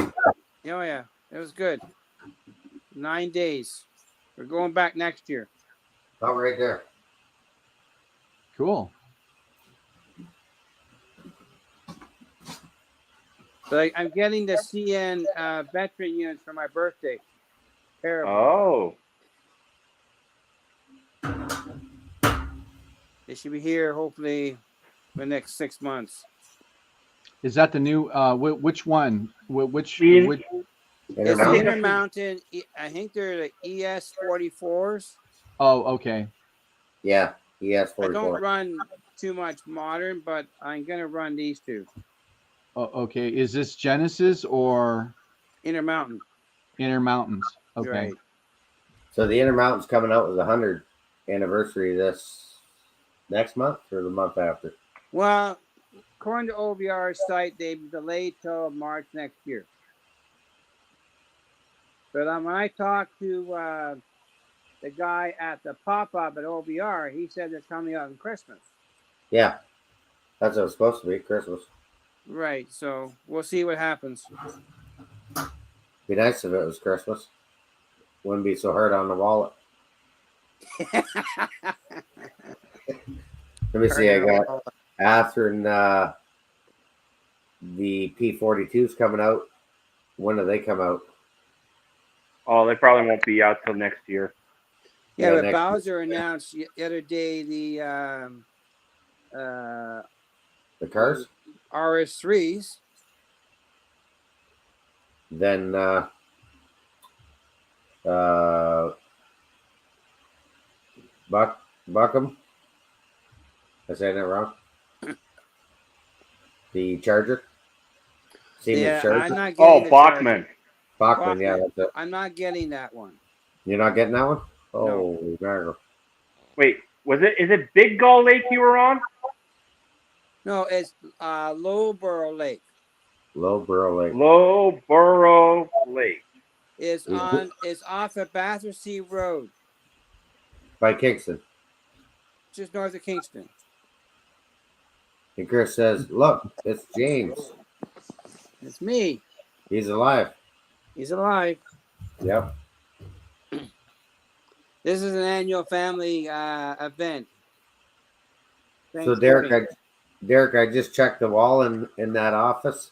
Oh yeah, it was good. 9 days. We're going back next year. Oh, right there. Cool. So I'm getting the CN veteran units for my birthday. Oh. They should be here hopefully for the next 6 months. Is that the new? Which one? Which? It's Intermountain. I think they're the ES 44s. Oh, okay. Yeah, he has I 44. don't run too much modern, but I'm gonna run these two. Oh, okay. Is this Genesis or Intermountain. Intermountains? Okay. Right. So the Intermountain's coming out with 100 anniversary this next month or the month after. Well, according to OBR's site, they've delayed till March next year. But when I talked to the guy at the pop-up at OBR, he said it's coming out in Christmas. Yeah, that's what it's supposed to be, Christmas. Right. So we'll see what happens. Be nice if it was Christmas. Wouldn't be so hard on the wallet. Let me see. I got Atherton. The P42's coming out. When do they come out? Oh, they probably won't be out till next year. Yeah, Yeah, but next Bowser announced the other day the The cars. RS3s. Then Buckham. I saying that wrong? The Charger. Siemens Yeah, Charger. I'm not Oh, getting the Bachman. Bachman, yeah, Bachman. that's it. I'm not getting that one. You're not getting that one? No. Oh, no. Wait, is it Big Gull Lake you were on? No, it's Lowborough Lake. Lowborough Lake. Lowborough Lake. It's off of Battersea Road, By Kingston. just north of Kingston. And Chris says, look, it's James. It's me. He's alive. He's alive. Yep. This is an annual family event. So Derek, I just checked the wall in that office.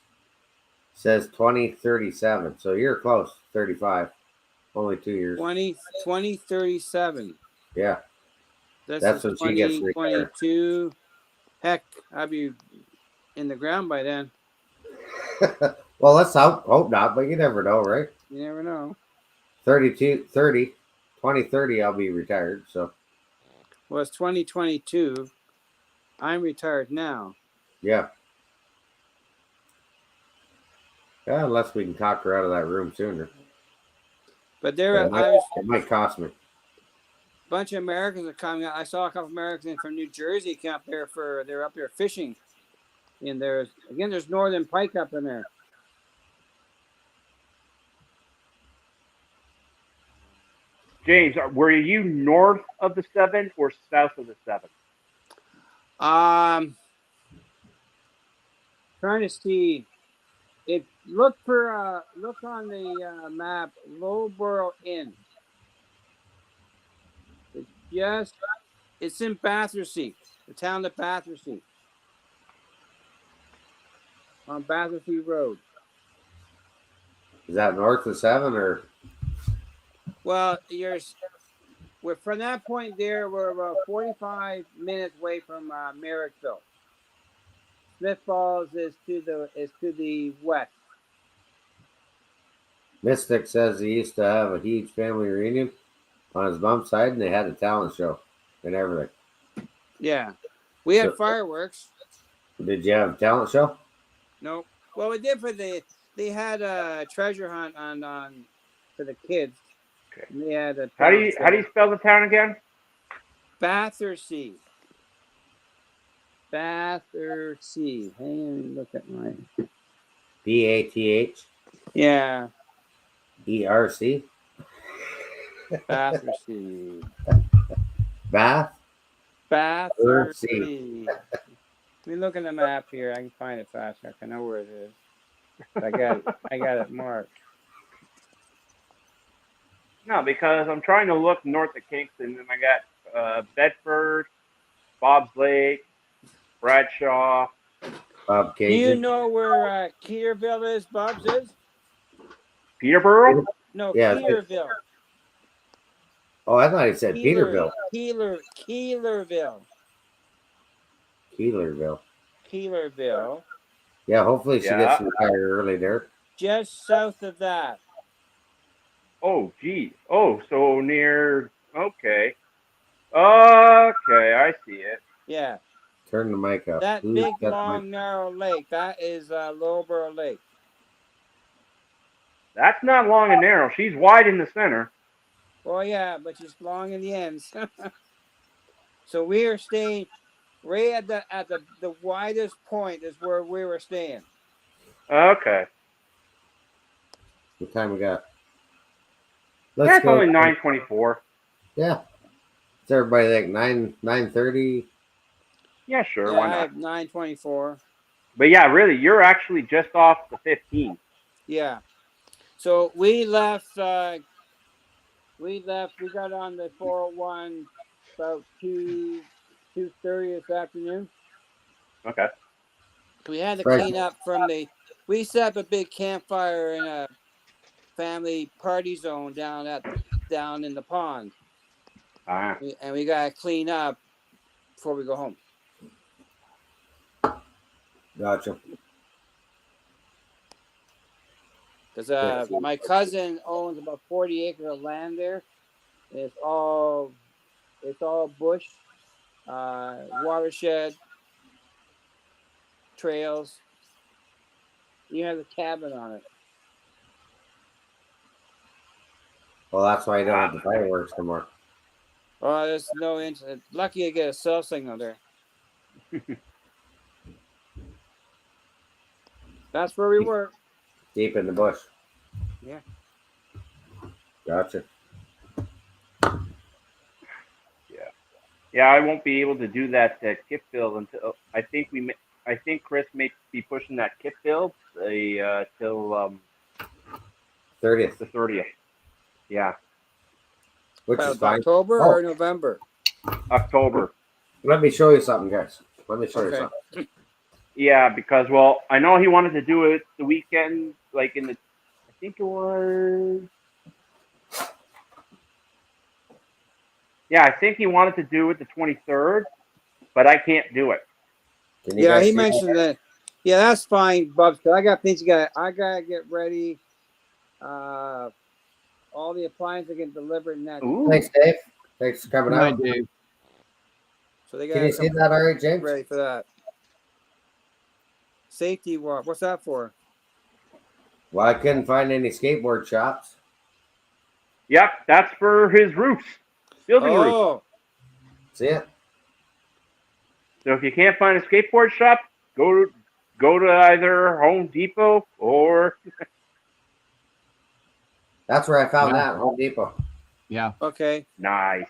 Says 2037. So you're close. 35. Only 2 years. 2037. Yeah. That's when she gets retired. 2022. Heck, I'll be in the ground by then. Well, let's hope not, but you never know, right? You never know. 2030, I'll be retired. So Well, it's 2022. I'm retired now. yeah. Yeah, unless we can talk her out of that room sooner. But It might cost me. A bunch of Americans are coming out. I saw a couple of Americans from New Jersey come up there they're up there fishing. And there's northern pike up in there. James, were you north of the 7 or south of the 7? Trying to see. Look on the map, Lowborough Inn. It's in Battersea, the town of Battersea, on Battersea Road. Is that north of 7 or? Well, we're from that point there. We're about 45 minutes away from Merrickville. Smith Falls is to the west. Mystic says he used to have a huge family reunion on his mom's side, and they had a talent show and everything. Yeah, we had fireworks. Did you have a talent show? No, well, we did they had a treasure hunt on for the kids. Okay. And they had How do you spell the town again? Battersea. Battersea. Hang on, look at my. BATH Yeah, ERC. Battersea. Bath. Battersea. Let me look at the map here. I can find it faster. I know where it is. I got it marked. No, because I'm trying to look north of Kingston, and I got Bedford, Bob's Lake, Bradshaw. Bob Do Cajun. you know where Keelerville is? Bob's is? Peterborough? No, Yeah, Keelerville. Oh, I thought he said Peterbilt. Keelerville. Keelerville. Yeah, hopefully she gets retired early there. Just south of that. Oh, geez. Oh, so near. Okay. Okay, I see it. Yeah. Turn the mic up. That Who's big, got the long, mic? narrow lake, that is Lowborough Lake. That's not long and narrow. She's wide in the center. Well, yeah, but she's long in the ends. So we are staying right at the widest point is where we were staying. Okay. What time we got? Let's That's go. only 9:24. Yeah. Is everybody like 9:30? Yeah, sure. Yeah, Why I not? have 9:24. But yeah, really, you're actually just off the 15. Yeah. So we left. We got on the 401 about 2:30 this afternoon. Okay. We had to Right. clean up from the. We set up a big campfire in a family party zone down in the pond, Ah. and we gotta clean up before we go home. Gotcha. Because my cousin owns about 40 acres of land there. And it's all bush, watershed, trails. You have a cabin on it. Well, that's why you don't have the fireworks anymore. Oh, there's no internet. Lucky to get a cell signal there. That's where we were. Deep in the bush. Yeah. Gotcha. Yeah, I won't be able to do that kip build until I think Chris may be pushing that kip build till 30th. the 30th. Yeah, Which is fine. October Oh. or November? October. Let me show you something, guys. Let me show you Okay. something. Yeah, because I know he wanted to do it the weekend, like I think it was. Yeah, I think he wanted to do it the 23rd, but I can't do it. Can you Yeah, guys he see mentioned that. Yeah, that's fine, Bubs. Cause I got things. I gotta get ready. All the appliances get delivered next. Ooh. Thanks, Dave. Thanks for coming Good out. night, Dave. So they Can gotta you see come that all right, James? ready for that. Safety walk. What's that for? Well, I couldn't find any skateboard shops. Yep, that's for his roofs, building roofs. Oh, See it? So if you can't find a skateboard shop, go to either Home Depot or That's where I found Yeah. that, Home Depot. Yeah. okay. nice.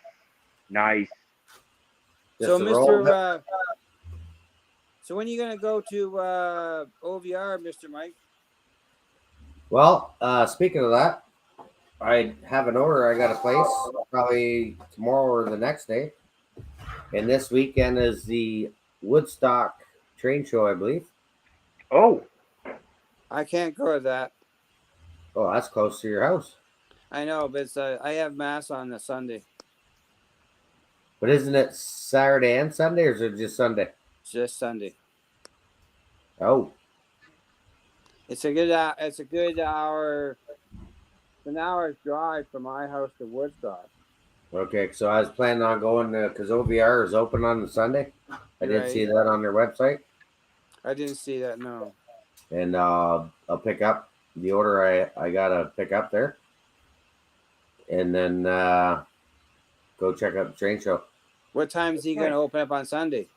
Just So, a roll. so when are you gonna go to OVR, Mr. Mike? Well, speaking of that, I have an order I got to place probably tomorrow or the next day. And this weekend is the Woodstock train show, I believe. Oh, I can't go to that. Oh, that's close to your house. I know, but it's, I have mass on the Sunday. But isn't it Saturday and Sunday, or is it just Sunday? It's just Sunday. Oh, It's a good hour. It's an hour's drive from my house to Woodstock. okay. So I was planning on going because OVR is open on the Sunday. I did Right. see that on their website. I didn't see that. No. And I'll pick up the order I gotta pick up there, and then go check out the train show. What time is he going to open up on Sunday?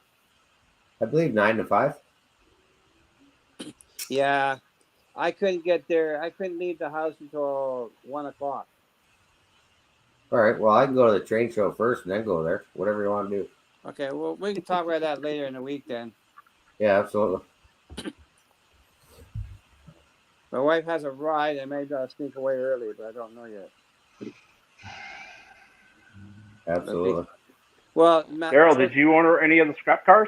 I believe 9 to 5. Yeah, I couldn't get there. I couldn't leave the house until 1 o'clock. All right. Well, I can go to the train show first and then go there. Whatever you want to do. Okay, well, we can talk about that later in the week then. Yeah, absolutely. My wife has a ride. I may sneak away early, but I don't know yet. Absolutely. Well, Daryl, did you order any of the scrap cars?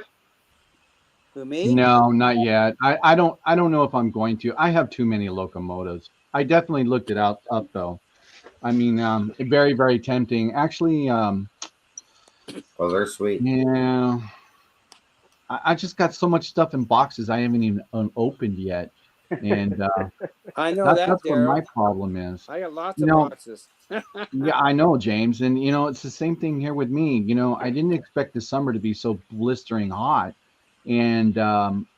Who, me? No, not yet. I don't know if I'm going to. I have too many locomotives. I definitely looked it up though. I mean, very, very tempting. Actually, Well, they're sweet. yeah. I just got so much stuff in boxes I haven't even opened yet, and I know that's that, what my Daryl. problem is. I got lots You of know, boxes. Yeah, I know, James, and it's the same thing here with me. I didn't expect the summer to be so blistering hot, and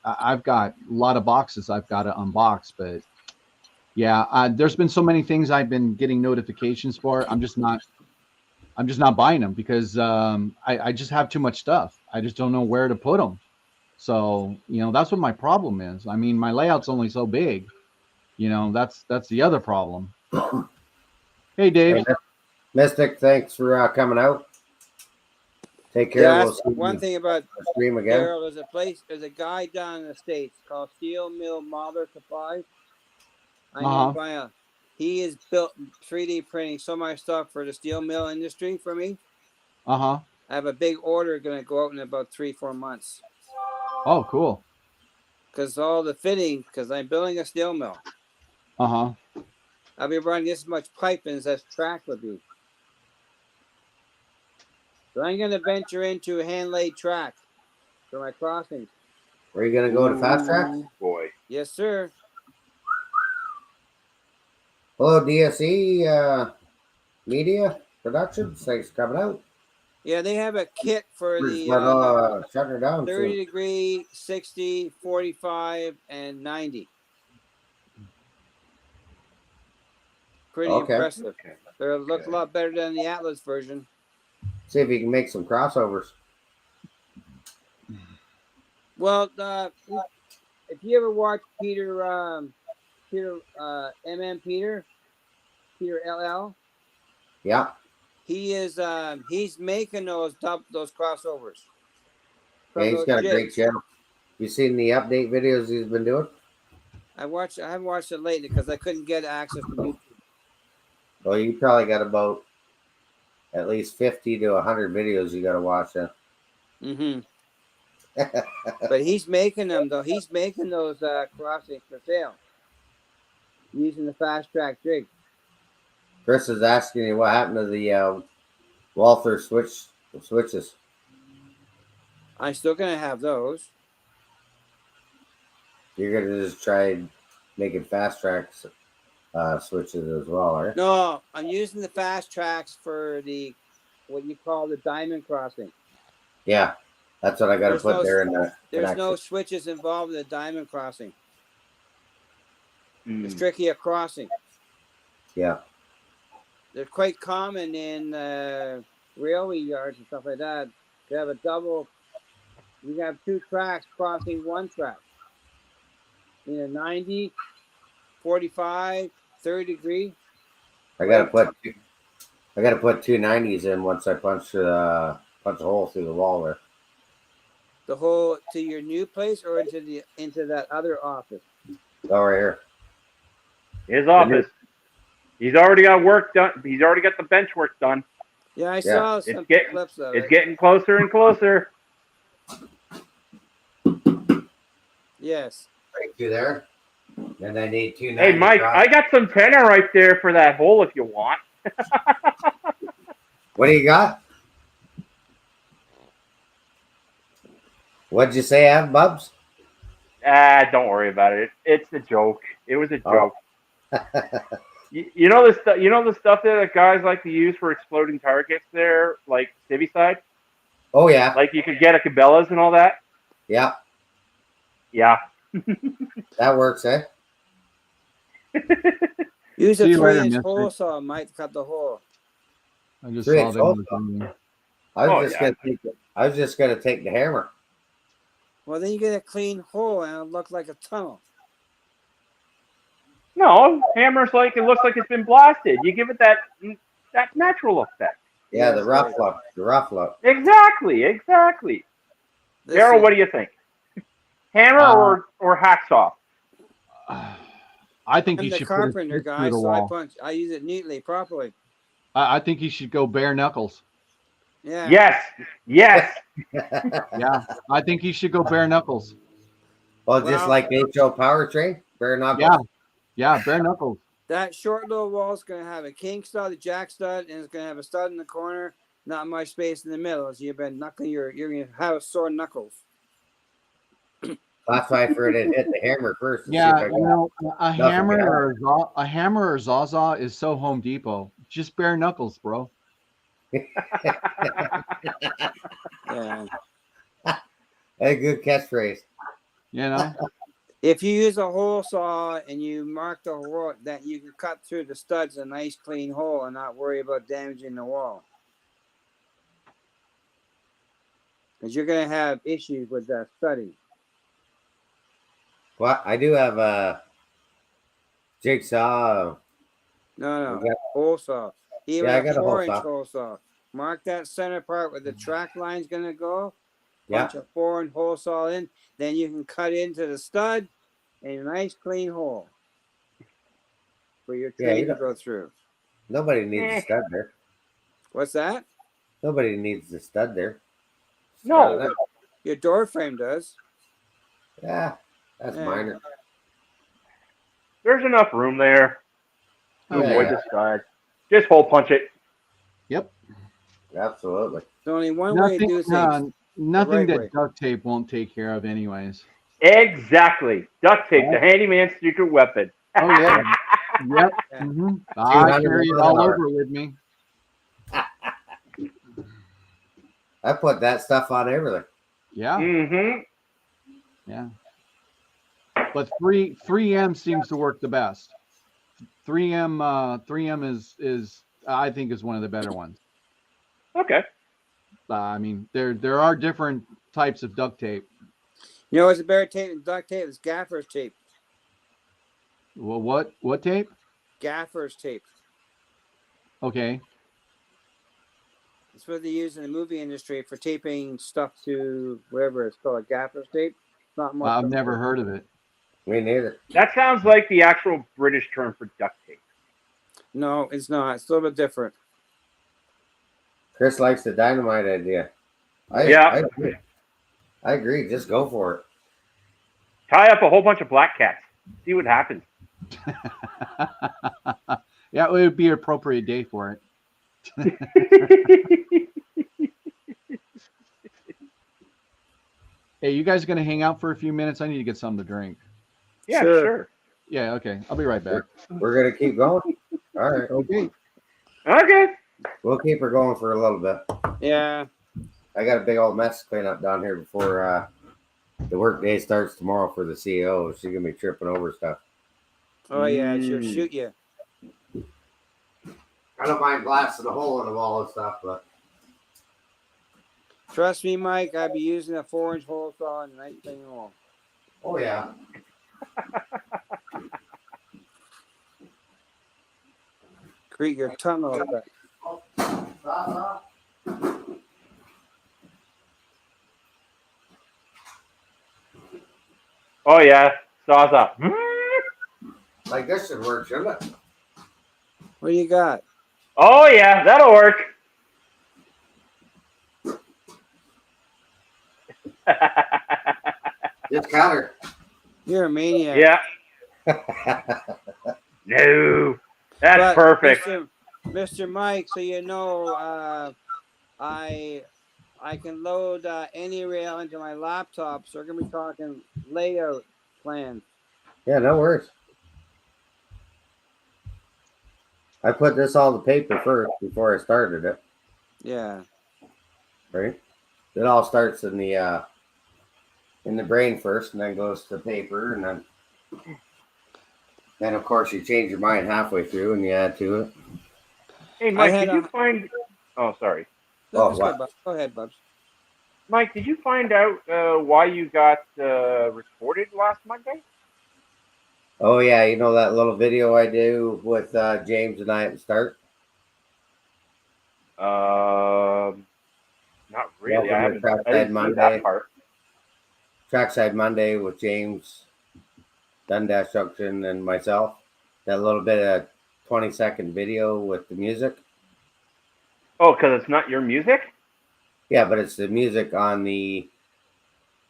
I've got a lot of boxes I've got to unbox. But yeah, there's been so many things I've been getting notifications for. I'm just not buying them because I just have too much stuff. I just don't know where to put them. So, that's what my problem is. I mean, my layout's only so big. That's the other problem. Hey, Dave. Hey, Mystic, thanks for coming out. Take care. Yeah, We'll see one you thing about on the stream again. Daryl, there's a guy down in the States called Steel Mill Modeler Supply. I need to buy a. He is built 3D printing so much stuff for the steel mill industry for me. I have a big order going to go out in about 3-4 months. Oh, cool. Because all the fitting, because I'm building a steel mill. I'll be running this much pipe as that track would be. So I'm going to venture into a hand-laid track for my crossings. Are you going to go to Fast Track? Boy. Yes, sir. Hello, DSE Media Productions. Thanks for coming out. Yeah, they have a kit for the shutting her down 30 soon. degree, 60, 45, and 90. Pretty impressive. They look a lot better than the Atlas version. See if you can make some crossovers. Well, if you ever watch Peter LL. Yeah. He is he's making those crossovers. Yeah, he's got a great channel. You seen the update videos he's been doing? I haven't watched it lately because I couldn't get access to YouTube. Well, you probably got about at least 50 to 100 videos you got to watch. But he's making them though. He's making those crossings for sale using the fast track jig. Chris is asking you what happened to the Walther switches. I'm still gonna have those. You're gonna just try making fast tracks switches as well, right? No, I'm using the fast tracks for the what you call the diamond crossing. Yeah, that's what I got to put there in the There's connection. no switches involved in the diamond crossing. It's strictly a crossing. Yeah. They're quite common in railway yards and stuff like that. You have a double. You have two tracks crossing one track. 90, 45, 30 degree. I gotta put 290s in once I punch a hole through the wall there. The hole to your new place or into that other office? Oh, right here. His office. He's already got work done. He's already got the bench work done. Yeah, I saw some clips of it. It's getting closer and closer. Yes. Right through there. And I need 290. Hey, Mike, I got some tenor right there for that hole if you want. What do you got? What'd you say, Bubs? Don't worry about it. It's a joke. It was a joke. You know the stuff. You know the stuff that guys like to use for exploding targets there, like Civvy side. Oh yeah. Like you could get a Cabela's and all that. Yeah. Yeah. That works, eh? Use a 3-inch hole saw. Might cut the hole. I just saw them. I was just gonna take the hammer. Well, then you get a clean hole and it'll look like a tunnel. No, hammer's like it looks like it's been blasted. You give it that natural effect. Yeah, the rough look. The rough look. Exactly. Daryl, what do you think? Hammer or hacksaw? I think I'm he the should carpenter put it guy, through the so wall. I use it neatly, properly. I think he should go bare knuckles. Yeah. Yes. Yeah, I think he should go bare knuckles. Well, just like HO Powertrain, bare knuckles. Yeah, bare knuckles. That short little wall is going to have a king stud, a jack stud, and it's going to have a stud in the corner. Not much space in the middle. So you've been knuckling you're going to have sore knuckles. That's why for it to hit the hammer first. Yeah, a hammer or a Zaza is so Home Depot. Just bare knuckles, bro. Yeah. Hey, good catchphrase. You know, If you use a hole saw and you mark the hole, that you can cut through the studs a nice clean hole and not worry about damaging the wall. Because you're going to have issues with that studding. Well, I do have a jigsaw. No, Yeah. hole saw. Even Yeah, I a got a hole 4-inch saw. hole saw. Mark that center part where the track line's going to go. Yeah. Punch a 4-inch hole saw in. Then you can cut into the stud and a nice clean hole for your Yeah, train to go through. Nobody needs a stud there. What's that? Nobody needs a stud there. No. Stud it. Your door frame does. Yeah, that's Yeah. minor. There's enough room there to Oh, avoid yeah. the stud. Just hole punch it. yep. Absolutely. There's only one way to do Nothing, things. nothing right that way. duct tape won't take care of, anyways. Exactly. Duct tape, Yeah. the handyman's secret weapon. Oh yeah. Yep. Yeah. Mm-hmm. I 200 carry it miles all an hour. over with me. I put that stuff on everything. Yeah. Mm-hmm. Yeah. But 3M seems to work the best. 3M is I think is one of the better ones. Okay. I mean, there are different types of duct tape. You know what's a better tape than duct tape? It's gaffer's tape. Well, what tape? Gaffer's tape. Okay. It's what they use in the movie industry for taping stuff to whatever it's called, gaffer's tape. It's not much. I've never heard of it. Me neither. That sounds like the actual British term for duct tape. No, it's not. It's a little bit different. Chris likes the dynamite idea. Yeah. I agree. Just go for it. Tie up a whole bunch of black cats. See what happens. Yeah, it would be an appropriate day for it. Hey, you guys gonna hang out for a few minutes? I need to get something to drink. Yeah, Sure. sure. Yeah, okay. I'll be right back. We're gonna keep going. All right. Okay. Okay. We'll keep her going for a little bit. Yeah. I got a big old mess to clean up down here before the work day starts tomorrow for the CEO. She's gonna be tripping over stuff. Oh yeah, she'll shoot you. I don't mind blasting a hole in the wall and stuff, but Trust me, Mike. I'd be using a 4-inch hole saw and a nice clean hole. oh yeah. Create your tunnel effect. Oh yeah. Saws up. Like this should work, shouldn't it? What do you got? Oh yeah, that'll work. Just got her. You're a maniac. Yeah. No. That's But, perfect. Mr. Mike, so you know, I can load any rail into my laptop, so we're gonna be talking layout plans. Yeah, no worries. I put this all to paper first before I started it, Yeah. right? It all starts in the brain first, and then goes to paper, and then of course you change your mind halfway through and you add to it. Hey Mike, had did you find Oh sorry. No, Oh, it's what? good, Bubs. Go ahead, Bubs. Mike, did you find out why you got recorded last Monday? Oh yeah, you know that little video I do with James and I at the start? Not really. I Welcome to didn't Trackside see Monday. that part. Trackside Monday with James, Dundas Junction, and myself. That little bit of 20-second video with the music. Oh, because it's not your music? Yeah, but it's the music on the.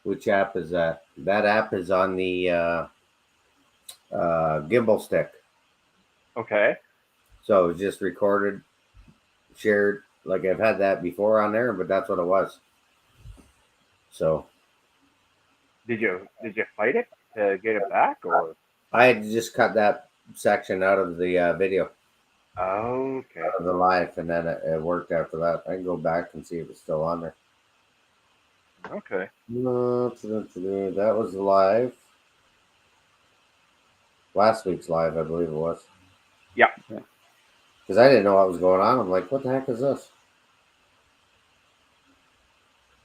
Which app is that? That app is on the gimbal stick. Okay. So it's just recorded, shared. Like I've had that before on there, but that's what it was. So Did you fight it to get it back, or? I had to just cut that section out of the video, Okay. out of the live, and then it worked after that. I can go back and see if it's still on there. Okay. That was live. Last week's live, I believe it was. Yeah. Because I didn't know what was going on. I'm like, what the heck is this?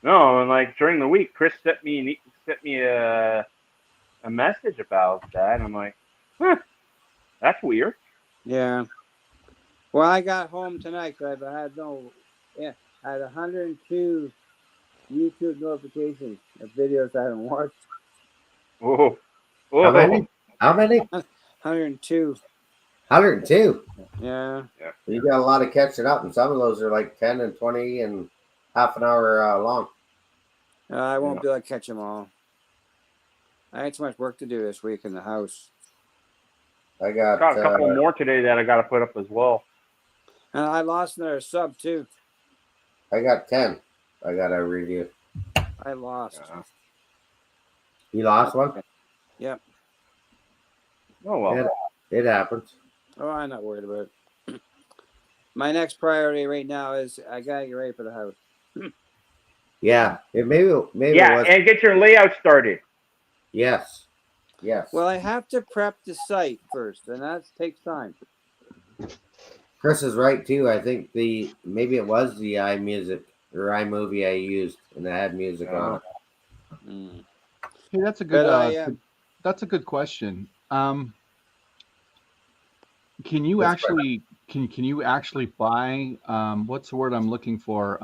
No, and like during the week, Chris sent me a message about that. And I'm like, huh, that's weird. Yeah. Well, I got home tonight because I had 102 YouTube notifications of videos I haven't watched. Oh, How many? How many? 102. 102. Yeah. You got a lot of catching up, and some of those are like 10 and 20 and half an hour long. I won't be able to catch them all. I had too much work to do this week in the house. I got a couple more today that I got to put up as well. And I lost another sub too. I got 10. I got to review. I lost. You lost one? Yep. Oh well. It happens. Oh, I'm not worried about it. My next priority right now is I gotta get ready for the house. Yeah. Maybe it was. And get your layout started. Yes. Well, I have to prep the site first, and that takes time. Chris is right too. I think maybe it was the iMusic or iMovie I used, and I had music on it. Hey, that's a good. That's a good question. Can you actually buy? What's the word I'm looking for?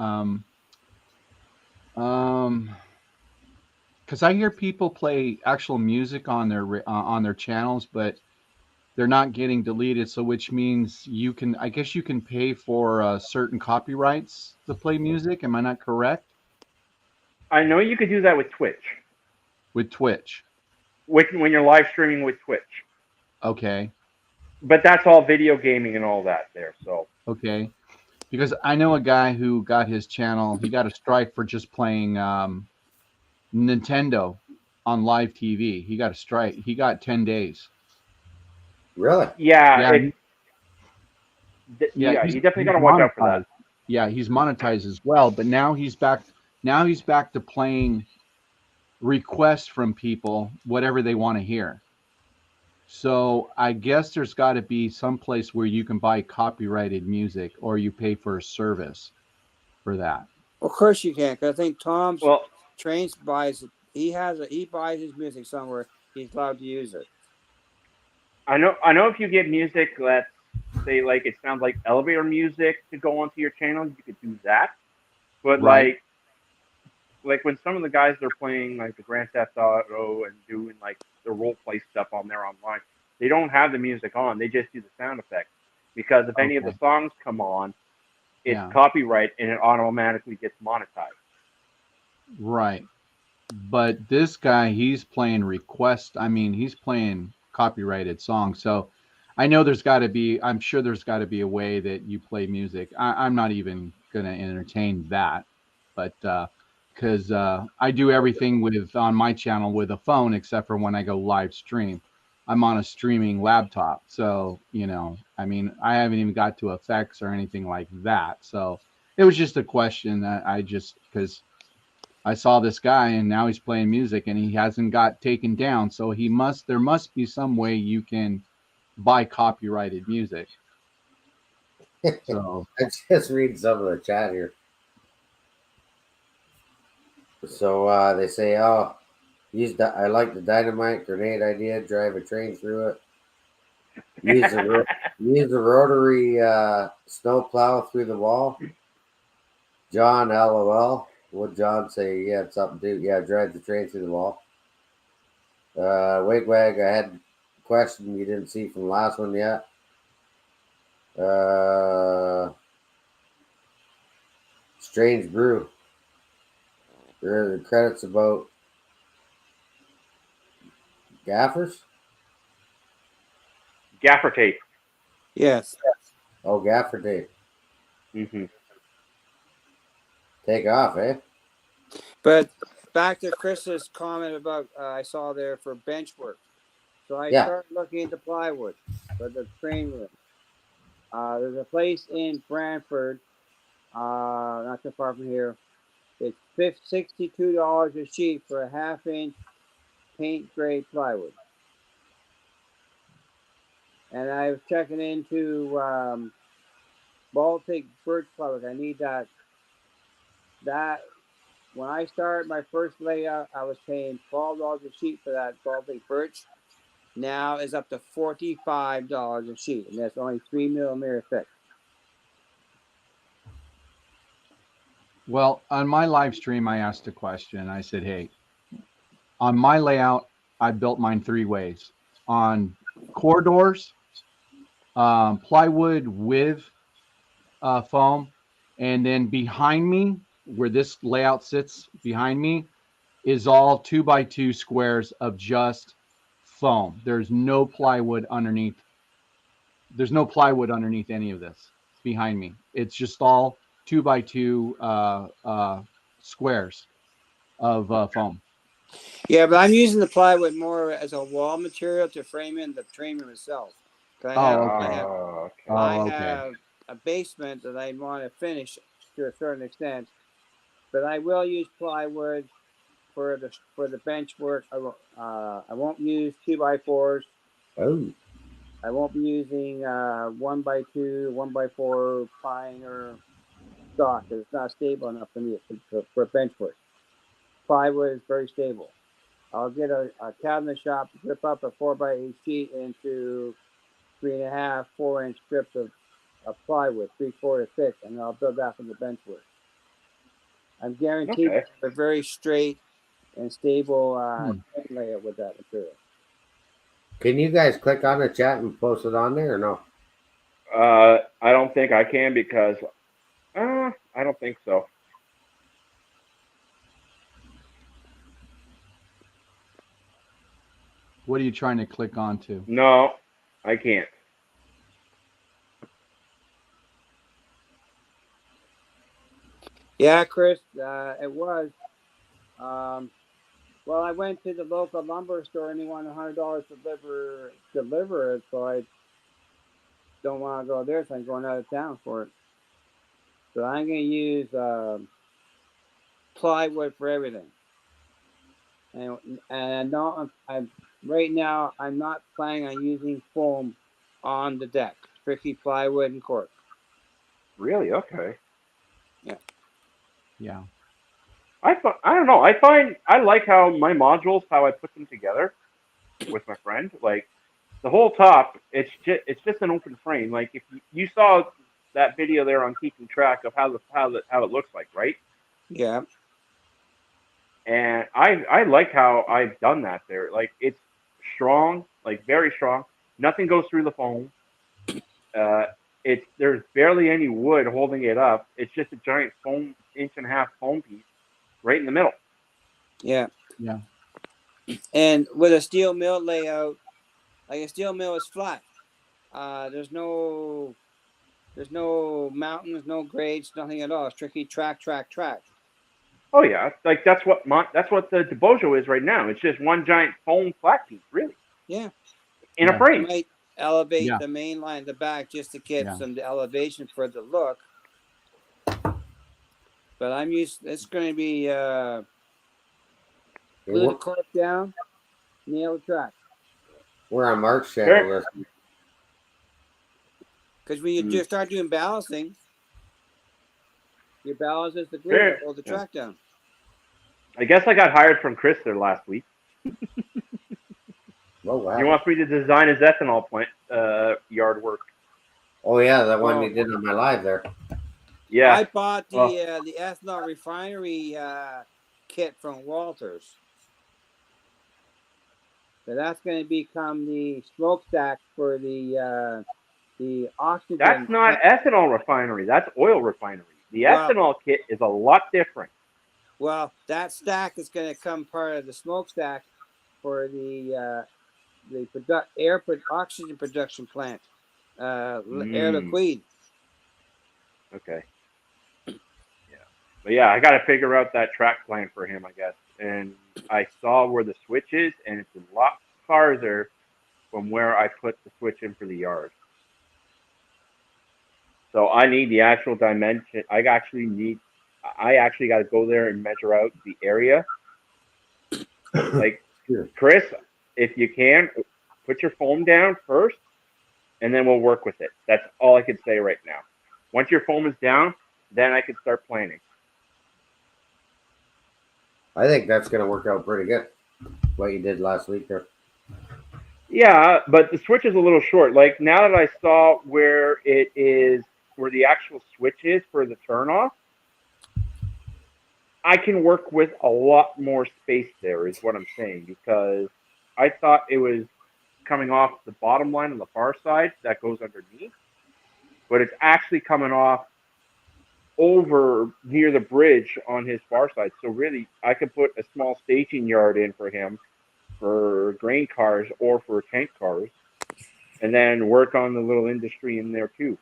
Because I hear people play actual music on their channels, but they're not getting deleted. So, which means I guess you can pay for certain copyrights to play music. Am I not correct? I know you could do that with Twitch. With Twitch. When you're live streaming with Twitch. Okay. But that's all video gaming and all that there. So. Okay. Because I know a guy who got his channel. He got a strike for just playing Nintendo on live TV. He got a strike. He got 10 days. Really? Yeah. Yeah. You definitely got to watch out for that. Yeah, he's monetized as well, but now he's back. Now he's back to playing requests from people, whatever they want to hear. So I guess there's got to be some place where you can buy copyrighted music, or you pay for a service for that. Of course you can, because I think Tom's Trains buys it. He buys his music somewhere. He's allowed to use it. I know if you get music, let's say like it sounds like elevator music to go onto your channel, you could do that. But like when some of the guys are playing like the Grand Theft Auto and doing like the role play stuff on there online, they don't have the music on. They just do the sound effects, because if any of the songs come on, it's copyright and it automatically gets monetized. Right. But this guy, he's playing request. I mean, he's playing copyrighted songs. So I know I'm sure there's got to be a way that you play music. I'm not even going to entertain that. But because I do everything on my channel with a phone, except for when I go live stream. I'm on a streaming laptop. So, I mean, I haven't even got to effects or anything like that. So it was just a question that because I saw this guy and now he's playing music and he hasn't got taken down. So there must be some way you can buy copyrighted music. So I just read some of the chat here. So they say, I like the dynamite grenade idea. Drive a train through it. Use the rotary snowplow through the wall. John, LOL. Would John say, yeah, it's something to do? Yeah, drive the train through the wall. Wigwag, I had a question you didn't see from the last one yet. Strange Brew. There are the credits about gaffers? Gaffer tape. Yes. Oh, gaffer tape. Mm-hmm. Take off, eh? But back to Chris's comment about I saw there for bench work. So I started looking into plywood for the train room. There's a place in Brantford, not too far from here. It's $62 a sheet for a 1/2 inch paint grade plywood. And I was checking into Baltic birch plywood. I need that. When I started my first layout, I was paying $12 a sheet for that Baltic birch. Now it's up to $45 a sheet, and that's only 3mm thick. Well, on my live stream, I asked a question. I said, hey, on my layout, I built mine 3 ways. On corridors, plywood with foam, and then behind me, where this layout sits behind me, is all 2x2 squares of just foam. There's no plywood underneath. There's no plywood underneath any of this behind me. It's just all 2x2 squares of foam. Yeah, but I'm using the plywood more as a wall material to frame in the frame itself. I have a basement that I want to finish to a certain extent, but I will use plywood for the bench work. I won't use 2x4s. Oh, I won't be using 1x2, 1x4 pine or stock. It's not stable enough for me for bench work. Plywood is very stable. I'll get a cabinet shop to rip up a 4x8 sheet into 3.5, 4-inch strips of plywood, 3/4 thick, and I'll build that from the bench work. I'm guaranteed to have a very straight and stable layout with that material. can you guys click on the chat and post it on there or no? I don't think I can because I don't think so. What are you trying to click onto? No, I can't. Yeah, Chris, it was. Well, I went to the local lumber store and they wanted $100 to deliver it, so I don't want to go there, so I'm going out of town for it. So I'm going to use plywood for everything. And right now I'm not planning on using foam on the deck. Strictly plywood and cork. Really? Okay. Yeah. I don't know. I like how my modules, how I put them together with my friend. Like the whole top, it's just an open frame. Like if you saw that video there on keeping track of how it looks like, right? Yeah. And I like how I've done that there. Like it's strong, like very strong. Nothing goes through the foam. There's barely any wood holding it up. It's just a giant foam 1.5-inch foam piece right in the middle. Yeah. Yeah. And with a steel mill layout, like a steel mill is flat. There's no mountains, no grades, nothing at all. It's strictly track. Oh yeah, like that's what the DeBojo is right now. It's just one giant foam flat piece, really. Yeah. In a frame. You might elevate the main line, the back, just to get some elevation for the look. But it's going to be glue the cork down, nail the track. We're on Mark's channel. Because when you just start doing ballasting, your ballast is the glue to hold the track down. I guess I got hired from Chris there last week. Oh, wow. He wants me to design his ethanol plant yard work. Oh yeah, that one you did on my live there. Yeah. I bought the ethanol refinery kit from Walters. So that's going to become the smokestack for the oxygen. That's not ethanol refinery. That's oil refinery. The ethanol kit is a lot different. Well, that stack is going to come part of the smokestack for the oxygen production plant, Air Liquide. Okay. Yeah, but yeah, I got to figure out that track plan for him, I guess. And I saw where the switch is, and it's a lot farther from where I put the switch in for the yard. So I need the actual dimension. I actually need I actually got to go there and measure out the area. Like, Sure. Chris, if you can, put your foam down first, and then we'll work with it. That's all I can say right now. Once your foam is down, then I can start planning. I think that's going to work out pretty good. What you did last week there. Yeah, but the switch is a little short. Like, now that I saw where it is, where the actual switch is for the turn off, I can work with a lot more space there, is what I'm saying, because I thought it was coming off the bottom line on the far side that goes underneath, but it's actually coming off over near the bridge on his far side. So really, I could put a small staging yard in for him for grain cars or for tank cars, and then work on the little industry in there too.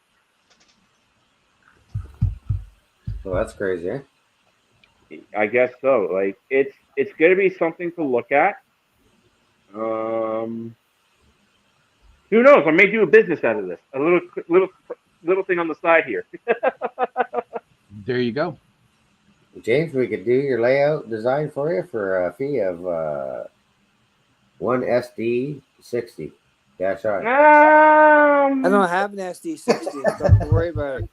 Well, that's crazy, eh? I guess so. Like, it's going to be something to look at. Who knows? I may do a business out of this. A little thing on the side here. There you go. James, we could do your layout design for you for a fee of one SD 60 dash I. I don't have an SD60. Don't worry about it.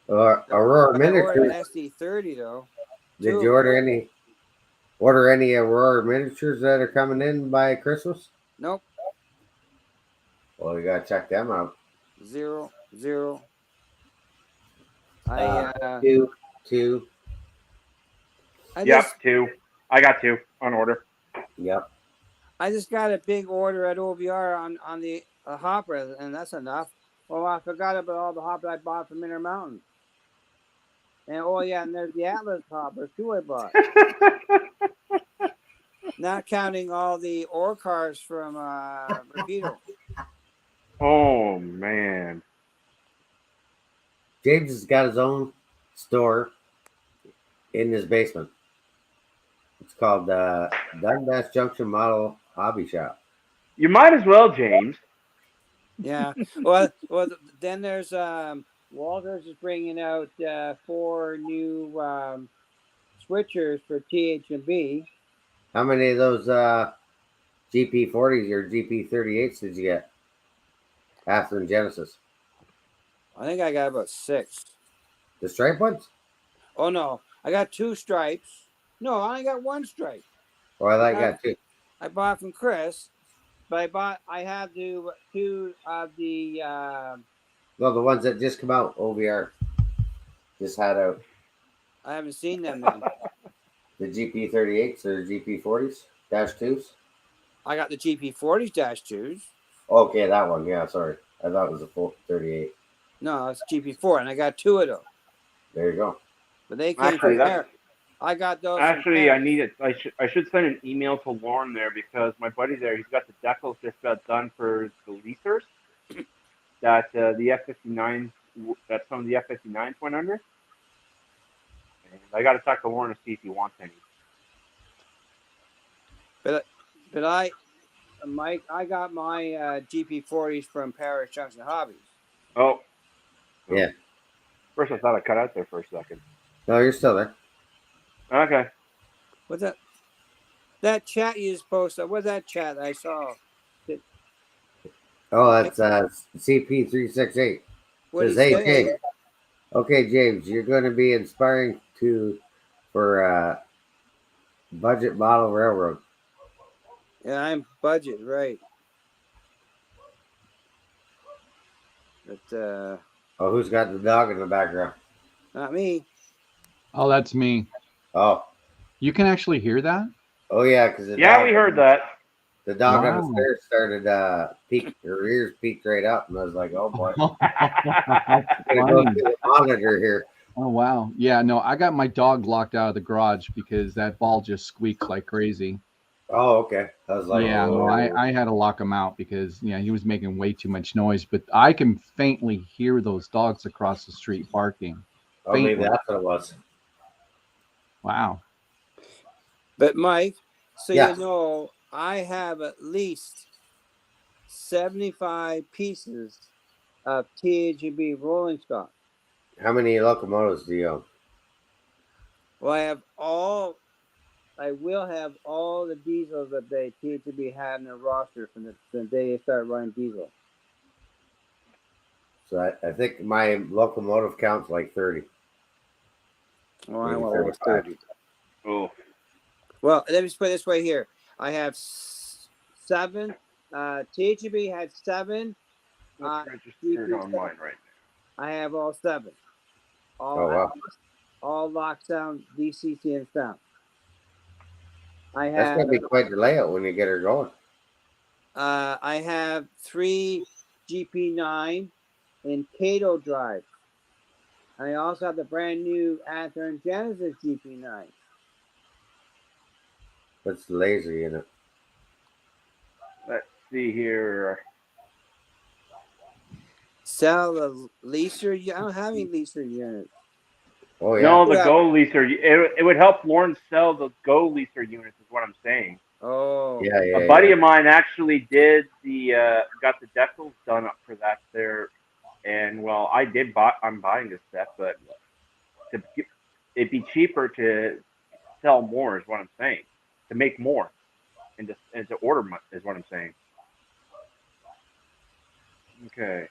Aurora I ordered an Miniatures. SD30 though. Did you order any Aurora Miniatures that are coming in by Christmas? Nope. Well, you gotta check them out. Zero. Two. Yep, two. I got two on order. Yep. I just got a big order at OVR on the hopper, and that's enough. Well, I forgot about all the hopper I bought from Intermountain. And and there's the Atlas hopper too I bought. Not counting all the ore cars from Rapido. Oh man. James has got his own store in his basement. It's called Dundas Junction Model Hobby Shop. You might as well, James. Yeah. Well. Then there's Walters is bringing out 4 new switchers for TH&B. How many of those GP40s or GP38s did you get after in Genesis? I think I got about 6. The stripe ones? Oh no, I got 2 stripes. No, I only got 1 stripe. Or I got two. I bought from Chris, but I have two of the. No, the ones that just come out. OVR just had out. I haven't seen them then. The GP38s or GP40s dash twos. I got the GP40s -2s. Okay, that one. Yeah, sorry. I thought it was a full 38. No, it's GP4, and I got 2 of those. There you go. But they came from there. I got those. Actually, I need it. I should send an email to Lauren there because my buddy there, he's got the decals just got done for the leasers. That the F-59, that some of the F-59s went under. And I got to talk to Lauren to see if he wants any. But Mike, I got my GP40s from Paris Junction Hobbies. Oh. Yeah. First, I thought I cut out there for a second. No, you're still there. Okay. What's that? That chat you just posted. What's that chat I saw? Oh, that's CP368. What Says, he hey, say? James. Okay, James, you're going to be inspiring for budget model railroad. Yeah, I'm budget, right. But Oh, who's got the dog in the background? not me. Oh, that's me. Oh, You can actually hear that? oh yeah, because We heard that. The dog on the Wow. stairs started her ears peaked right up, and I was like, oh boy, Oh, I'm gonna go through the monitor here. wow. Yeah, no, I got my dog locked out of the garage because that ball just squeaked like crazy. Oh, okay. I was like, Yeah, no, oh. I had to lock him out because he was making way too much noise. But I can faintly hear those dogs across the street barking. Oh, maybe faintly. that's what it was. Wow. But Mike, so Yeah. you know, I have at least 75 pieces of THB rolling stock. How many locomotives do you own? Well, I will have all the diesels that they THB had in their roster from the day they started running diesel. So I think my locomotive count's like 30. Oh, I Maybe want over 35. 30. Oh, Well, let me just put it this way here. I have 7. THB had 7. what's registered on mine right I have all 7. Oh, wow. All locked down, DCC and sound. I That's have going to be quite the layout when you get her going. I have 3 GP9 in Cato drive. And I also have the brand new Ather and Genesis GP9. That's the laser unit. now. Let's see here. Sell the leaser. I don't have any leaser units. Oh, yeah. No, the Yeah. Go leaser. It would help Lauren sell the Go leaser units, is what I'm saying. Oh. Yeah, yeah. A buddy yeah. of mine actually did got the decals done up for that there, and well, I'm buying this set, but it'd be cheaper to sell more, is what I'm saying, to make more, and to order more, is what I'm saying. Okay,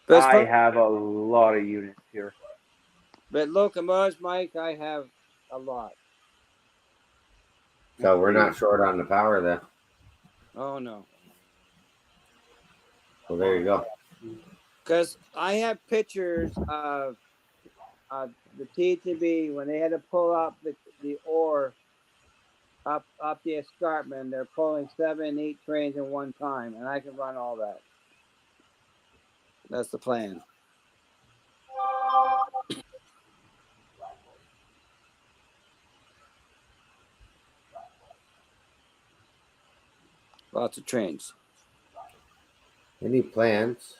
But I have a lot of units here. But locomotives, Mike, I have a lot. So we're not short on the power then. Oh no. Well, there you go. Because I have pictures of the TTB when they had to pull up the ore up the escarpment. They're pulling 7, 8 trains in one time, and I can run all that. That's the plan. Lots of trains. Any plans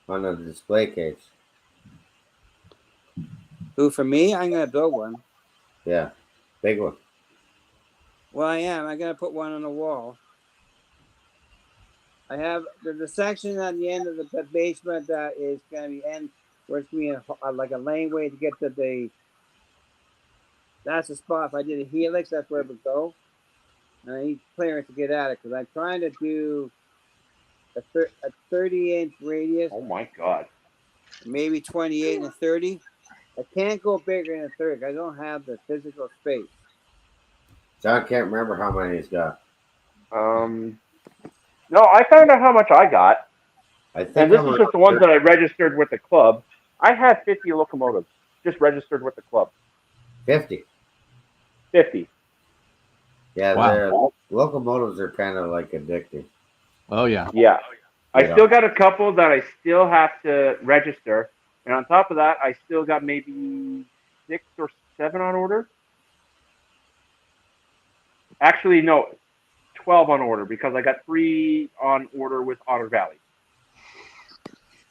on a display case? Who, for me? I'm going to build one. Yeah, big one. Well, I am. I'm going to put one on the wall. I have the section at the end of the basement that is going to be where it's going to be like a laneway to get to the. That's the spot. If I did a helix, that's where it would go. And I need clearance to get at it because I'm trying to do a 30-inch radius, Oh my God! maybe 28 and 30. I can't go bigger than 30. I don't have the physical space. John can't remember how many he's got. No, I found out how much I got, I think and this I'm is on just the ones that I registered with the club. I had 50 locomotives just registered with the club. 50. 50. Yeah, Wow. their locomotives are kind of like addictive. Oh yeah. Yeah. I Yeah. still got a couple that I still have to register. And on top of that, I still got maybe 6 or 7 on order. Actually, no, 12 on order because I got 3 on order with Otter Valley.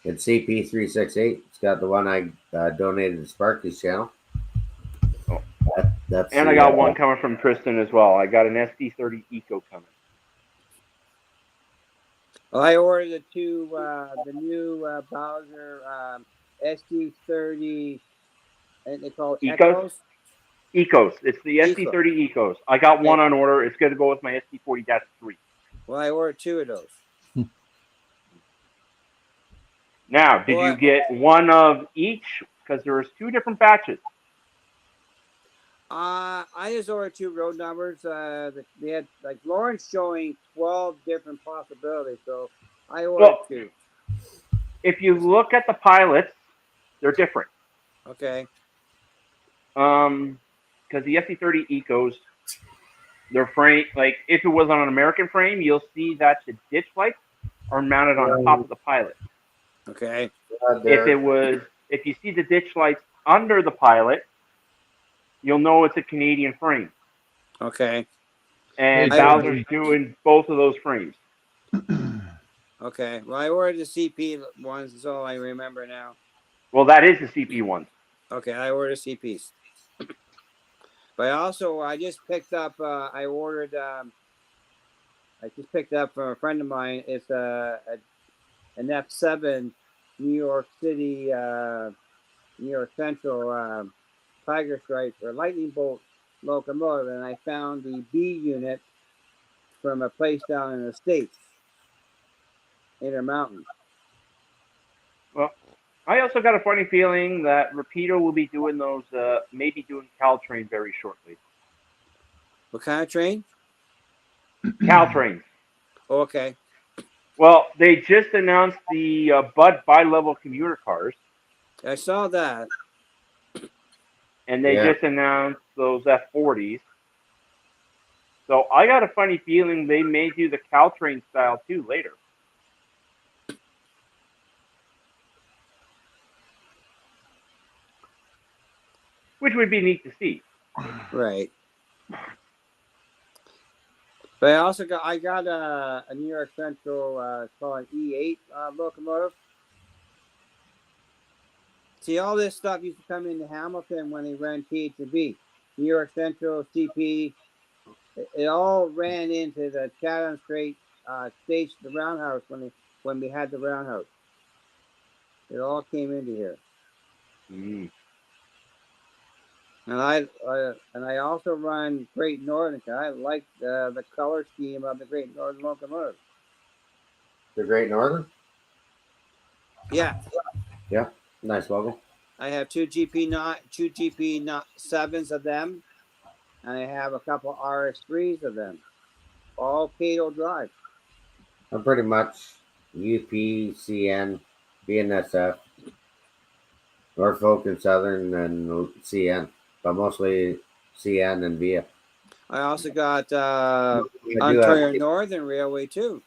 It's CP368. It's got the one I donated to Sparky's channel. Oh. That's And I got one coming from Tristan as well. I got an SD30 Eco coming. Well, I ordered the new Bowser SD30, and they call it Ecos? Ecos. It's the Eco. SD30 Ecos. I got one on order. It's going to go with my SD40-3. Well, I ordered 2 of those. Now, did you get one of each? Because there was 2 different batches. I just ordered 2 road numbers. They had like Lauren's showing 12 different possibilities, so I ordered 2. If you look at the pilots, they're different. Okay. Because the SD30 Ecos, their frame, like if it was on an American frame, you'll see that the ditch lights are mounted on top of the pilot. Okay. If you see the ditch lights under the pilot, you'll know it's a Canadian frame. Okay. And Hey, Bowser's doing both of those frames. Okay. Well, I ordered the CP ones. That's all I remember now. Well, that is the CP ones. Okay, I ordered CPs. But also, I just picked up. I just picked up from a friend of mine. It's an F7 New York City New York Central Tiger Stripe or Lightning Bolt locomotive, and I found the B unit from a place down in the States, Intermountain. Well, I also got a funny feeling that Rapido will be doing those, maybe doing Caltrain very shortly. What kind of train? Caltrain. Oh, okay. Well, they just announced the Bud bi-level commuter cars, I saw that. and they Yeah. just announced those F40s. So I got a funny feeling they may do the Caltrain style too later. Which would be neat to see. Right. But I got a New York Central called E8 locomotive. See, all this stuff used to come into Hamilton when they ran TH&B. New York Central, CP, it all ran into the Chatham Strait station, the roundhouse when we had the roundhouse. It all came into here. Mm. And I also run Great Northern. I like the color scheme of the Great Northern locomotive. The Great Northern. Yeah, Yeah, nice logo. I have two GP 7s of them, and I have a couple RS3s of them, all Cato Drive. I'm pretty much UP, CN, BNSF, Norfolk and Southern, and CN, but mostly CN and VIA. I also got I do Ontario have, Northern Railway too.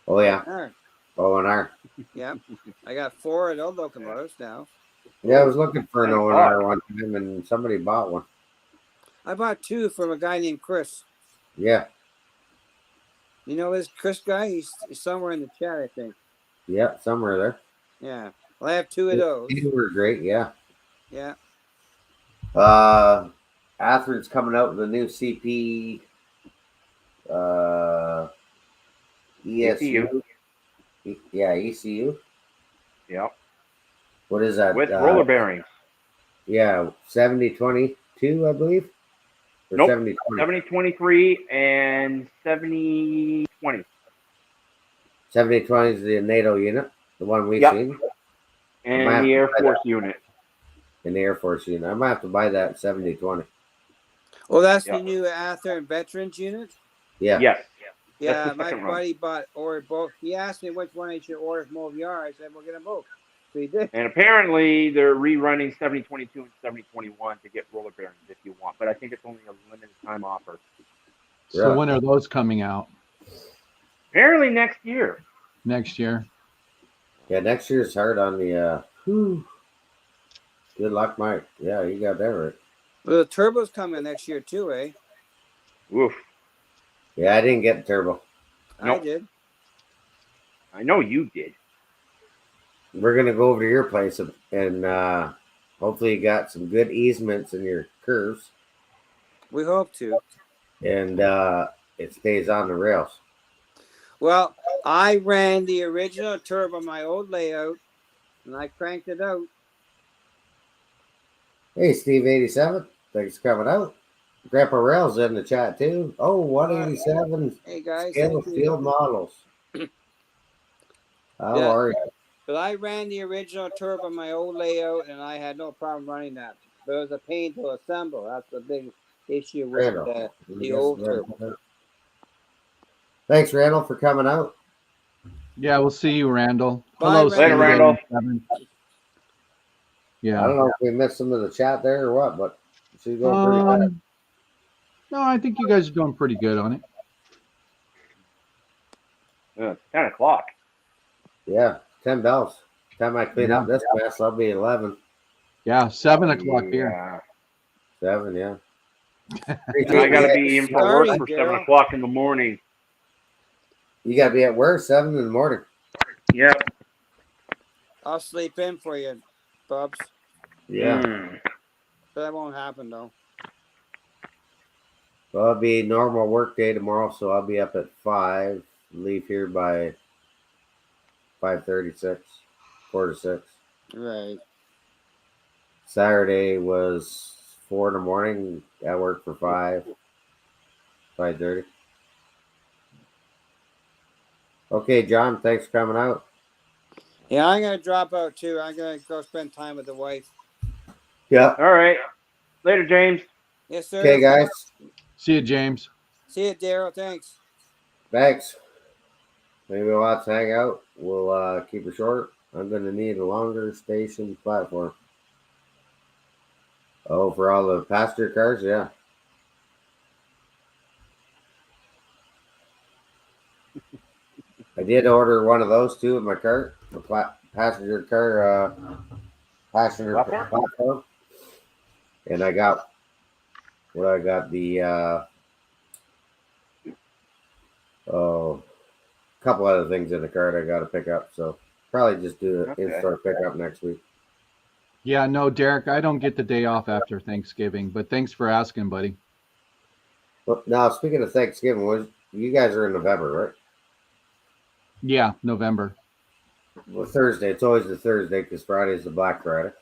oh yeah, There. O&R. Yep. I got 4 of those locomotives now. Yeah, I was looking for an 10 O&R o'clock. one time, and somebody bought one. I bought 2 from a guy named Chris. Yeah, You know this Chris guy? He's somewhere in the chat, I think. yeah, somewhere there. Yeah. Well, I have 2 of those. These were great, yeah. Yeah. Atherin's coming out with a new CP ESU. Yeah, ECU. Yep. What is that? With roller bearings. Yeah, 7022, I believe. Or Nope. 7020. 7023 and 7020. 7020 is the NATO unit, the one we've Yep. seen. And the Air Force unit. In the Air Force unit. I might have to buy that 7020. Oh, that's Yep. the new Athearn Veterans unit? Yeah. Yes. Yeah, That's the my second run. buddy ordered both. He asked me which one I should order from OVR. I said, we'll get them both. So he did. And apparently they're rerunning 7022 and 7021 to get roller bearings if you want. But I think it's only a limited time offer. So Yeah. when are those coming out? Apparently next year. Next year? Yeah, next year's hard on the good luck, Mike. Yeah, you got that right. Well, the turbo's coming next year too, eh? Oof. Yeah, I didn't get turbo. I Nope. did. I know you did. We're gonna go over to your place and hopefully you got some good easements in your curves We hope to. and it stays on the rails. Well, I ran the original turbo, my old layout, and I cranked it out. Hey, Steve 87, thanks for coming out. Grandpa Rail's in the chat too. Oh, 187 Hey guys, scale thank you. field models. How Yeah. are you? But I ran the original turbo, my old layout, and I had no problem running that. But it was a pain to assemble. That's the big issue with Randall. the old turbo. Thanks, Randall, for coming out. Yeah, we'll see you, Randall. Bye, Hello, Randall. Later, Randall. Steve. I Yeah. don't know if we missed some of the chat there or what, but she's going pretty good. No, I think you guys are doing pretty good on it. It's 10 o'clock. Yeah, 10 bells. Time I clean up Yeah. this mess, I'll be 11. Yeah, 7 o'clock here. Yeah. 7, yeah. And I got to be in for work Starting, for Daryl. 7 o'clock in the morning. You got to be at work 7 in the morning. Yep. I'll sleep in for you, Bubs. Yeah. But that won't happen though. Well, it'll be a normal work day tomorrow, so I'll be up at 5. Leave here by 5:36, 4 to 6. Right. Saturday was 4 in the morning. I worked for 5:30. Okay, John, thanks for coming out. Yeah, I'm gonna drop out too. I'm gonna go spend time with the wife. Yeah. All right. Later, James. Yes, sir. Okay, guys. See you, James. See you, Daryl. Thanks. Thanks. Maybe we'll have to hang out. We'll keep it short. I'm going to need a longer station platform. Oh, for all the passenger cars? Yeah. I did order one of those too in my cart. The passenger car, passenger Platform? platform. And I got the oh, a couple other things in the cart I got to pick up. So probably just do an Okay. in-store pickup next week. Yeah, no, Derek, I don't get the day off after Thanksgiving, but thanks for asking, buddy. Well, now speaking of Thanksgiving, you guys are in November, right? Yeah, November. Well, Thursday. It's always the Thursday because Friday is the Black Friday.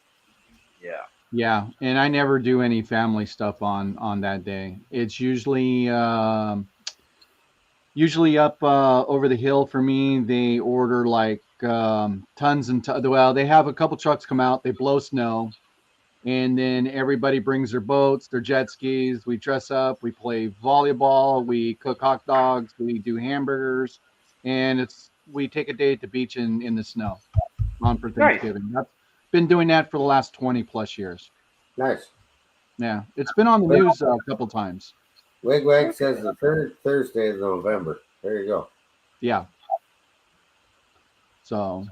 Yeah. Yeah, and I never do any family stuff on that day. It's usually up over the hill for me. They order like tons and tons. Well, they have a couple trucks come out. They blow snow, and then everybody brings their boats, their jet skis. We dress up, we play volleyball, we cook hot dogs, we do hamburgers, and we take a day at the beach in the snow on for Nice. Thanksgiving. I've been doing that for the last 20 plus years. Nice. Yeah, it's been on the news a couple times. Wig says the third Thursday of November. There you go. Yeah. So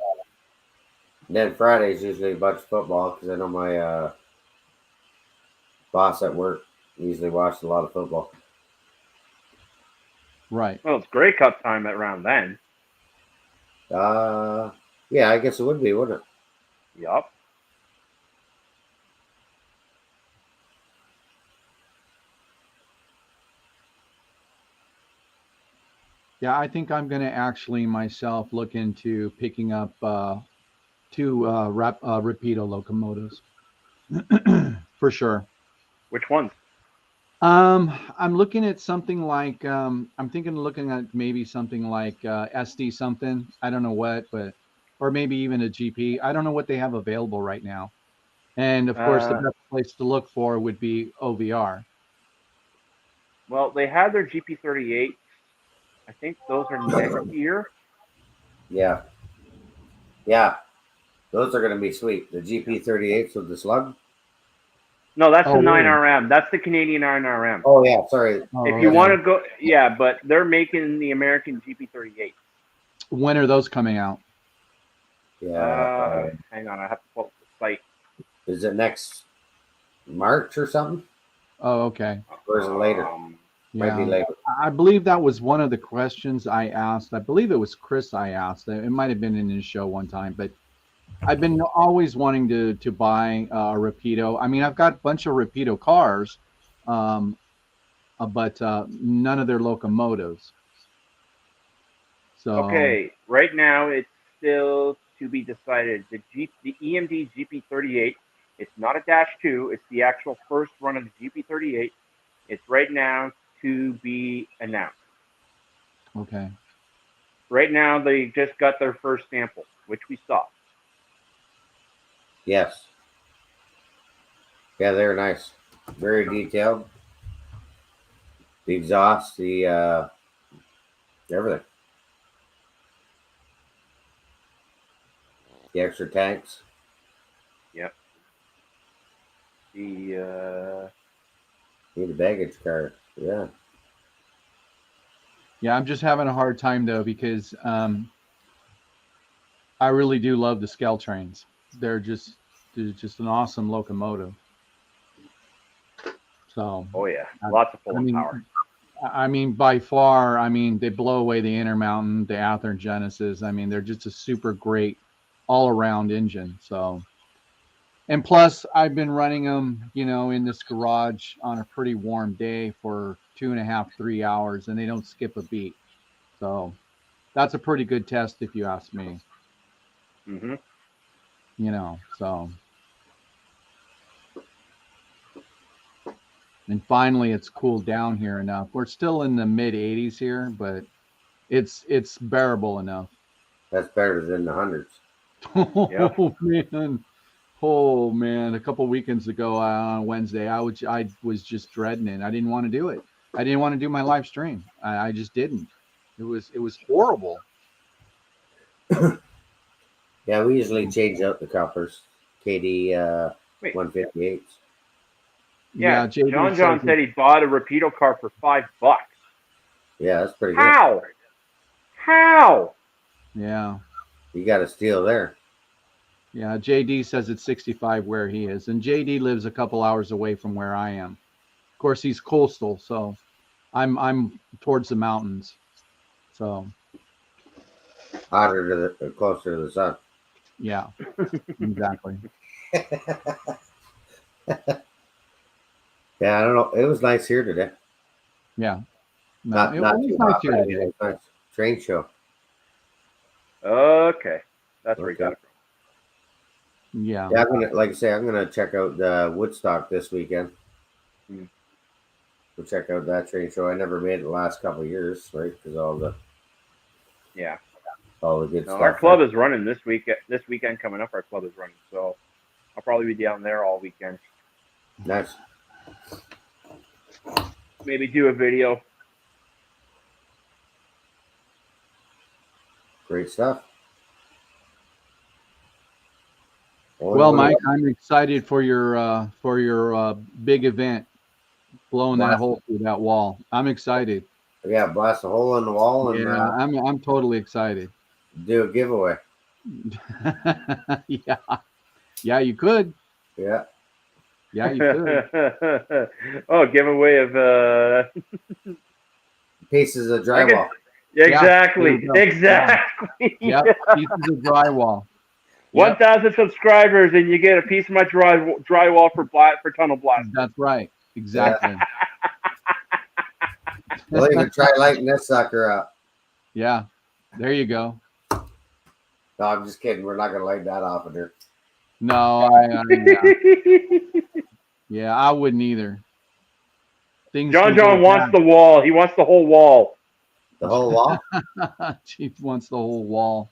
And then Friday is usually a bunch of football because I know my boss at work usually watched a lot of football. right. Well, it's Grey Cup time around then. Yeah, I guess it would be, wouldn't it? Yup. Yeah, I think I'm going to actually myself look into picking up two Rapido locomotives for sure. Which ones? I'm looking at something like I'm thinking of looking at maybe something like SD something. I don't know what, but or maybe even a GP. I don't know what they have available right now. And of course, the best place to look for would be OVR. Well, they had their GP38. I think those are next year. Yeah. Yeah. Those are going to be sweet. The GP38s with the slug. No, that's Oh, the really? 9RM. That's the Canadian 9RM. Oh, yeah. Sorry. Oh, If you okay. want to go, yeah, but they're making the American GP38. When are those coming out? Yeah. Hang on, I have to pull up the site. Is it next March or something? Oh, okay. Or is it later? Might be Yeah. later. I believe that was one of the questions I asked. I believe it was Chris I asked. It might have been in his show one time, but I've been always wanting to buy a Rapido. I mean, I've got a bunch of Rapido cars, but none of their locomotives. So Okay, right now it's still to be decided. The EMD GP38. It's not a Dash 2. It's the actual first run of the GP38. It's right now to be announced. okay. Right now, they just got their first sample, which we saw. Yes. Yeah, they're nice. Very detailed. The exhaust, the everything. The extra tanks. Yep. The Need a baggage car. Yeah. Yeah, I'm just having a hard time though because I really do love the Skell trains. They're just an awesome locomotive. So oh yeah, lots of pulling I mean, power. I mean, by far, I mean, they blow away the Intermountain, the Athearn Genesis. I mean, they're just a super great all-around engine. So, and plus, I've been running them, in this garage on a pretty warm day for 2.5, 3 hours, and they don't skip a beat. So, that's a pretty good test, if you ask me. Mm-hmm. you know, so. And finally, it's cooled down here enough. We're still in the mid 80s here, but it's bearable enough. That's better than the hundreds. Oh man, oh man! A couple weekends ago on Wednesday, I was just dreading it. I didn't want to do it. I didn't want to do my live stream. I just didn't. It was horrible. Yeah, we usually change out the coppers. KD Wait. 158s. Yeah, JD John said he bought a Rapido car for $5. Yeah, that's pretty good. How? How? Yeah. You got a steal there. Yeah, JD says it's 65 where he is, and JD lives a couple hours away from where I am. Of course, he's coastal, so I'm towards the mountains. So Hotter to the closer to the sun. yeah, exactly. Yeah, I don't know. It was nice here today. Yeah, Not it not was too nice hot. here But today. it was nice. Train show. Okay, that's where you Okay. got it from. Yeah, Yeah, I'm gonna, like I say, I'm gonna check out Woodstock this weekend. Hmm. We'll check out that train show. I never made it the last couple of years, right? Because all the Yeah. good No, stuff. our club is running this week. This weekend coming up, our club is running, so I'll probably be down there all weekend. Nice. Maybe do a video. Great stuff. well, Mike, I'm excited for your big event, blowing that Blast. hole through that wall. I'm excited. Yeah, blast a hole in the wall and Yeah, I'm totally excited. do a giveaway. Yeah, you could. Yeah. Yeah, you could. Oh, giveaway of Pieces of drywall. exactly, Yeah, exactly. Yep, pieces of drywall. Yep. 1,000 subscribers, and you get a piece of my drywall for tunnel blast. That's right. Exactly. We'll even try lighting this sucker up. Yeah. There you go. No, I'm just kidding. We're not gonna light that off of there. No, yeah, I wouldn't either. Things John can go wants the wall. He wants the whole wall. The whole wall. She wants the whole wall.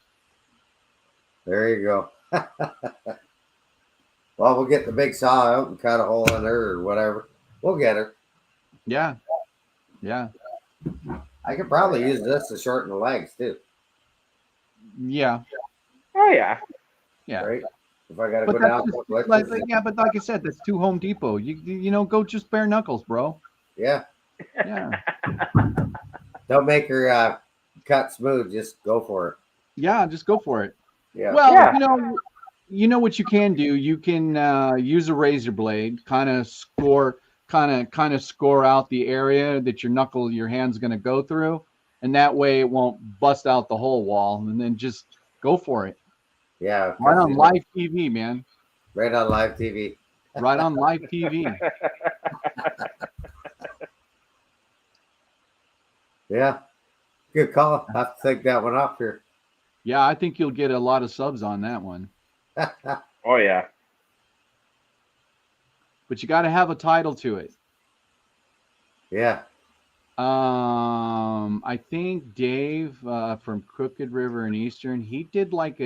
There you go. Well, we'll get the big saw out and cut a hole in her or whatever. We'll get her. Yeah. Yeah. I could probably use this to shorten the legs too. Yeah. Oh yeah. Yeah. Right? If I gotta But go that's down just, quick, let's like, just- yeah, but like I said, that's 2 Home Depot. You know, go just bare knuckles, bro. yeah. Yeah. Don't make her cut smooth. Just go for it. Yeah, just go for it. Yeah. Well, Yeah. you know what you can do. You can use a razor blade, kind of score out the area that your hand's going to go through, and that way it won't bust out the whole wall. And then just go for it. Yeah. Right on live TV, man. Right on live TV. Right on live TV. Yeah. Good call. I have to take that one off here. Yeah, I think you'll get a lot of subs on that one. Oh yeah. But you got to have a title to it. Yeah. I think Dave from Crooked River and Eastern, he had like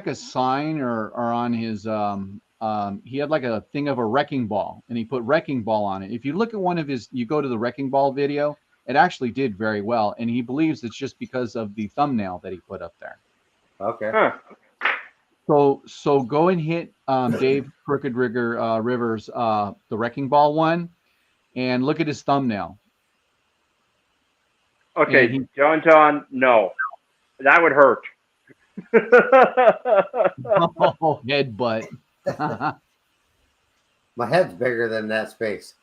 a sign or on his he had like a thing of a wrecking ball, and he put wrecking ball on it. If you look at you go to the wrecking ball video, it actually did very well, and he believes it's just because of the thumbnail that he put up there. Okay. Huh. So go and hit Dave Crooked Rivers the wrecking ball one, and look at his thumbnail. Okay, John, no, that would hurt. Oh, headbutt. My head's bigger than that space.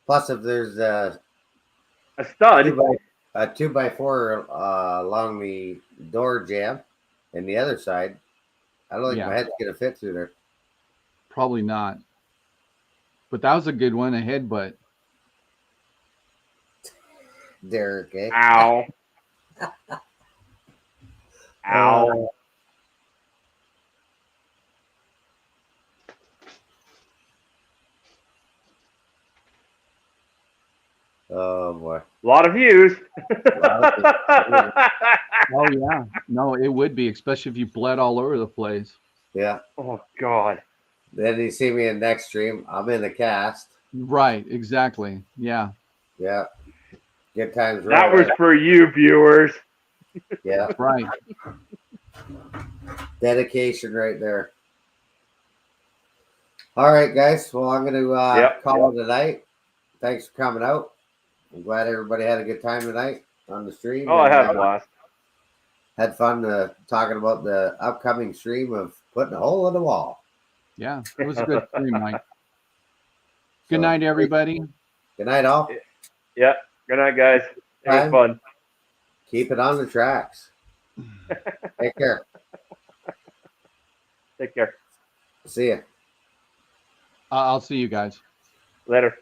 Plus, if there's A stud. 2x4 along the door jamb and the other side, I don't think Yeah. my head's gonna fit through there. Probably not. But that was a good one, a headbutt. Derek, eh? Ow. Ow. Oh boy. A lot of views. Oh yeah, no, it would be, especially if you bled all over the place. Yeah. Oh God. Then you see me in next stream. I'm in the cast. Right, exactly. Yeah. Yeah. Good times That roll. was for you, viewers. Yeah. Right. Dedication right there. All right, guys. Well, I'm going to Yep. call it a night. Thanks for coming out. I'm glad everybody had a good time tonight on the stream. Oh, I and, had a blast. had fun talking about the upcoming stream of putting a hole in the wall. Yeah. It was a good stream, Mike. Good So, night, everybody. Good night, all. Yeah. Good night, guys. It was Time. fun. Keep it on the tracks. Take care. Take care. See ya. I'll see you guys. Later.